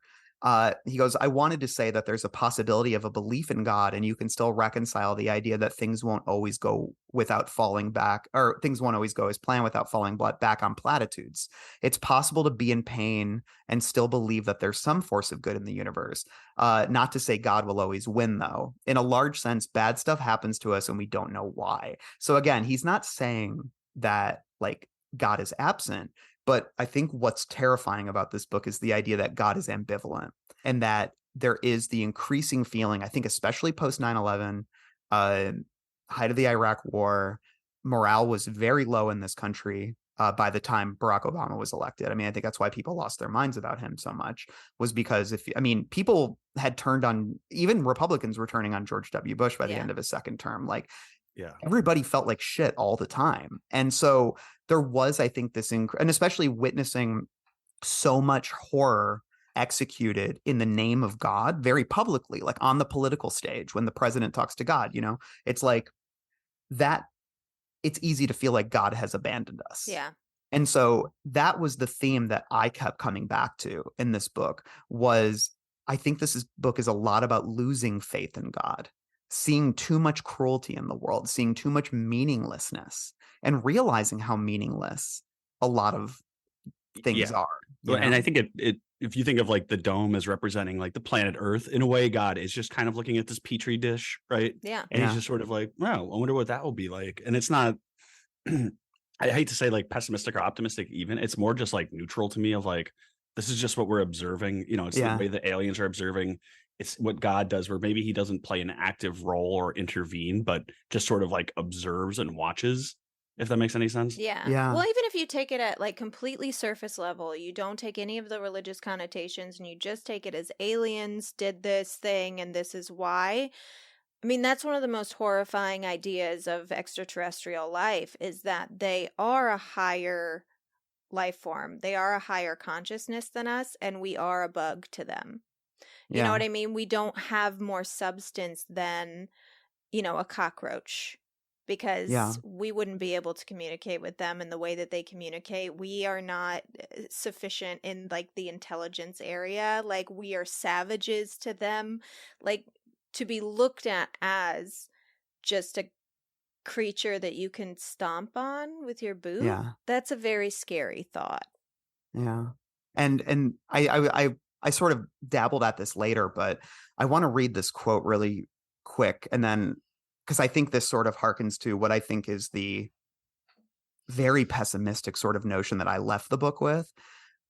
He goes, I wanted to say that there's a possibility of a belief in God, and you can still reconcile the idea that things won't always go without falling back, or things won't always go as planned without falling back on platitudes. It's possible to be in pain and still believe that there's some force of good in the universe. Not to say God will always win, though. In a large sense, bad stuff happens to us and we don't know why. So again, he's not saying that, like, God is absent. But I think what's terrifying about this book is the idea that God is ambivalent, and that there is the increasing feeling, I think, especially post 9/11, height of the Iraq War, morale was very low in this country by the time Barack Obama was elected. I mean, I think that's why people lost their minds about him so much, was because people had turned on, even Republicans were turning on George W. Bush by the end of his second term. Like, Yeah. everybody felt like shit all the time. And so there was, I think, this, and especially witnessing so much horror executed in the name of God very publicly, like on the political stage, when the president talks to God, it's like that, it's easy to feel like God has abandoned us. Yeah. And so that was the theme that I kept coming back to in this book, was I think book is a lot about losing faith in God, seeing too much cruelty in the world, seeing too much meaninglessness, and realizing how meaningless a lot of things are. And I think it if you think of, like, the dome as representing, like, the planet Earth, in a way, God is just kind of looking at this petri dish, right? Yeah. And he's just sort of like, wow, I wonder what that will be like. And it's not, I hate to say, like, pessimistic or optimistic even. It's more just, like, neutral to me, of, like, this is just what we're observing. It's the way the aliens are observing. It's what God does, where maybe he doesn't play an active role or intervene, but just sort of, like, observes and watches, if that makes any sense. Yeah. Yeah. Well, even if you take it at, like, completely surface level, you don't take any of the religious connotations, and you just take it as aliens did this thing and this is why. I mean, that's one of the most horrifying ideas of extraterrestrial life, is that they are a higher life form. They are a higher consciousness than us, and we are a bug to them. You know what I mean? We don't have more substance than, a cockroach, because we wouldn't be able to communicate with them in the way that they communicate. We are not sufficient in, like, the intelligence area. Like, we are savages to them. Like, to be looked at as just a creature that you can stomp on with your boot, that's a very scary thought. Yeah. And I sort of dabbled at this later, but I want to read this quote really quick, and then, because I think this sort of harkens to what I think is the very pessimistic sort of notion that I left the book with.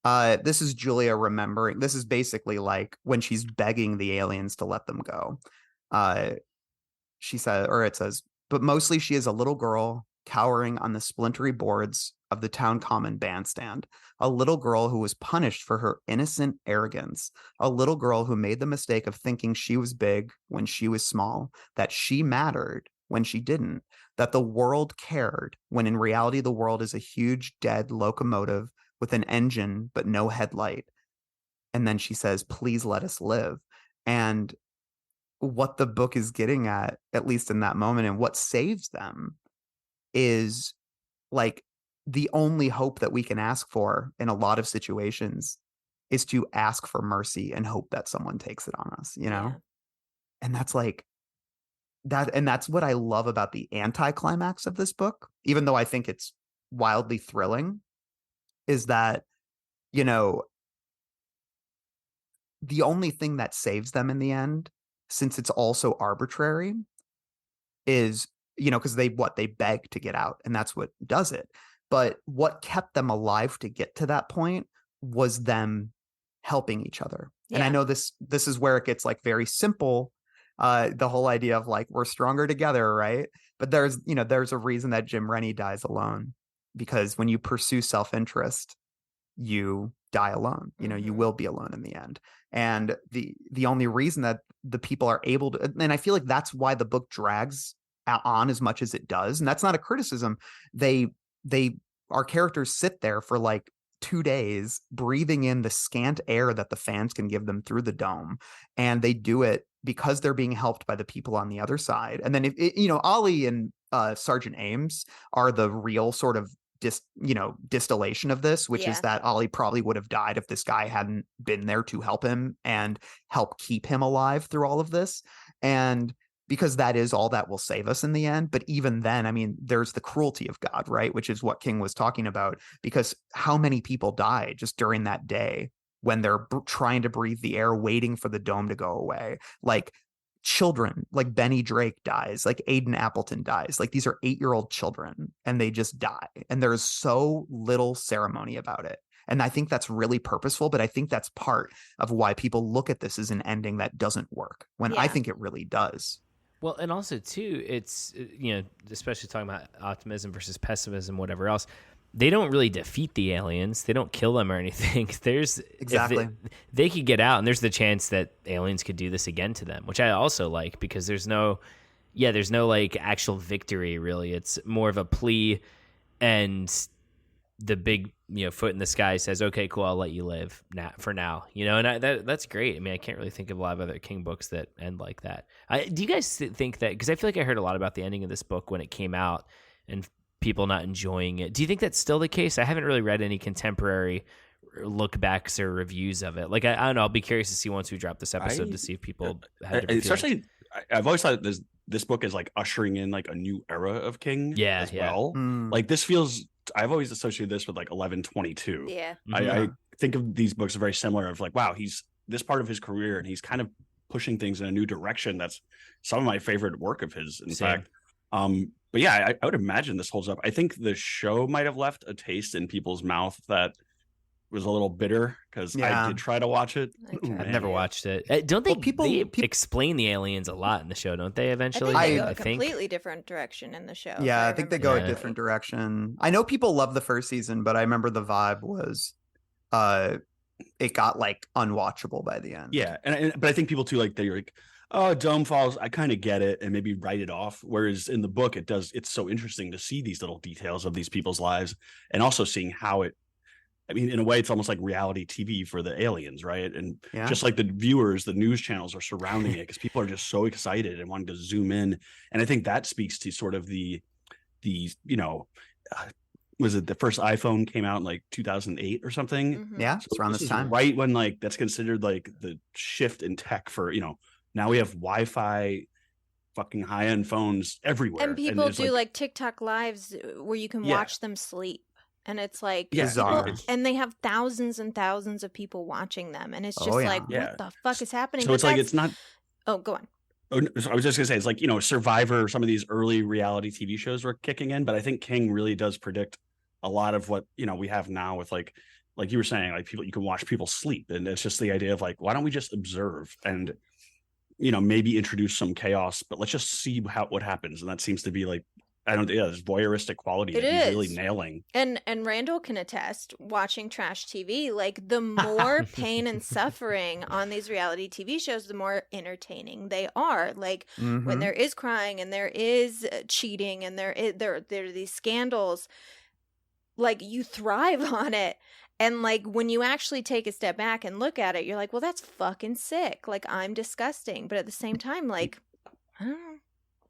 This is Julia remembering. This is basically like when she's begging the aliens to let them go. She said, or it says, but mostly she is a little girl cowering on the splintery boards of the town common bandstand, a little girl who was punished for her innocent arrogance, a little girl who made the mistake of thinking she was big when she was small, that she mattered when she didn't, that the world cared when in reality the world is a huge dead locomotive with an engine but no headlight. And then she says, please let us live. And what the book is getting at least in that moment, and what saves them is like the only hope that we can ask for in a lot of situations is to ask for mercy and hope that someone takes it on us, you know? Yeah. And that's like that. And that's what I love about the anticlimax of this book, even though I think it's wildly thrilling, is that, you know, the only thing that saves them in the end, since it's also arbitrary, is, you know, because they beg to get out, and that's what does it. But what kept them alive to get to that point was them helping each other. And I know this is where it gets like very simple, the whole idea of like, we're stronger together, right? But there's a reason that Jim Rennie dies alone, because when you pursue self-interest, you die alone. You know, you will be alone in the end. And the only reason that the people are able to, and I feel like that's why the book drags on as much as it does, and that's not a criticism. Our characters sit there for like 2 days breathing in the scant air that the fans can give them through the dome, and they do it because they're being helped by the people on the other side. And then Ollie and Sergeant Ames are the real sort of distillation of this, which is that Ollie probably would have died if this guy hadn't been there to help him and help keep him alive through all of this. And because that is all that will save us in the end. But even then, I mean, there's the cruelty of God, right? Which is what King was talking about, because how many people die just during that day when they're trying to breathe the air, waiting for the dome to go away. Like children, like Benny Drake dies, like Aiden Appleton dies. Like these are 8-year-old children, and they just die. And there's so little ceremony about it. And I think that's really purposeful, but I think that's part of why people look at this as an ending that doesn't work, when I think it really does. Well, and also too, it's, especially talking about optimism versus pessimism, whatever else, they don't really defeat the aliens. They don't kill them or anything. Exactly. They could get out, and there's the chance that aliens could do this again to them, which I also like, because there's no like actual victory really. It's more of a plea, and the big foot in the sky says, okay, cool, I'll let you live for now, and that's great. I mean, I can't really think of a lot of other King books that end like that. Do you guys think that, because I feel like I heard a lot about the ending of this book when it came out and people not enjoying it. Do you think that's still the case? I haven't really read any contemporary look backs or reviews of it. Like, I don't know, I'll be curious to see once we drop this episode to see if people have different especially feelings. I've always thought this book is like ushering in like a new era of King as well. Like this feels, I've always associated this with like 1122. Yeah. I think of these books very similar, of like, wow, he's this part of his career and he's kind of pushing things in a new direction. That's some of my favorite work of his, in fact. But yeah, I would imagine this holds up. I think the show might have left a taste in people's mouth that was a little bitter, because I did try to watch it. I've never watched it. Don't they? They explain the aliens a lot in the show, don't they? Eventually, I think they go a completely different direction in the show. Yeah, I think they go a different direction. I know people love the first season, but I remember the vibe was, it got like unwatchable by the end. Yeah, but I think people too, like, they're like, oh, dome falls, I kind of get it, and maybe write it off. Whereas in the book, it's so interesting to see these little details of these people's lives, and also seeing how it, I mean, in a way, it's almost like reality TV for the aliens, right? And just like the viewers, the news channels are surrounding it, because people are just so excited and wanting to zoom in. And I think that speaks to sort of the was it the first iPhone came out in like 2008 or something? Mm-hmm. Yeah, it's around this time. Right when like that's considered like the shift in tech for, now we have Wi-Fi, fucking high-end phones everywhere. And people do like TikTok lives where you can watch them sleep. And it's like, and they have thousands and thousands of people watching them. And it's just like, what the fuck is happening? So it's like, it's not. Oh, go on. Oh, so I was just going to say, it's like, Survivor, some of these early reality TV shows were kicking in. But I think King really does predict a lot of what, we have now with like you were saying, like people, you can watch people sleep. And it's just the idea of like, why don't we just observe and, maybe introduce some chaos, but let's just see what happens. And that seems to be like, there's voyeuristic quality that he's really nailing. And Randall can attest, watching trash TV, like the more pain and suffering on these reality TV shows, the more entertaining they are. Like when there is crying and there is cheating and there are these scandals, like you thrive on it. And like when you actually take a step back and look at it, you're like, well, that's fucking sick. Like I'm disgusting. But at the same time, like, I don't know,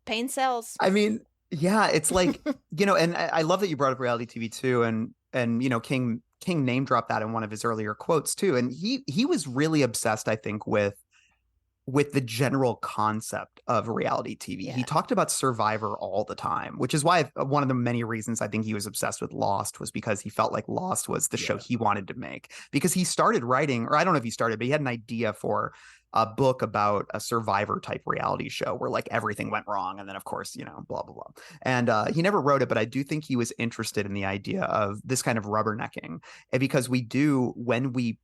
pain sells. I mean, yeah, it's like, and I love that you brought up reality TV too. And King name dropped that in one of his earlier quotes too. And he was really obsessed, I think, with the general concept of reality TV. Yeah. He talked about Survivor all the time, which is why one of the many reasons I think he was obsessed with Lost was because he felt like Lost was the show he wanted to make. Because he started writing, or I don't know if he started, but he had an idea for a book about a Survivor type reality show where like everything went wrong. And then of course, blah, blah, blah. And he never wrote it, but I do think he was interested in the idea of this kind of rubbernecking. And because when we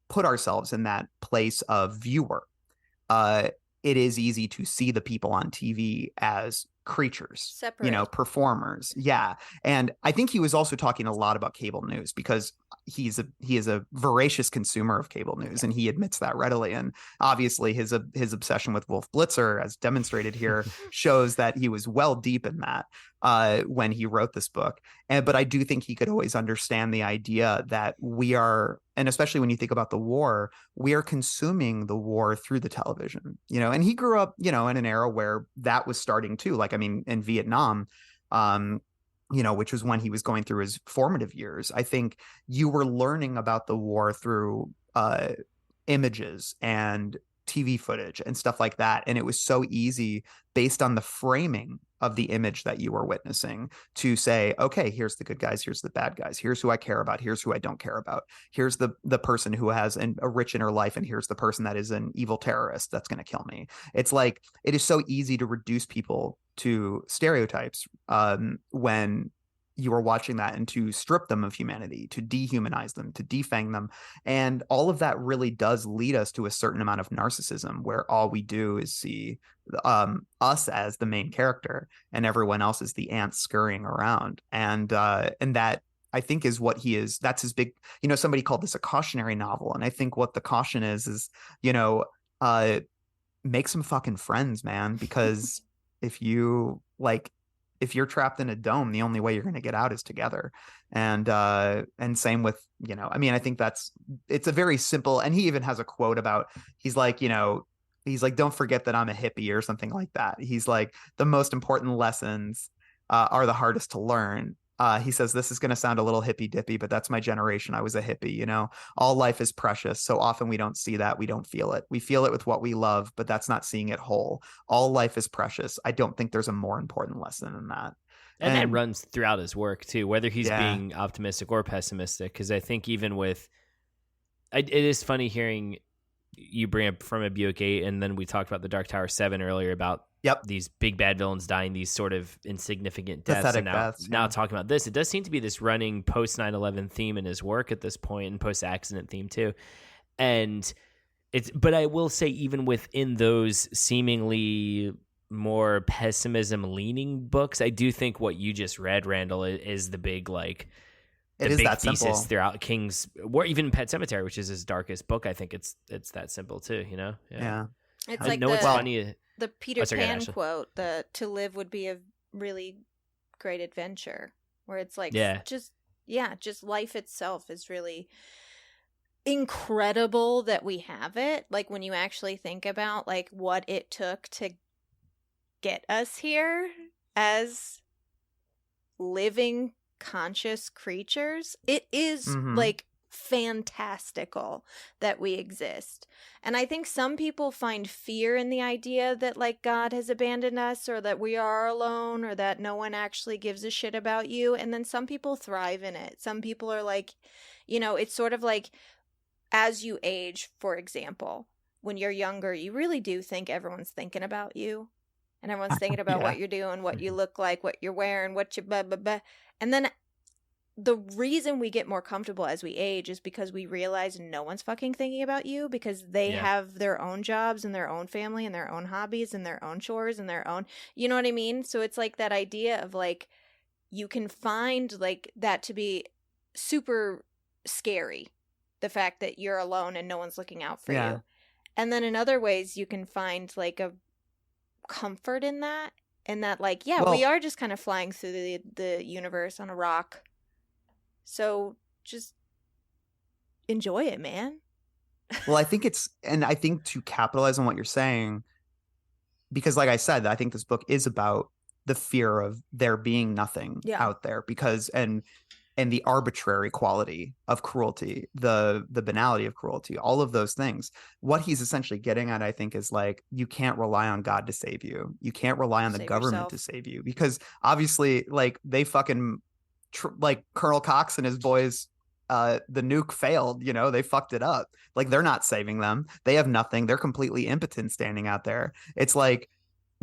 put ourselves in that place of viewer, it is easy to see the people on TV as creatures, separate, performers. Yeah. And I think he was also talking a lot about cable news because he is a voracious consumer of cable news, and he admits that readily. And obviously his obsession with Wolf Blitzer, as demonstrated here, shows that he was well deep in that when he wrote this book. But I do think he could always understand the idea that we are, and especially when you think about the war, we are consuming the war through the television, and he grew up, in an era where that was starting too. Like, I mean, in Vietnam, which was when he was going through his formative years. I think you were learning about the war through images and TV footage and stuff like that. And it was so easy based on the framing of the image that you were witnessing to say, okay, here's the good guys, here's the bad guys, here's who I care about, here's who I don't care about, here's the person who has a rich inner life, and here's the person that is an evil terrorist that's going to kill me. It's like, it is so easy to reduce people to stereotypes when you are watching that, and to strip them of humanity, to dehumanize them, to defang them. And all of that really does lead us to a certain amount of narcissism, where all we do is see us as the main character and everyone else is the ants scurrying around. And that, I think, is what he is. That's his big, somebody called this a cautionary novel. And I think what the caution is, make some fucking friends, man, because if you're trapped in a dome, the only way you're going to get out is together. And same with, I think it's a very simple, and he even has a quote about, he's like, don't forget that I'm a hippie or something like that. He's like, the most important lessons are the hardest to learn. He says, this is going to sound a little hippy dippy, but that's my generation. I was a hippie, all life is precious. So often we don't see that. We don't feel it. We feel it with what we love, but that's not seeing it whole. All life is precious. I don't think there's a more important lesson than that. And that runs throughout his work too, whether he's being optimistic or pessimistic. Cause I think even with, it is funny hearing you bring up From a Buick 8, and then we talked about the Dark Tower 7 earlier about these big bad villains dying these sort of insignificant deaths. Pathetic and deaths, now talking about this, it does seem to be this running post 9/11 theme in his work at this point, and post accident theme too. And but I will say, even within those seemingly more pessimism leaning books, I do think what you just read, Randall, is the big the big thesis simple throughout King's, or even Pet Sematary, which is his darkest book. I think it's that simple too, Yeah. It's like the Peter Pan quote, the "to live would be a really great adventure," where it's like, just life itself is really incredible that we have it. Like when you actually think about like what it took to get us here as living conscious creatures, it is like fantastical that we exist. And I think some people find fear in the idea that like God has abandoned us, or that we are alone, or that no one actually gives a shit about you. And then some people thrive in it. Some people are like, it's sort of like, as you age, for example, when you're younger, you really do think everyone's thinking about you, and everyone's thinking about what you're doing, what you look like, what you're wearing, what you blah blah blah. And then the reason we get more comfortable as we age is because we realize no one's fucking thinking about you, because they have their own jobs and their own family and their own hobbies and their own chores and their own, you know what I mean? So it's like that idea of like, you can find like that to be super scary, the fact that you're alone and no one's looking out for you. And then in other ways you can find like a comfort in that, and that like, we are just kind of flying through the universe on a rock. So just enjoy it, man. Well, I think to capitalize on what you're saying, because like I said, I think this book is about the fear of there being nothing out there, because and the arbitrary quality of cruelty, the banality of cruelty, all of those things. What he's essentially getting at, I think, is like, you can't rely on God to save you. You can't rely on the government to save you, because obviously, like, they fucking like Colonel Cox and his boys, the nuke failed, you know, they fucked it up. Like, they're not saving them. They have nothing. They're completely impotent standing out there. It's like,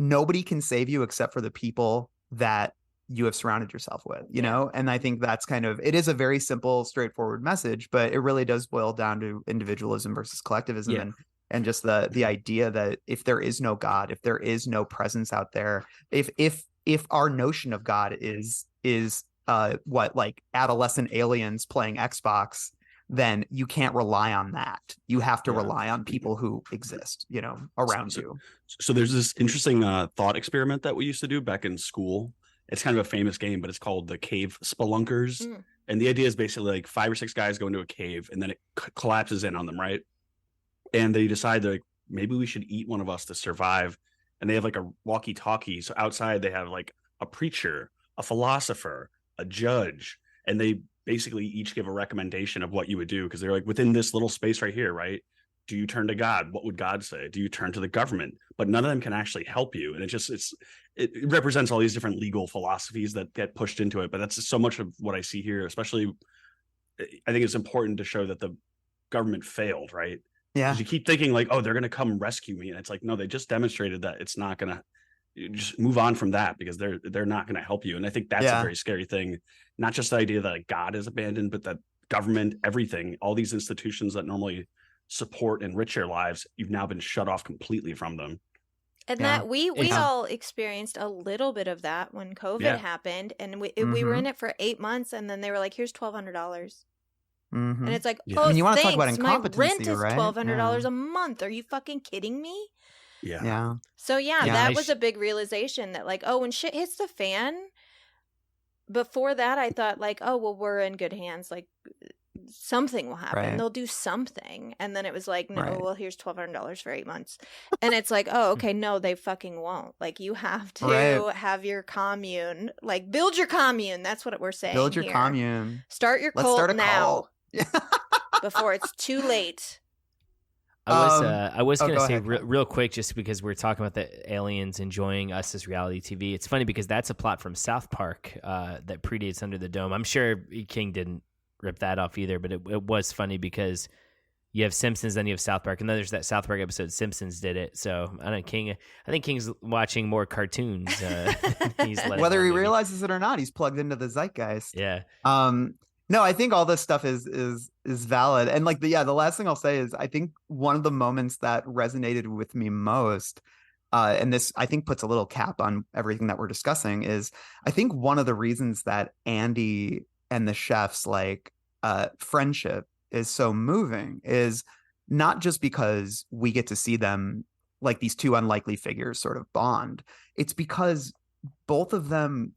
nobody can save you except for the people that you have surrounded yourself with, you know? And I think that's kind of, it is a very simple, straightforward message, but it really does boil down to individualism versus collectivism, and just the idea that if there is no God, if there is no presence out there, if our notion of God is what, like adolescent aliens playing Xbox, then you can't rely on that. You have to rely on people who exist, you know, around you. So there's this interesting thought experiment that we used to do back in school. It's kind of a famous game, but it's called the Cave Spelunkers. And the idea is basically like 5 or 6 guys go into a cave, and then it collapses in on them, right? And they decide, like, maybe we should eat one of us to survive. And they have like a walkie-talkie. So outside they have like a preacher, a philosopher, a judge, and they basically each give a recommendation of what you would do, because they're like, within this little space right here, right? Do you turn to God? What would God say? Do you turn to the government? But none of them can actually help you. And it represents all these different legal philosophies that get pushed into it. But that's just so much of what I see here. Especially, I think it's important to show that the government failed, right? Yeah. You keep thinking like, oh, they're going to come rescue me. And it's like, no, they just demonstrated that it's not going to. Just move on from that, because they're not going to help you. And I think that's a very scary thing. Not just the idea that like God is abandoned, but that government, everything, all these institutions that normally support and enrich your lives, you've now been shut off completely from them. And that we all experienced a little bit of that when COVID happened, and we were in it for 8 months, and then they were like, here's $1,200. And it's like, oh, I mean, you want to talk about thanks, incompetency, my rent is right? $1,200 a month. Are you fucking kidding me? Yeah. So that was a big realization that, like, oh, when shit hits the fan, before that I thought like, oh, well, we're in good hands. Like, something will happen. Right. They'll do something. And then it was like, no, well, here's $1,200 for 8 months. And it's like, oh, okay, no, they fucking won't. Like, you have to have your commune. Like, build your commune. That's what we're saying. Build your here. commune. Start your cult now. Before it's too late. I was going to say real quick, just because we're talking about the aliens enjoying us as reality TV. It's funny because that's a plot from South Park that predates Under the Dome. I'm sure King didn't rip that off either, but it was funny because you have Simpsons, then you have South Park, and then there's that South Park episode Simpsons did it. So I don't know, I think King's watching more cartoons. Whether he realizes it or not, he's plugged into the zeitgeist. Yeah. No, I think all this stuff is valid. And like the last thing I'll say is, I think one of the moments that resonated with me most, and this I think puts a little cap on everything that we're discussing, is I think one of the reasons that Andy and the chef's like friendship is so moving is not just because we get to see them like these two unlikely figures sort of bond. It's because both of them,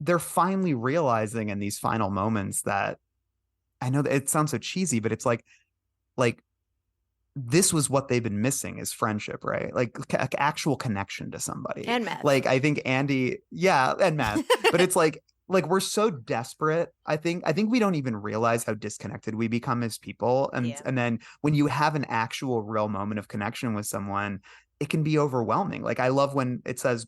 they're finally realizing in these final moments that, I know that it sounds so cheesy, but it's like this was what they've been missing, is friendship, right? Like actual connection to somebody. And meth. Like, I think Andy, and meth. But it's like we're so desperate. I think we don't even realize how disconnected we become as people. And then when you have an actual real moment of connection with someone, it can be overwhelming. Like, I love when it says,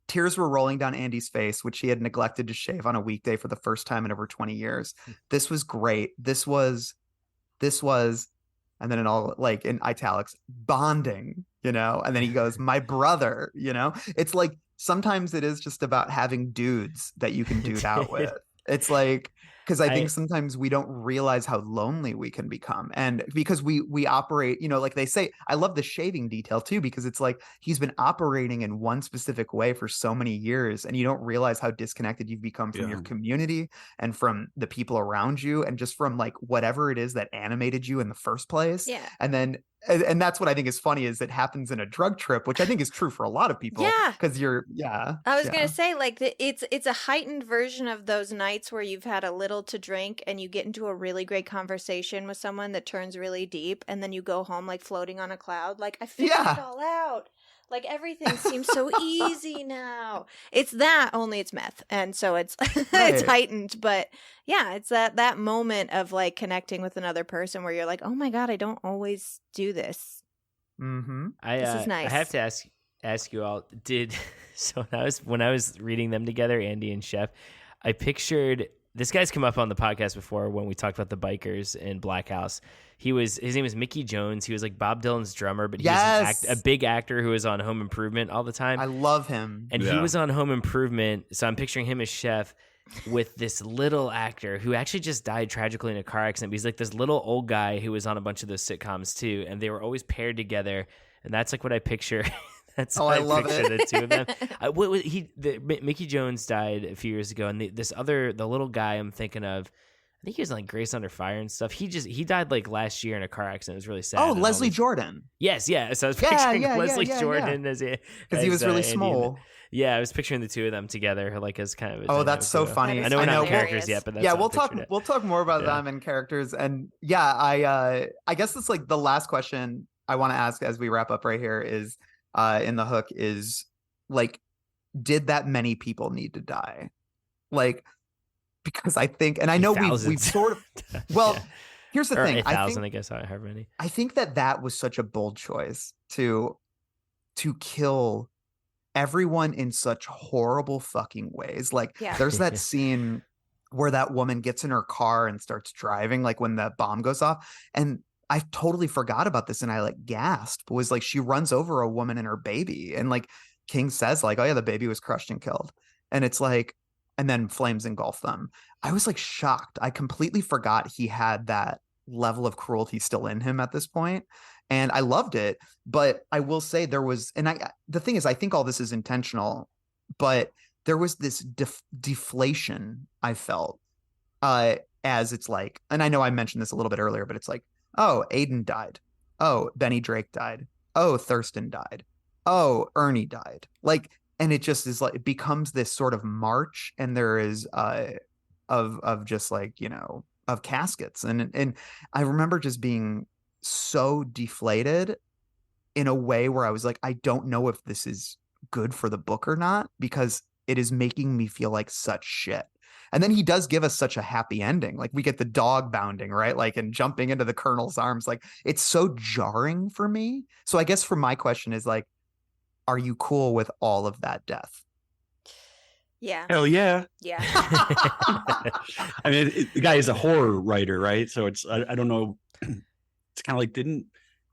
tears were rolling down Andy's face, which he had neglected to shave on a weekday for the first time in over 20 years. This was great. This was, and then in all, like in italics, bonding, you know? And then he goes, my brother, you know? It's like, sometimes it is just about having dudes that you can dude out with. It's like, because I think sometimes we don't realize how lonely we can become. And because we operate, you know, like they say, I love the shaving detail too, because it's like he's been operating in one specific way for so many years, and you don't realize how disconnected you've become from your community and from the people around you, and just from like whatever it is that animated you in the first place. Yeah. And that's what I think is funny, is it happens in a drug trip, which I think is true for a lot of people. Yeah. Because I was going to say, like, it's a heightened version of those nights where you've had a little spilled to drink and you get into a really great conversation with someone that turns really deep, and then you go home like floating on a cloud. Like, I figured it all out. Like, everything seems so easy now. It's that, only it's meth. And so it's it's heightened. But yeah, it's that moment of like connecting with another person where you're like, oh my God, I don't always do this. Mm-hmm. This is nice. I have to ask you all, so when I was reading them together, Andy and Chef, I pictured, this guy's come up on the podcast before when we talked about the bikers in Black House. His name was Mickey Jones. He was like Bob Dylan's drummer, but he's a big actor who was on Home Improvement all the time. I love him. And he was on Home Improvement, so I'm picturing him as Chef with this little actor who actually just died tragically in a car accident. But he's like this little old guy who was on a bunch of those sitcoms too, and they were always paired together. And that's like what I picture. That's how I picture the two of them. Mickey Jones died a few years ago, and the little guy I'm thinking of, I think he was on like Grace Under Fire and stuff. He died like last year in a car accident. It was really sad. Oh, Leslie Jordan. Yes, yeah. So I was picturing Leslie Jordan as because he was really small. Yeah, I was picturing the two of them together, like as kind of. Oh, that's so funny. I know we're not characters yet, but that's we'll talk more about them and characters. And I guess it's like the last question I want to ask as we wrap up right here is, in the hook is like, did that many people need to die? Like, because I think, and I know we've sort of, here's the thing. 1,000, I guess, however many. I think that was such a bold choice to kill everyone in such horrible fucking ways. Like, there's that scene where that woman gets in her car and starts driving, like when the bomb goes off. And I totally forgot about this, and I like gasped. It was like she runs over a woman and her baby, and like King says like, oh yeah, the baby was crushed and killed. And it's like, and then flames engulf them. I was like shocked. I completely forgot he had that level of cruelty still in him at this point. And I loved it. But I will say there was, and the thing is, I think all this is intentional, but there was this deflation I felt as it's like, and I know I mentioned this a little bit earlier, but it's like, oh, Aiden died. Oh, Benny Drake died. Oh, Thurston died. Oh, Ernie died. Like, and it just is like, it becomes this sort of march, and there is of just like, you know, of caskets. And I remember just being so deflated in a way where I was like, I don't know if this is good for the book or not, because it is making me feel like such shit. And then he does give us such a happy ending. Like, we get the dog bounding, right? Like, and jumping into the Colonel's arms. Like, it's so jarring for me. So I guess for my question is like, are you cool with all of that death? Yeah. Hell yeah. Yeah. I mean, the guy is a horror writer, right? So it's, I don't know. It's kind of like, didn't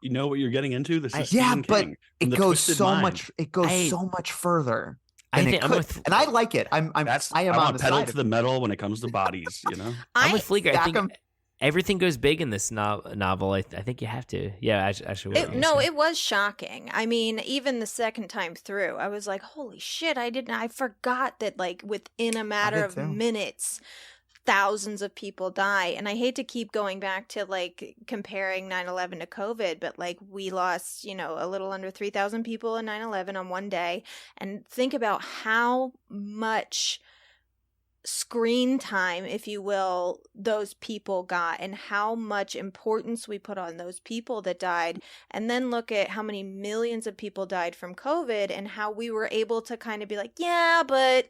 you know what you're getting into? This is Stephen but King, it goes so much. It goes so much further. And I like it. I am on the pedal side to the metal when it comes to bodies. You know, I'm with Fleeger. I think everything goes big in this novel. I think you have to. Yeah, actually. It was shocking. I mean, even the second time through, I was like, "Holy shit!" I forgot that like within a matter of minutes, thousands of people die. And I hate to keep going back to like comparing 9/11 to COVID, but like we lost, you know, a little under 3,000 people in 9/11 on one day. And think about how much screen time, if you will, those people got, and how much importance we put on those people that died. And then look at how many millions of people died from COVID, and how we were able to kind of be like, yeah, but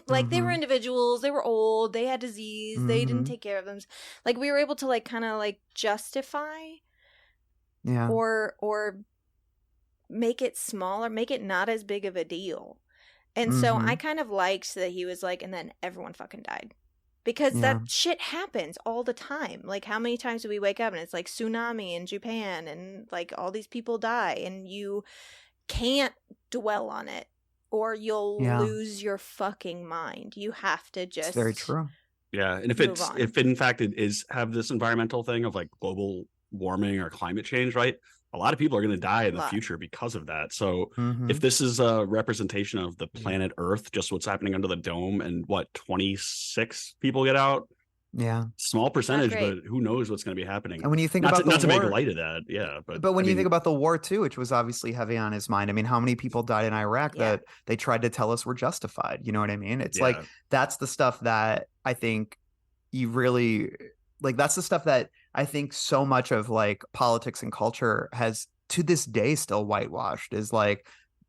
like they were individuals, they were old, they had disease, they didn't take care of them. Like we were able to like kind of like justify or make it smaller, make it not as big of a deal. And so I kind of liked that he was like, and then everyone fucking died. Because that shit happens all the time. Like, how many times do we wake up and it's like tsunami in Japan and like all these people die, and you can't dwell on it or you'll lose your fucking mind. You have to just. It's very true. Yeah. And if in fact it is have this environmental thing of like global warming or climate change, right? A lot of people are going to die in the future because of that. So if this is a representation of the planet Earth, just what's happening under the dome, and 26 people get out. Yeah. Small percentage, but who knows what's going to be happening. And when you think about not to make light of that. Yeah. But when you think about the war too, which was obviously heavy on his mind. I mean, how many people died in Iraq that they tried to tell us were justified? You know what I mean? It's like, that's the stuff that I think you really like, that's the stuff that I think so much of like politics and culture has to this day still whitewashed, is like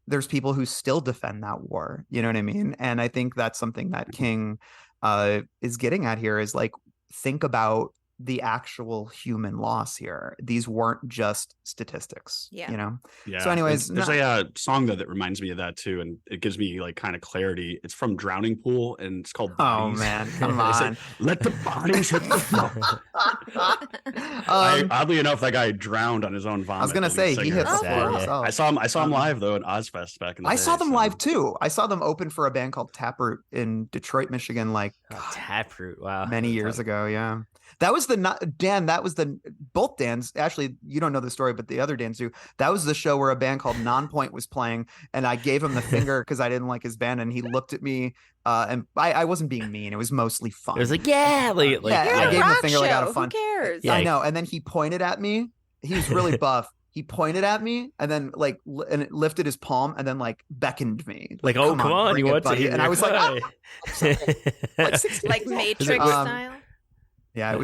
there's people who still defend that war. You know what I mean? And I think that's something that King is getting at here, is like, think about the actual human loss here. These weren't just statistics, Yeah. you know? Yeah. So anyways, there's a song that reminds me of that too, and it gives me like kind of clarity. It's from Drowning Pool, and it's called Bodies. Oh man, come It's on. like, let the bodies hit the floor. Oddly enough, that guy drowned on his own vomit. I was gonna the lead say he singer. hit the floor Yeah. himself. I saw him live though at Ozfest back in the day. I saw them so- live too. I saw them open for a band called Taproot in Detroit, Michigan, like Taproot. Wow. many years ago. Yeah. That was both Dans, actually, you don't know the story, but the other Dans do. That was the show where a band called Nonpoint was playing, and I gave him the finger because I didn't like his band, and he looked at me, and I wasn't being mean. It was mostly fun. It was like, yeah, like, Yeah, You're I a gave him the rock finger like out show. of fun. Who cares? Yeah. I know. And then he pointed at me. He was really buff. He pointed at me and then like and it lifted his palm and then like beckoned me. like, oh, come on, bring you it, want to buddy. hit And me I was like, like 16. Like Matrix Um, style. Yeah, it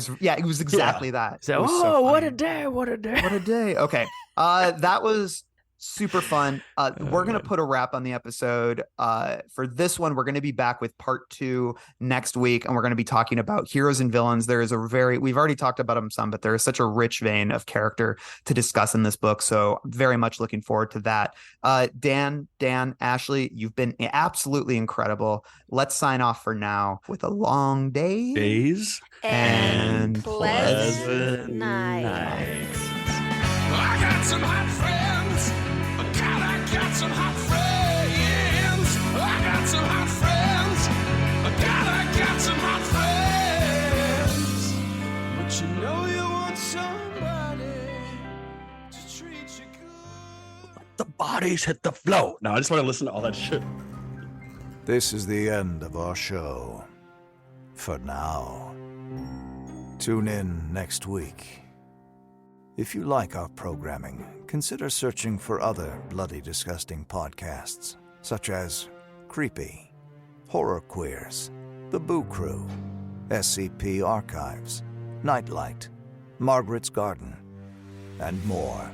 was exactly that. So, It was oh, what funny. a day, what a day. What a day. Okay. That was super fun. We're going to put a wrap on the episode. For this one, we're going to be back with part 2 next week, and we're going to be talking about heroes and villains. There is we've already talked about them some, but there is such a rich vein of character to discuss in this book. So I'm very much looking forward to that. Dan, Ashley, you've been absolutely incredible. Let's sign off for now with a long day. Days and pleasant night. I got some hot friends. God, I got some hot friends. I got some hot friends. God, I got some hot friends. But you know you want somebody to treat you good. the bodies hit the floor. No, I just want to listen to all that shit. This is the end of our show. For now. Tune in next week. If you like our programming, consider searching for other bloody disgusting podcasts, such as Creepy, Horror Queers, The Boo Crew, SCP Archives, Nightlight, Margaret's Garden, and more.